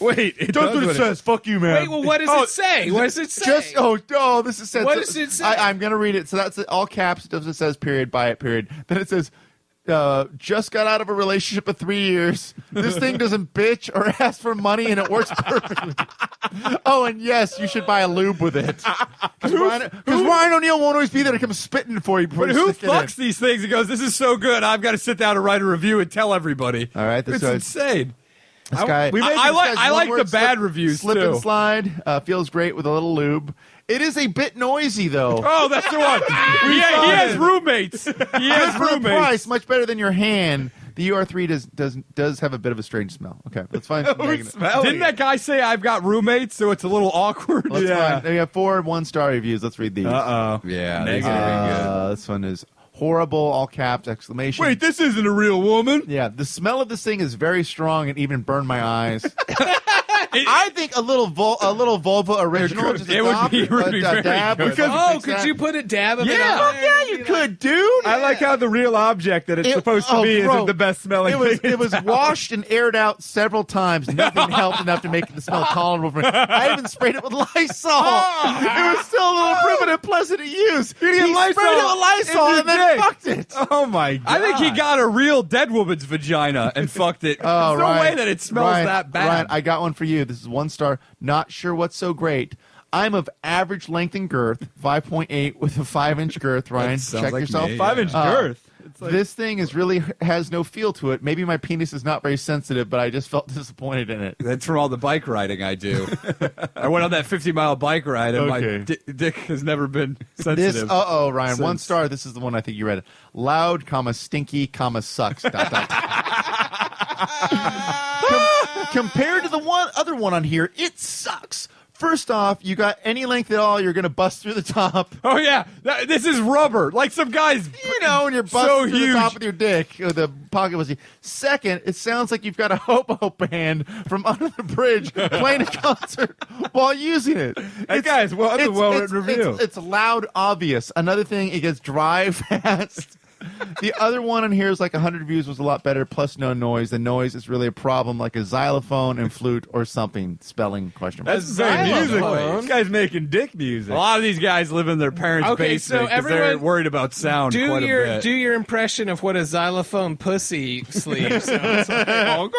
Speaker 4: Wait,
Speaker 1: It does what it says. Fuck you, man.
Speaker 2: Wait, well, what does it say? What does it say?
Speaker 1: This is said.
Speaker 2: What does it say?
Speaker 1: I'm gonna read it. So that's all caps. It does what it says. Period. Buy it. Period. Then it says. Just got out of a relationship of 3 years. This thing doesn't bitch or ask for money, and it works perfectly. Oh, and yes, you should buy a lube with it. Because Ryan O'Neal won't always be there to come spitting for you.
Speaker 3: But who fucks these things and goes, this is so good, I've got to sit down and write a review and tell everybody.
Speaker 1: All right,
Speaker 3: It's
Speaker 1: so
Speaker 3: insane.
Speaker 1: this guy.
Speaker 4: we made
Speaker 3: I
Speaker 4: this
Speaker 3: like
Speaker 1: guy's one
Speaker 3: the
Speaker 1: word
Speaker 3: bad reviews,
Speaker 1: slip
Speaker 3: too.
Speaker 1: and slide. Feels great with a little lube. It is a bit noisy though.
Speaker 3: Oh, that's the one. he has roommates. He has
Speaker 1: For the
Speaker 3: roommates.
Speaker 1: price, much better than your hand. The UR3 does have a bit of a strange smell. Okay, let's find.
Speaker 3: Didn't that guy say I've got roommates, so it's a little awkward?
Speaker 1: Let's
Speaker 4: Yeah.
Speaker 1: find. We have 4 1-star reviews. Let's read these.
Speaker 4: Uh-oh.
Speaker 3: Yeah,
Speaker 4: Negative.
Speaker 1: This one is horrible, all caps, exclamation.
Speaker 3: Wait, this isn't a real woman.
Speaker 1: Yeah, the smell of this thing is very strong and even burned my eyes. I think a little Volvo original. Just
Speaker 3: It would
Speaker 1: adopt,
Speaker 3: be very
Speaker 1: dab.
Speaker 3: good.
Speaker 2: Could you put a dab of it
Speaker 3: Yeah.
Speaker 2: on there?
Speaker 1: Yeah, you could, dude.
Speaker 4: I like how the real object that it's supposed to be
Speaker 1: bro,
Speaker 4: isn't the best smelling thing.
Speaker 1: It was washed and aired out several times. Nothing helped enough to make the smell tolerable for me. I even sprayed it with Lysol. It was still a little primitive, pleasant to use. He sprayed it with Lysol and then fucked it.
Speaker 4: Oh my god!
Speaker 3: I think he got a real dead woman's vagina and fucked it.
Speaker 1: Oh,
Speaker 3: There's no
Speaker 1: Ryan,
Speaker 3: way that it smells
Speaker 1: Ryan,
Speaker 3: that bad.
Speaker 1: Ryan, I got one for you. This is 1 star. Not sure what's so great. I'm of average length and girth, 5.8 with a 5-inch girth. Ryan,
Speaker 3: sounds
Speaker 1: check
Speaker 3: like
Speaker 1: yourself.
Speaker 3: me.
Speaker 4: 5-inch girth. It's like,
Speaker 1: This thing really has no feel to it. Maybe my penis is not very sensitive, but I just felt disappointed in it.
Speaker 3: That's from all the bike riding I do. I went on that 50-mile bike ride, and my
Speaker 1: Okay.
Speaker 3: dick has never been
Speaker 1: This,
Speaker 3: sensitive.
Speaker 1: Ryan,
Speaker 3: Since-
Speaker 1: 1 star. This is the one I think you read. Loud, stinky, sucks. Compared to the other one on here, it sucks. First off, you got any length at all, you're going to bust through the top.
Speaker 3: Oh, yeah. This is rubber. Like some guys.
Speaker 1: You know, and you're busting
Speaker 3: So
Speaker 1: through
Speaker 3: huge.
Speaker 1: the top with your dick, or the pocket pussy. Second, it sounds like you've got a hobo band from under the bridge playing a concert while using it.
Speaker 4: That guy's that's a well-written review.
Speaker 1: It's loud, obvious. Another thing, it gets dry fast. The other one on here is like 100 views was a lot better, plus no noise. The noise is really a problem, like a xylophone and flute or something. Spelling question mark.
Speaker 4: That's very
Speaker 2: Xylophone.
Speaker 4: musical. This guy's making dick music.
Speaker 3: A lot of these guys live in their parents'
Speaker 2: Okay, so
Speaker 3: basement because they're
Speaker 2: everyone
Speaker 3: worried about sound quite a bit.
Speaker 2: Do your impression of what a xylophone pussy sleeve sounds like.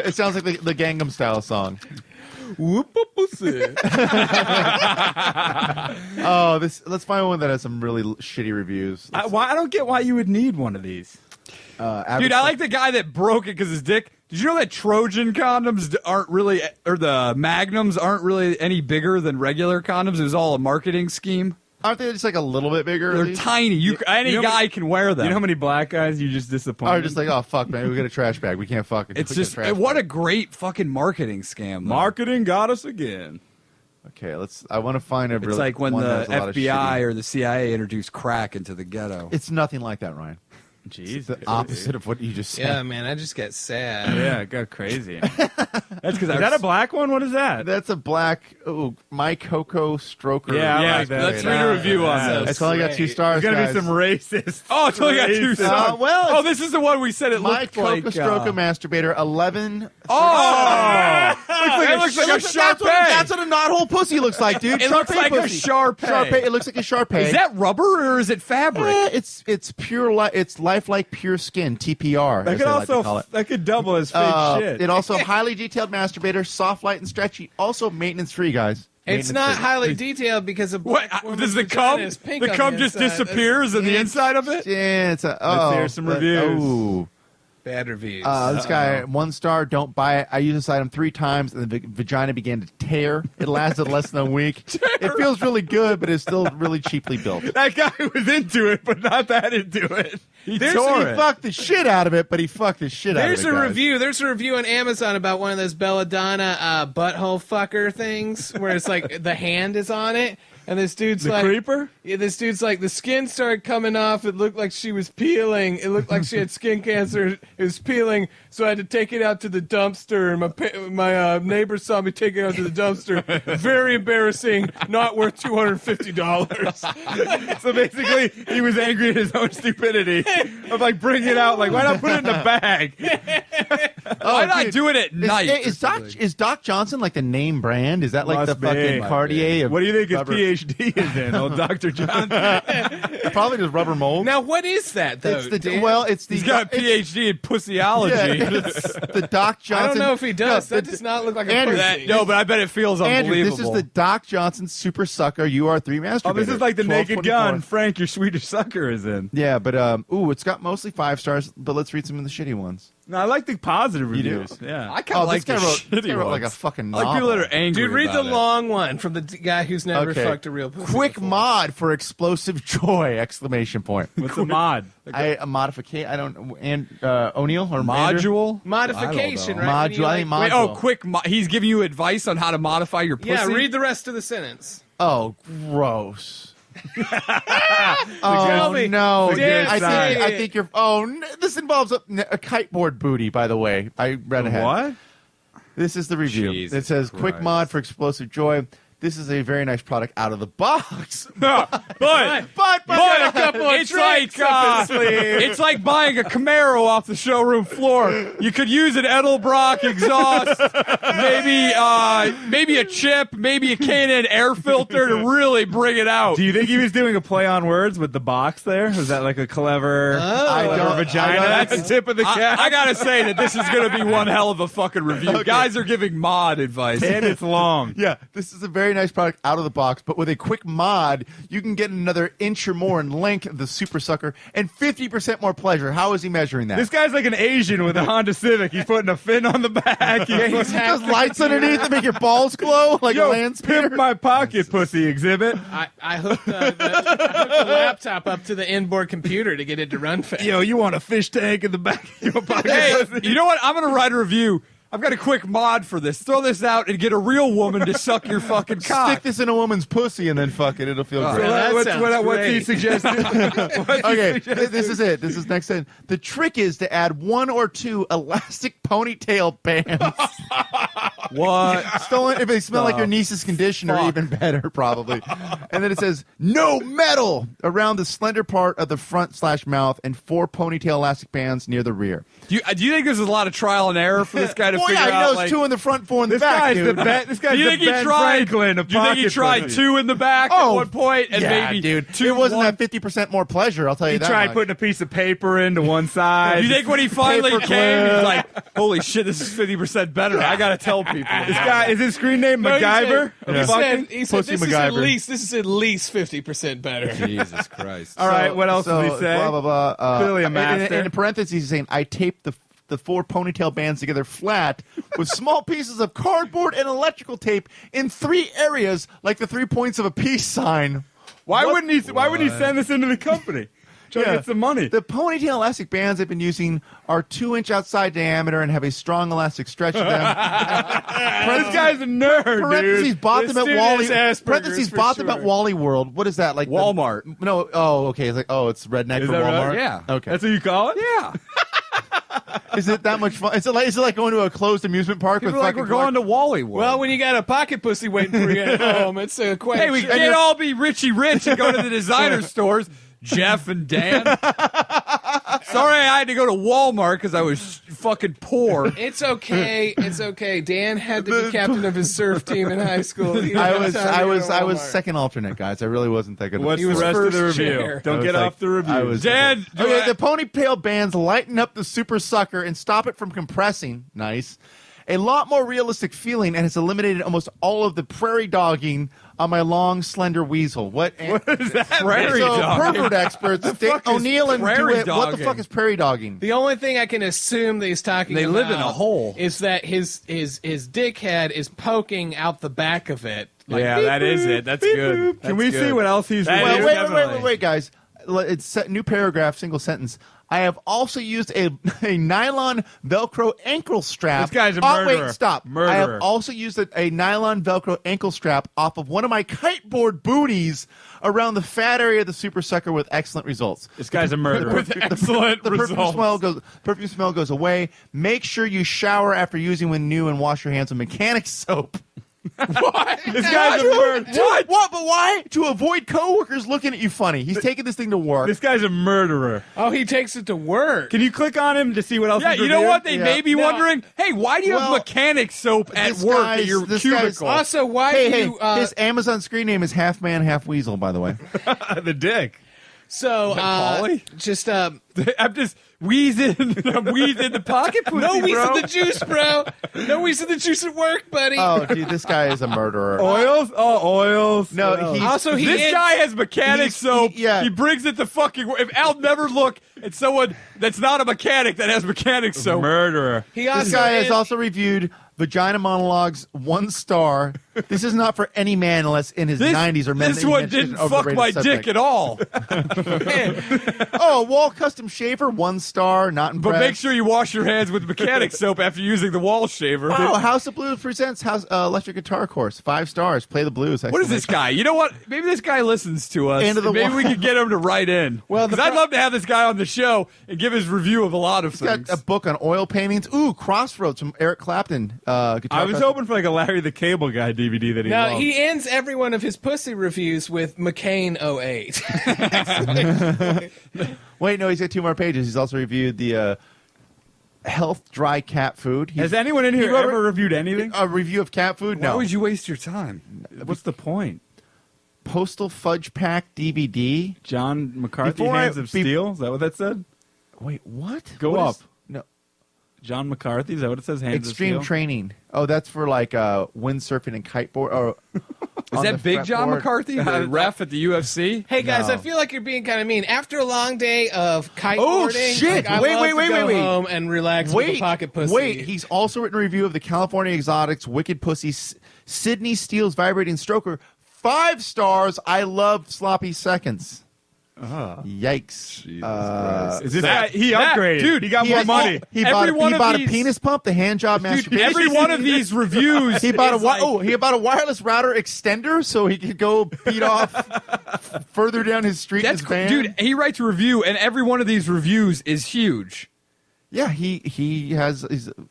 Speaker 1: It sounds like the Gangnam Style song.
Speaker 2: Whoop pussy.
Speaker 1: Oh, let's find one that has some really shitty reviews.
Speaker 4: I don't get why you would need one of these.
Speaker 3: Dude, I like the guy that broke it because his dick. Did you know that Trojan condoms aren't really, or the Magnums aren't really any bigger than regular condoms? It was all a marketing scheme.
Speaker 1: Aren't they just like a little bit bigger?
Speaker 3: They're tiny. Any
Speaker 4: you know
Speaker 3: guy can wear them.
Speaker 4: You know how many black guys you just disappointed?
Speaker 1: Are just like, oh fuck, man, we got a trash bag. We can't fuck it.
Speaker 3: It's
Speaker 1: We got
Speaker 3: just
Speaker 1: trash
Speaker 3: what a
Speaker 1: bag.
Speaker 3: great fucking marketing scam. Though.
Speaker 4: Marketing got us again.
Speaker 1: Okay, I want to find a.
Speaker 3: It's
Speaker 1: really,
Speaker 3: like when
Speaker 1: one
Speaker 3: the
Speaker 1: that has a lot of
Speaker 3: FBI
Speaker 1: shitty-
Speaker 3: or the CIA introduced crack into the ghetto.
Speaker 1: It's nothing like that, Ryan.
Speaker 4: Jeez,
Speaker 1: It's the opposite of what you just said.
Speaker 2: Yeah, man, I just get sad.
Speaker 4: Yeah, it got crazy. That's
Speaker 3: because
Speaker 4: is that a black one? What is that?
Speaker 1: That's a black My Coco Stroker.
Speaker 4: Yeah, I
Speaker 3: Yeah,
Speaker 4: like that.
Speaker 3: let's read a review on
Speaker 4: Yeah.
Speaker 3: this.
Speaker 1: It's only got 2 stars.
Speaker 4: There's gonna
Speaker 1: guys.
Speaker 4: be some racist.
Speaker 3: Oh, it's only got 2
Speaker 4: racist-
Speaker 3: stars.
Speaker 1: well,
Speaker 3: Oh, this is the one we said it
Speaker 1: My
Speaker 3: looked
Speaker 1: Coco
Speaker 3: like.
Speaker 1: Stroker masturbator 11.
Speaker 3: Oh, That looks like a Shar-Pei.
Speaker 1: That's what a knothole pussy looks like, dude.
Speaker 3: It looks
Speaker 1: Shar-Pei
Speaker 3: like a
Speaker 1: pussy.
Speaker 3: Shar-Pei.
Speaker 1: Shar-Pei. It looks like a Shar-Pei.
Speaker 3: Is that rubber or is it fabric?
Speaker 1: It's pure. It's lifelike pure skin. TPR.
Speaker 4: That
Speaker 1: as
Speaker 4: could
Speaker 1: they like to call
Speaker 4: also
Speaker 1: it.
Speaker 4: that could double as fake shit.
Speaker 1: It also highly detailed masturbator, soft, light, and stretchy. Also maintenance free, guys.
Speaker 2: It's not highly detailed because of
Speaker 3: What does the cum? The cum just disappears in the inside of it.
Speaker 1: Yeah, it's a,
Speaker 4: Let's hear some reviews.
Speaker 1: Oh.
Speaker 2: Bad reviews.
Speaker 1: This guy, 1 star, don't buy it. I used this item 3 times, and the vagina began to tear. It lasted less than a week. It feels really good, but it's still really cheaply built.
Speaker 4: That guy was into it, but not that into it. He tore
Speaker 1: He
Speaker 4: it.
Speaker 1: fucked the shit out of it, but he fucked the shit out of it.
Speaker 2: There's a review. There's a review on Amazon about one of those belladonna butthole fucker things where it's like the hand is on it. And this dude's
Speaker 4: The
Speaker 2: like,
Speaker 4: creeper?
Speaker 2: Yeah, this dude's like, the skin started coming off. It looked like she was peeling. It looked like she had skin cancer. It was peeling, so I had to take it out to the dumpster. And my neighbor saw me take it out to the dumpster. Very embarrassing. Not worth $250.
Speaker 4: So basically, he was angry at his own stupidity of like bringing it out. Like, why not put it in the bag?
Speaker 3: Why not
Speaker 1: dude.
Speaker 3: do it at night?
Speaker 1: Is Doc Johnson like the name brand? Is that like
Speaker 4: Must
Speaker 1: the fucking
Speaker 4: be.
Speaker 1: Cartier? Of
Speaker 4: What do you think his
Speaker 1: rubber?
Speaker 4: PhD is in? Old Dr. John.
Speaker 1: Probably just rubber mold.
Speaker 2: Now, what is that, though?
Speaker 1: it's the
Speaker 2: Dan?
Speaker 1: it's the
Speaker 3: He's got a PhD in pussyology.
Speaker 1: it's the Doc Johnson.
Speaker 2: I don't know if he does.
Speaker 1: No,
Speaker 2: That does not look like a
Speaker 1: Andrew,
Speaker 2: pussy.
Speaker 3: No, but I bet it feels
Speaker 1: Andrew,
Speaker 3: unbelievable.
Speaker 1: this is the Doc Johnson Super Sucker UR3 masturbator.
Speaker 4: Oh, this is like the Naked
Speaker 1: 1224.
Speaker 4: Gun Frank, your Swedish sucker, is in.
Speaker 1: Yeah, but it's got mostly 5 stars. But let's read some of the shitty ones.
Speaker 4: No, I like the positive
Speaker 1: You do?
Speaker 4: reviews. Yeah.
Speaker 3: I kind of like
Speaker 1: this guy
Speaker 3: the
Speaker 1: wrote, this
Speaker 3: shitty
Speaker 1: guy wrote like a
Speaker 3: ones.
Speaker 1: fucking
Speaker 3: I like
Speaker 1: novel.
Speaker 3: people that are angry.
Speaker 2: Dude, read the
Speaker 3: about it.
Speaker 2: long one from the guy who's never
Speaker 1: Okay.
Speaker 2: fucked a real pussy
Speaker 1: Quick
Speaker 2: before.
Speaker 1: mod for explosive joy! Exclamation point.
Speaker 4: What's a mod?
Speaker 1: A modification. I don't. And O'Neill or Andrew?
Speaker 3: Module?
Speaker 2: Modification,
Speaker 3: I don't know.
Speaker 2: right? When you
Speaker 1: Module. I think
Speaker 2: like-
Speaker 3: Wait,
Speaker 1: module.
Speaker 3: oh, quick! He's giving you advice on how to modify your pussy.
Speaker 2: Yeah, read the rest of the sentence.
Speaker 1: Oh, gross.
Speaker 2: Tell me.
Speaker 1: No,
Speaker 2: Dan,
Speaker 1: I think you're. This involves a kiteboard booty. By the way, I read ahead.
Speaker 4: What?
Speaker 1: This is the review.
Speaker 3: Jesus
Speaker 1: It says, "Quick
Speaker 3: Christ.
Speaker 1: mod for explosive joy." This is a very nice product out of the box.
Speaker 3: but
Speaker 2: a couple of
Speaker 3: it's like
Speaker 2: tricks up his sleeve.
Speaker 3: it's like buying a Camaro off the showroom floor. You could use an Edelbrock exhaust, maybe a chip, maybe a K&N air filter to really bring it out.
Speaker 4: Do you think he was doing a play on words with the box there? Was that like a clever, vagina?
Speaker 3: That's
Speaker 4: That's the tip of the cap.
Speaker 3: I gotta say that this is gonna be one hell of a fucking review. Guys are giving mod advice.
Speaker 4: And it's long.
Speaker 1: Yeah, this is a very nice product out of the box, but with a quick mod, you can get another inch or more in length of the Super Sucker and 50% more pleasure. How is he measuring that?
Speaker 4: This guy's like an Asian with a Honda Civic. He's putting a fin on the back.
Speaker 1: He's got lights underneath to make your balls glow like a land speeder.
Speaker 4: pimp my pocket pussy exhibit.
Speaker 2: I hooked the laptop up to the inboard computer to get it to run fast.
Speaker 4: Yo, you want a fish tank in the back of your pocket
Speaker 3: Hey,
Speaker 4: pussy?
Speaker 3: you know what? I'm gonna write a review. I've got a quick mod for this. Throw this out and get a real woman to suck your fucking
Speaker 1: Stick
Speaker 3: cock.
Speaker 1: this in a woman's pussy and then fuck it. It'll feel
Speaker 2: Yeah,
Speaker 1: great.
Speaker 2: that
Speaker 4: what's
Speaker 2: sounds
Speaker 4: what's he
Speaker 2: great.
Speaker 4: suggesting?
Speaker 1: Okay, this is it. This is next thing. The trick is to add 1 or 2 elastic ponytail bands.
Speaker 3: What?
Speaker 1: Stolen if they smell like your niece's conditioner,
Speaker 3: fuck?
Speaker 1: even better, probably. And then it says no metal around the slender part of the front/mouth and 4 ponytail elastic bands near the rear.
Speaker 3: Do you think there's a lot of trial and error for this guy to
Speaker 1: Well,
Speaker 3: figure
Speaker 1: yeah, he
Speaker 3: out?
Speaker 1: knows
Speaker 3: like,
Speaker 1: 2 in the front, 4 in the
Speaker 4: This
Speaker 1: back,
Speaker 4: guy's
Speaker 1: dude.
Speaker 4: this guy's
Speaker 3: do you
Speaker 4: the
Speaker 3: think he
Speaker 4: Ben
Speaker 3: tried?
Speaker 4: Franklin of
Speaker 3: Do you think he
Speaker 4: pocket
Speaker 3: tried
Speaker 4: pussy.
Speaker 3: 2 in the back at one point and
Speaker 1: yeah,
Speaker 3: maybe
Speaker 1: dude.
Speaker 3: 2?
Speaker 1: It wasn't
Speaker 3: one?
Speaker 1: that 50% more pleasure. I'll tell you
Speaker 4: He
Speaker 1: that.
Speaker 4: tried
Speaker 1: much.
Speaker 4: putting a piece of paper into one side.
Speaker 3: You think when he finally
Speaker 1: Paper
Speaker 3: came,
Speaker 1: clip.
Speaker 3: he's like, "Holy shit, this is 50% better." I gotta tell people.
Speaker 4: This guy is his screen name MacGyver?
Speaker 2: He said
Speaker 1: Pussy
Speaker 2: this
Speaker 1: MacGyver.
Speaker 2: is at least 50% better.
Speaker 3: Jesus Christ!
Speaker 4: All right, what else
Speaker 1: so,
Speaker 4: did he say?
Speaker 1: Blah, blah, blah.
Speaker 4: Clearly a
Speaker 1: in-
Speaker 4: master.
Speaker 1: In parentheses, he's saying, I taped the 4 ponytail bands together flat with small pieces of cardboard and electrical tape in 3 areas, like the 3 points of a peace sign.
Speaker 4: Why wouldn't he send this into the company? Try to get some money.
Speaker 1: The ponytail elastic bands I've been using are 2-inch outside diameter and have a strong elastic stretch to them.
Speaker 4: This guy's a nerd,
Speaker 1: Parentheses
Speaker 4: dude.
Speaker 1: bought
Speaker 2: This
Speaker 1: them at
Speaker 2: dude
Speaker 1: Wally.
Speaker 2: has Asperger's
Speaker 1: Parentheses
Speaker 2: for
Speaker 1: bought them
Speaker 2: sure.
Speaker 1: at Wally World. What is that like?
Speaker 3: Walmart.
Speaker 1: No. Oh, okay. It's like it's redneck
Speaker 4: Is
Speaker 1: for
Speaker 4: that right?
Speaker 1: Walmart.
Speaker 3: Yeah.
Speaker 1: Okay.
Speaker 4: That's what you call it?
Speaker 3: Yeah,
Speaker 1: Is it that much fun? Is it like going to a closed amusement park
Speaker 3: people
Speaker 1: with
Speaker 3: are like
Speaker 1: fucking
Speaker 3: we're going to Wally World.
Speaker 2: Well, when you got a pocket pussy waiting for you at home, it's quite.
Speaker 3: hey, we can't all be Richie Rich and go to the designer stores. Jeff and Dan. Sorry, I had to go to Walmart because I was fucking poor.
Speaker 2: It's okay. It's okay. Dan had to be captain of his surf team in high school. He
Speaker 1: I
Speaker 2: didn't
Speaker 1: was
Speaker 2: have time to go to
Speaker 1: I was
Speaker 2: Walmart.
Speaker 1: second alternate, guys. I really wasn't that good.
Speaker 4: What's
Speaker 2: He
Speaker 4: the
Speaker 2: was
Speaker 4: rest of the
Speaker 2: first
Speaker 4: review?
Speaker 2: chair.
Speaker 4: Don't
Speaker 1: I was
Speaker 4: get
Speaker 1: like-
Speaker 4: off the review.
Speaker 1: I was-
Speaker 3: Dan,
Speaker 1: Okay, the ponytail bands lighten up the super sucker and stop it from compressing. Nice. A lot more realistic feeling and has eliminated almost all of the prairie dogging on my long, slender weasel. What
Speaker 4: is that?
Speaker 3: Prairie
Speaker 1: so
Speaker 3: dogging.
Speaker 1: pervert experts,
Speaker 3: fuck is
Speaker 1: O'Neill and
Speaker 3: prairie
Speaker 1: Dewitt, what the
Speaker 3: dogging?
Speaker 1: fuck is prairie dogging?
Speaker 2: The only thing I can assume that he's talking
Speaker 3: They
Speaker 2: about
Speaker 3: live in a hole.
Speaker 2: is that his dickhead is poking out the back of it. Like,
Speaker 3: yeah,
Speaker 2: beep,
Speaker 3: that is
Speaker 2: boop.
Speaker 3: it. That's good.
Speaker 4: Can we
Speaker 3: That's
Speaker 4: see
Speaker 3: good.
Speaker 4: what else he's
Speaker 3: That
Speaker 4: reviewed?
Speaker 3: is
Speaker 1: Well,
Speaker 3: definitely.
Speaker 1: wait, guys. It's new paragraph, single sentence. I have also used a nylon Velcro ankle strap.
Speaker 4: This guy's a
Speaker 1: Oh,
Speaker 4: murderer.
Speaker 1: wait, stop. I
Speaker 4: Murderer.
Speaker 1: have also used a nylon Velcro ankle strap off of one of my kiteboard booties around the fat area of the super sucker with excellent results.
Speaker 4: This guy's a murderer.
Speaker 3: With excellent
Speaker 1: The
Speaker 3: results.
Speaker 1: perfume smell goes away. Make sure you shower after using when new and wash your hands with mechanic soap.
Speaker 4: This guy's a murderer.
Speaker 1: What? But why? To avoid coworkers looking at you funny. He's taking this thing to work.
Speaker 4: This guy's a murderer.
Speaker 2: Oh, he takes it to work.
Speaker 4: Can you click on him to see what else
Speaker 3: Yeah,
Speaker 4: he's
Speaker 3: you know
Speaker 4: reviewed?
Speaker 3: what? They
Speaker 1: Yeah.
Speaker 3: may be
Speaker 2: No.
Speaker 3: wondering, hey, why do you have
Speaker 1: Well,
Speaker 3: mechanic soap at
Speaker 1: this
Speaker 3: work
Speaker 1: guy's-
Speaker 3: at your
Speaker 1: this guy's-
Speaker 3: cubicle?
Speaker 2: Also, why
Speaker 1: Hey,
Speaker 2: do
Speaker 1: hey,
Speaker 2: you?
Speaker 1: his Amazon screen name is Half Man, Half Weasel, by the way.
Speaker 4: The dick.
Speaker 2: So,
Speaker 3: Polly?
Speaker 2: just
Speaker 3: I'm just wheezing. I'm wheezing the pocket pussy,
Speaker 2: no wheeze
Speaker 3: bro.
Speaker 2: in the juice, bro. No wheeze in the juice at work, buddy.
Speaker 1: Oh, dude, this guy is a murderer.
Speaker 4: Oils? Oh, oils.
Speaker 1: No,
Speaker 4: What else?
Speaker 1: he's-
Speaker 2: Also, he
Speaker 3: This
Speaker 2: is-
Speaker 3: guy has mechanic
Speaker 1: he's-
Speaker 3: soap.
Speaker 1: yeah.
Speaker 3: He brings it to fucking. If I'll never look at someone that's not a mechanic that has mechanic soap.
Speaker 4: Murderer.
Speaker 2: He also
Speaker 1: This guy
Speaker 2: is-
Speaker 1: has also reviewed Vagina Monologues 1 star. This is not for any man unless in his 90s or men.
Speaker 3: This
Speaker 1: that he
Speaker 3: one
Speaker 1: mentioned
Speaker 3: didn't
Speaker 1: an
Speaker 3: fuck
Speaker 1: overrated
Speaker 3: my
Speaker 1: subject.
Speaker 3: dick at all.
Speaker 1: Oh, wall custom shaver 1 star. Not impressed.
Speaker 3: But make sure you wash your hands with mechanic soap after using the wall shaver.
Speaker 1: Oh, House of Blues presents Electric Guitar Course. 5 stars. Play the blues.
Speaker 3: What is this guy? You know what? Maybe this guy listens to us.
Speaker 1: End of the
Speaker 3: Maybe
Speaker 1: wall.
Speaker 3: we could get him to write in.
Speaker 2: Well,
Speaker 3: because I'd love to have this guy on the show and give his review of a lot of
Speaker 1: He's
Speaker 3: things.
Speaker 1: got a book on oil paintings. Ooh, Crossroads from Eric Clapton. Guitar
Speaker 4: I was
Speaker 1: Festival.
Speaker 4: hoping for like a Larry the Cable Guy DVD that he
Speaker 2: Now,
Speaker 4: loved.
Speaker 2: he ends every one of his pussy reviews with McCain 08.
Speaker 1: Wait, no, he's got 2 more pages. He's also reviewed the health dry cat food. He's,
Speaker 4: Has anyone in
Speaker 1: he
Speaker 4: here
Speaker 1: wrote
Speaker 4: ever reviewed anything?
Speaker 1: a review of cat food?
Speaker 3: Why
Speaker 1: No.
Speaker 3: would you waste your time?
Speaker 4: What's the point?
Speaker 1: Postal Fudge Pack DVD.
Speaker 4: John McCarthy,
Speaker 1: Before
Speaker 4: Hands of Steel? Is that what that said?
Speaker 1: Wait, what?
Speaker 4: Go
Speaker 1: What
Speaker 4: up.
Speaker 1: is- no.
Speaker 4: John McCarthy? Is that what it says? Hands
Speaker 1: Extreme
Speaker 4: of Steel?
Speaker 1: Training. Oh, that's for like windsurfing and kiteboard. Or
Speaker 3: Is
Speaker 1: on
Speaker 3: that
Speaker 1: the
Speaker 3: Big John
Speaker 1: fretboard.
Speaker 3: McCarthy, the ref at the UFC?
Speaker 2: Hey, guys,
Speaker 1: No.
Speaker 2: I feel like you're being kind of mean. After a long day of kiteboarding,
Speaker 1: Oh, shit.
Speaker 2: like, I
Speaker 1: Wait,
Speaker 2: love
Speaker 1: wait,
Speaker 2: to
Speaker 1: wait,
Speaker 2: go
Speaker 1: wait, wait.
Speaker 2: home and relax with a pocket pussy.
Speaker 1: Wait, he's also written a review of the California Exotics Wicked Pussy Sydney Steele's Vibrating Stroker. 5 stars. I love sloppy seconds. Yikes.
Speaker 4: Is this
Speaker 3: That-
Speaker 4: guy? He
Speaker 3: that-
Speaker 4: upgraded.
Speaker 3: dude,
Speaker 4: he got
Speaker 1: he
Speaker 4: more
Speaker 1: has-
Speaker 4: money.
Speaker 1: He
Speaker 3: Every
Speaker 1: bought,
Speaker 3: one
Speaker 1: he
Speaker 3: of
Speaker 1: bought
Speaker 3: these-
Speaker 1: a penis pump, the hand job masturbation.
Speaker 3: Every one of these reviews.
Speaker 1: He bought
Speaker 3: is like-
Speaker 1: he bought a wireless router extender so he could go beat off further down his street in
Speaker 3: That's
Speaker 1: his
Speaker 3: cool.
Speaker 1: van.
Speaker 3: Dude, he writes a review, and every one of these reviews is huge.
Speaker 1: Yeah, he has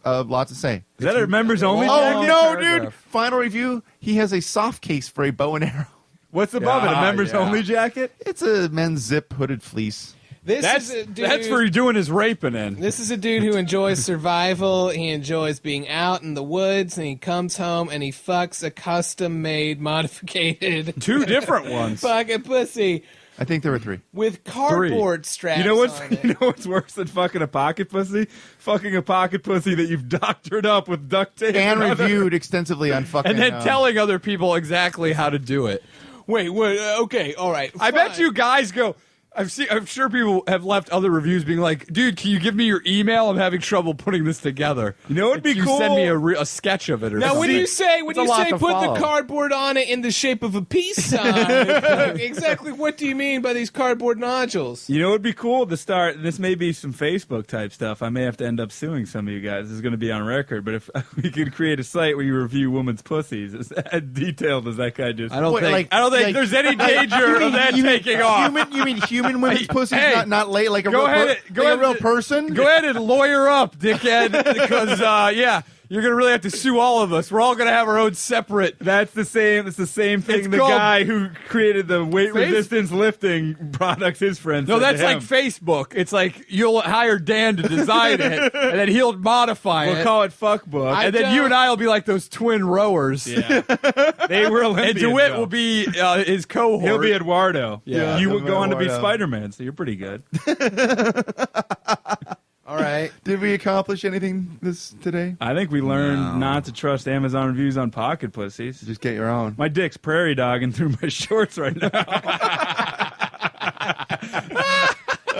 Speaker 1: a lot to say.
Speaker 4: Is that a members only?
Speaker 1: Oh
Speaker 3: Long
Speaker 1: no, dude!
Speaker 3: paragraph.
Speaker 1: Final review. He has a soft case for a bow and arrow.
Speaker 4: What's above it? A
Speaker 3: Yeah,
Speaker 4: members
Speaker 3: yeah.
Speaker 4: only jacket?
Speaker 1: It's a men's zip hooded fleece.
Speaker 2: This
Speaker 3: That's
Speaker 2: is a dude,
Speaker 3: that's where he's doing his raping in.
Speaker 2: This is a dude who enjoys survival. He enjoys being out in the woods, and he comes home and he fucks a custom-made, modified
Speaker 3: 2 different ones.
Speaker 2: pocket pussy
Speaker 1: I think there were 3.
Speaker 2: with cardboard straps.
Speaker 4: You know what's
Speaker 2: on it.
Speaker 4: you know what's worse than fucking a pocket pussy? Fucking a pocket pussy that you've doctored up with duct tape
Speaker 1: And
Speaker 4: other-
Speaker 1: reviewed extensively on fucking.
Speaker 3: And then telling other people exactly how to do it.
Speaker 2: Wait, okay, all right.
Speaker 3: I bet
Speaker 2: fine.
Speaker 3: you guys go. I'm sure people have left other reviews being like, "Dude, can you give me your email? I'm having trouble putting this together."
Speaker 4: You know what'd be
Speaker 3: you
Speaker 4: cool?
Speaker 3: Send me a sketch of it or
Speaker 2: Now,
Speaker 3: something.
Speaker 2: when you say
Speaker 1: it's a lot to
Speaker 2: put
Speaker 1: follow.
Speaker 2: the cardboard on it in the shape of a peace sign, exactly what do you mean by these cardboard nodules?
Speaker 4: You know what'd be cool to start? This may be some Facebook type stuff. I may have to end up suing some of you guys. This is going to be on record. But if we could create a site where you review women's pussies, as detailed as that guy just.
Speaker 3: I don't
Speaker 1: Wait,
Speaker 3: think
Speaker 1: like-
Speaker 3: I don't think
Speaker 1: like-
Speaker 3: there's any danger of that taking off.
Speaker 1: You mean human women's pussies,
Speaker 3: Hey,
Speaker 1: not like a
Speaker 3: go
Speaker 1: real
Speaker 3: ahead, go
Speaker 1: like
Speaker 3: ahead
Speaker 1: a real
Speaker 3: and-
Speaker 1: person?
Speaker 3: Go ahead and lawyer up, dickhead, because yeah, you're gonna really have to sue all of us. We're all gonna have our own separate.
Speaker 4: That's the same. It's the same thing.
Speaker 3: It's
Speaker 4: The
Speaker 3: called-
Speaker 4: guy who created the weight
Speaker 3: Face-
Speaker 4: resistance lifting products, his friends.
Speaker 3: No,
Speaker 4: said
Speaker 3: that's
Speaker 4: to
Speaker 3: like
Speaker 4: him,
Speaker 3: Facebook. It's like you'll hire Dan to design it, and then he'll modify
Speaker 4: we'll
Speaker 3: it.
Speaker 4: call it fuck book.
Speaker 3: And then you and I will be like those twin rowers.
Speaker 4: Yeah. They were Olympians.
Speaker 3: And DeWitt
Speaker 4: though.
Speaker 3: will be his cohort.
Speaker 4: He'll be Eduardo.
Speaker 3: Yeah.
Speaker 4: You would go on to be
Speaker 1: Eduardo.
Speaker 4: Spider-Man, so you're pretty good.
Speaker 2: All right.
Speaker 1: Did we accomplish anything today?
Speaker 4: I think we learned not to trust Amazon reviews on pocket pussies.
Speaker 1: Just get your own.
Speaker 4: My dick's prairie dogging through my shorts right now.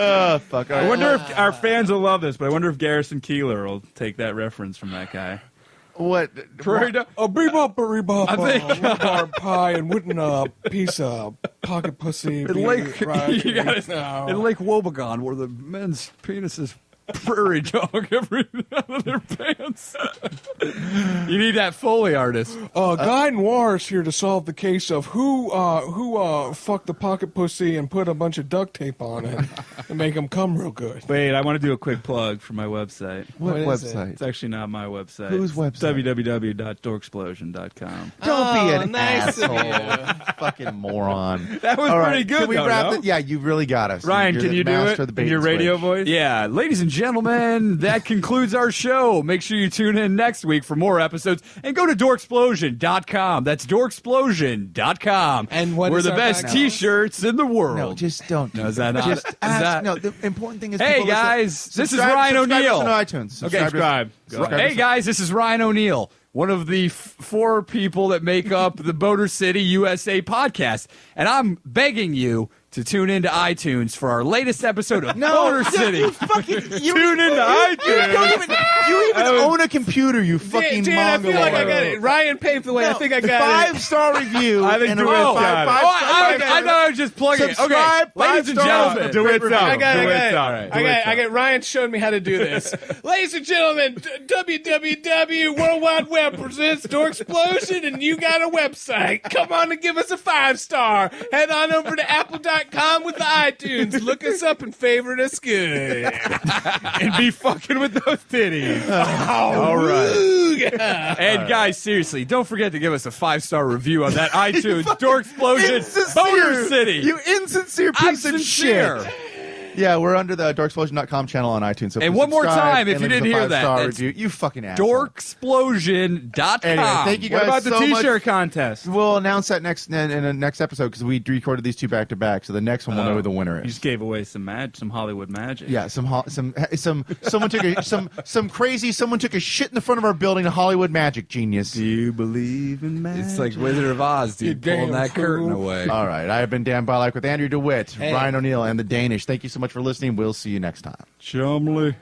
Speaker 1: Oh, fuck.
Speaker 4: I wonder if our fans will love this, but I wonder if Garrison Keeler will take that reference from that guy.
Speaker 1: What?
Speaker 3: Prairie dog.
Speaker 2: A bebop, a rebop,
Speaker 3: I think-
Speaker 2: rhubarb pie, and wooden piece of pocket pussy.
Speaker 3: In Lake, you got it. In Lake Wobegon, where the men's penises prairie dog every out of their pants. You need that Foley artist.
Speaker 2: Guy Noir is here to solve the case of who fucked the pocket pussy and put a bunch of duct tape on it and make him come real good.
Speaker 4: Wait, I want to do a quick plug for my website.
Speaker 1: What
Speaker 2: What is
Speaker 1: website?
Speaker 4: It's actually not my website.
Speaker 1: Whose website?
Speaker 4: www.dorksplosion.com.
Speaker 1: Don't be an
Speaker 2: nice of
Speaker 1: asshole. Fucking moron.
Speaker 4: That was
Speaker 1: All right,
Speaker 4: pretty good,
Speaker 1: Can we
Speaker 4: though,
Speaker 1: wrap
Speaker 4: no?
Speaker 1: it? Yeah, you really got us.
Speaker 4: Ryan,
Speaker 1: You're
Speaker 4: can
Speaker 1: the
Speaker 4: you do
Speaker 1: master
Speaker 4: it
Speaker 1: of the
Speaker 4: in
Speaker 1: bait
Speaker 4: your
Speaker 1: and
Speaker 4: radio
Speaker 1: switch.
Speaker 4: voice?
Speaker 3: Yeah, ladies and gentlemen, that concludes our show. Make sure you tune in next week for more episodes and go to dorksplosion.com. That's dorksplosion.com.
Speaker 2: And what
Speaker 3: we're
Speaker 2: is
Speaker 3: the
Speaker 2: our
Speaker 3: best
Speaker 2: background?
Speaker 3: t-shirts in the world.
Speaker 1: No, just don't. Do
Speaker 3: No, is that not-
Speaker 1: Just
Speaker 3: is
Speaker 1: ask.
Speaker 3: that-
Speaker 1: No, the important thing is.
Speaker 3: Hey,
Speaker 1: people listen-
Speaker 3: guys, this is
Speaker 1: subscribe-
Speaker 3: Ryan
Speaker 1: subscribe
Speaker 3: O'Neill.
Speaker 1: us on iTunes.
Speaker 4: Subscribe. Go ahead.
Speaker 3: Hey guys, this is Ryan O'Neill, one of the four people that make up the Motor City USA podcast, and I'm begging you to tune into iTunes for our latest episode of Motor City.
Speaker 1: You fucking
Speaker 4: Tune into iTunes.
Speaker 1: You even own a computer, you fucking
Speaker 2: Dan, I feel like I got
Speaker 1: mongoloid.
Speaker 2: it. Ryan paved the way. I think I got it.
Speaker 1: 5-star review.
Speaker 4: I think
Speaker 1: and a
Speaker 4: DeWitt's
Speaker 1: five-
Speaker 4: got it.
Speaker 1: five-
Speaker 3: Oh,
Speaker 1: five-
Speaker 3: I know I was just plugging it. Okay,
Speaker 1: Subscribe,
Speaker 3: ladies and
Speaker 1: 5 stars.
Speaker 3: gentlemen.
Speaker 4: DeWitt's out.
Speaker 2: I got it.
Speaker 4: DeWitt's out.
Speaker 2: I got it. Ryan showed me how to do this. Ladies and gentlemen, www. World Wide Web presents Door Explosion, and you got a website. Come on and give us a 5-star. Head on over to apple.com with the iTunes. Look us up and favorite us good.
Speaker 4: And be fucking with those titties.
Speaker 1: All right.
Speaker 3: And guys, seriously, don't forget to give us a 5-star review on that iTunes Door Explosion Motor City.
Speaker 1: You insincere
Speaker 3: I'm
Speaker 1: piece of
Speaker 3: sincere.
Speaker 1: shit. Yeah, we're under the dorksplosion.com channel on iTunes. So
Speaker 3: And
Speaker 1: please
Speaker 3: one more
Speaker 1: subscribe
Speaker 3: time, if
Speaker 1: and
Speaker 3: you
Speaker 1: leave us
Speaker 3: didn't
Speaker 1: a
Speaker 3: hear that,
Speaker 1: 5-star
Speaker 3: that's
Speaker 1: review. You fucking asshole.
Speaker 3: Dorksplosion.com.
Speaker 1: Anyway, thank you
Speaker 4: What
Speaker 1: guys
Speaker 4: about the
Speaker 1: so much.
Speaker 4: t-shirt contest?
Speaker 1: We'll announce that next in the next episode because we recorded these two back to back. So the next one we'll know who the winner
Speaker 4: You
Speaker 1: is.
Speaker 4: just gave away some Hollywood magic.
Speaker 1: Yeah, someone took someone took a shit in the front of our building. A Hollywood magic genius.
Speaker 4: Do you believe in magic?
Speaker 3: It's like Wizard of Oz, dude,
Speaker 2: You
Speaker 3: pulling
Speaker 2: damn
Speaker 3: that curtain
Speaker 2: fool.
Speaker 3: away.
Speaker 1: All right, I have been Dan Bilak with Andrew DeWitt,
Speaker 2: Hey.
Speaker 1: Ryan O'Neill, and the Danish. Thank you so much for listening. We'll see you next time.
Speaker 4: Chumley.